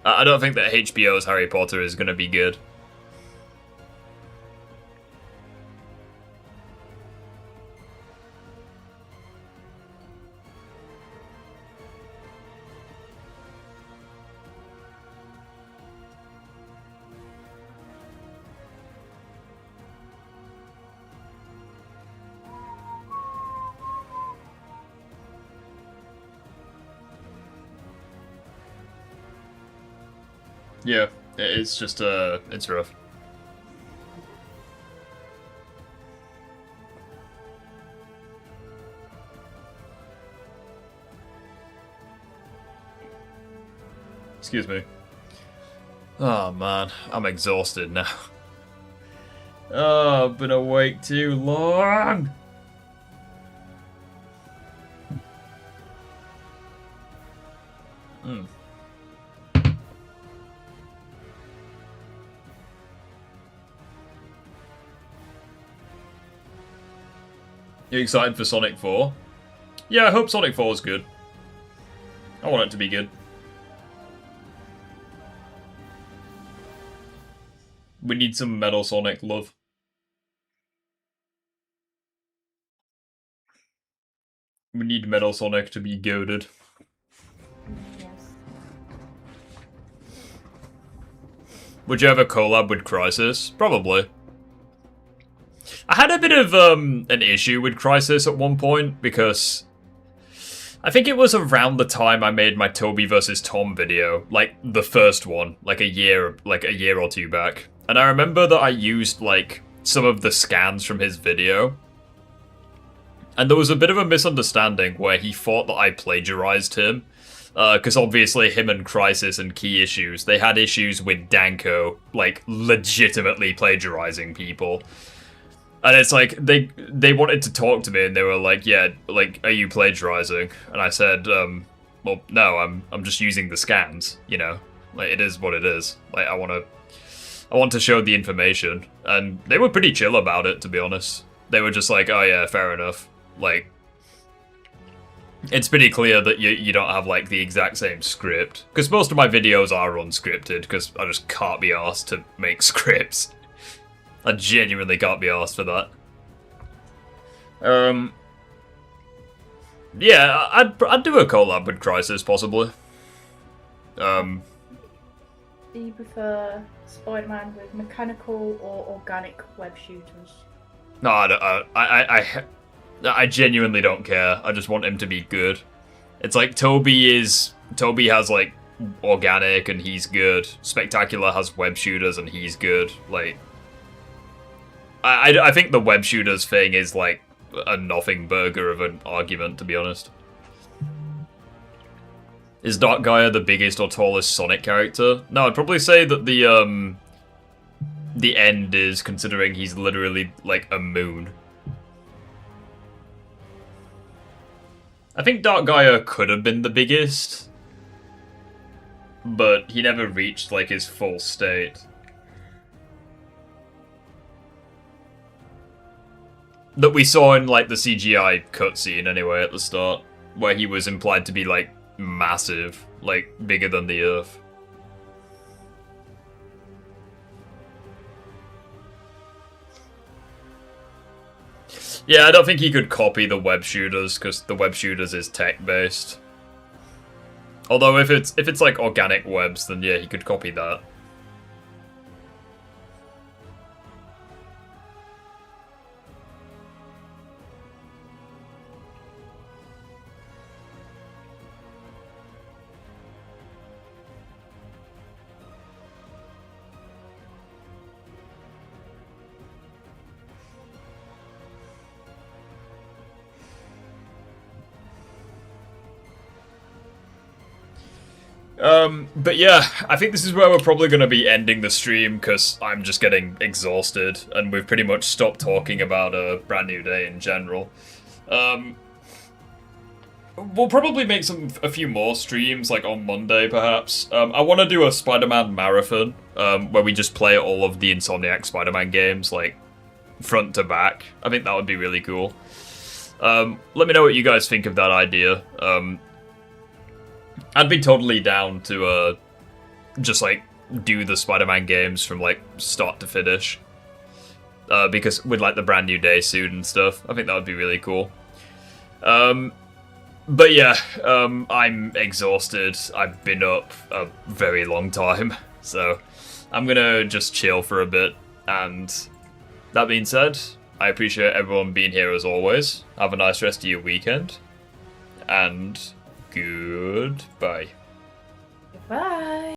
I don't think that HBO's Harry Potter is gonna be good. Yeah, it's just it's rough. Excuse me. Oh man, I'm exhausted now. Oh, I've been awake too long. Hmm. You excited for Sonic 4? Yeah, I hope Sonic 4 is good. I want it to be good. We need some Metal Sonic love. We need Metal Sonic to be goated. Yes. Would you have a collab with Crysis? Probably. I had a bit of an issue with Crysis at one point because I think it was around the time I made my Toby versus Tom video, like the first one, like a year or two back. And I remember that I used like some of the scans from his video. And there was a bit of a misunderstanding where he thought that I plagiarized him. Because obviously him and Crysis and Key Issues, they had issues with Danko, like, legitimately plagiarizing people. And it's like, they wanted to talk to me and they were like, yeah, like, are you plagiarizing? And I said, well, no, I'm just using the scans, you know? Like, it is what it is. Like, I want to show the information. And they were pretty chill about it, to be honest. They were just like, oh yeah, fair enough. Like, it's pretty clear that you don't have, like, the exact same script. Because most of my videos are unscripted, because I just can't be arsed to make scripts. I genuinely can't be arsed for that. Yeah, I'd do a collab with Crysis, possibly. Do you prefer Spider-Man with mechanical or organic web shooters? No, I genuinely don't care. I just want him to be good. It's like Toby has like organic and he's good. Spectacular has web shooters and he's good. Like, I think the web shooters thing is like a nothing burger of an argument, to be honest. Is Dark Gaia the biggest or tallest Sonic character? No, I'd probably say that the end is, considering he's literally like a moon. I think Dark Gaia could have been the biggest, but he never reached like his full state. That we saw in like the CGI cutscene anyway at the start, where he was implied to be like massive, like bigger than the Earth. Yeah, I don't think he could copy the web shooters, because the web shooters is tech-based. Although if it's like organic webs, then yeah, he could copy that. But yeah, I think this is where we're probably going to be ending the stream, because I'm just getting exhausted, and we've pretty much stopped talking about a brand new day in general. We'll probably make a few more streams, like on Monday, perhaps. I want to do a Spider-Man marathon, where we just play all of the Insomniac Spider-Man games, like, front to back. I think that would be really cool. Let me know what you guys think of that idea. I'd be totally down to, just, like, do the Spider-Man games from, like, start to finish. Because with, like, the brand new day soon and stuff, I think that would be really cool. But yeah, I'm exhausted. I've been up a very long time, so I'm gonna just chill for a bit. And that being said, I appreciate everyone being here as always. Have a nice rest of your weekend, and goodbye. Bye.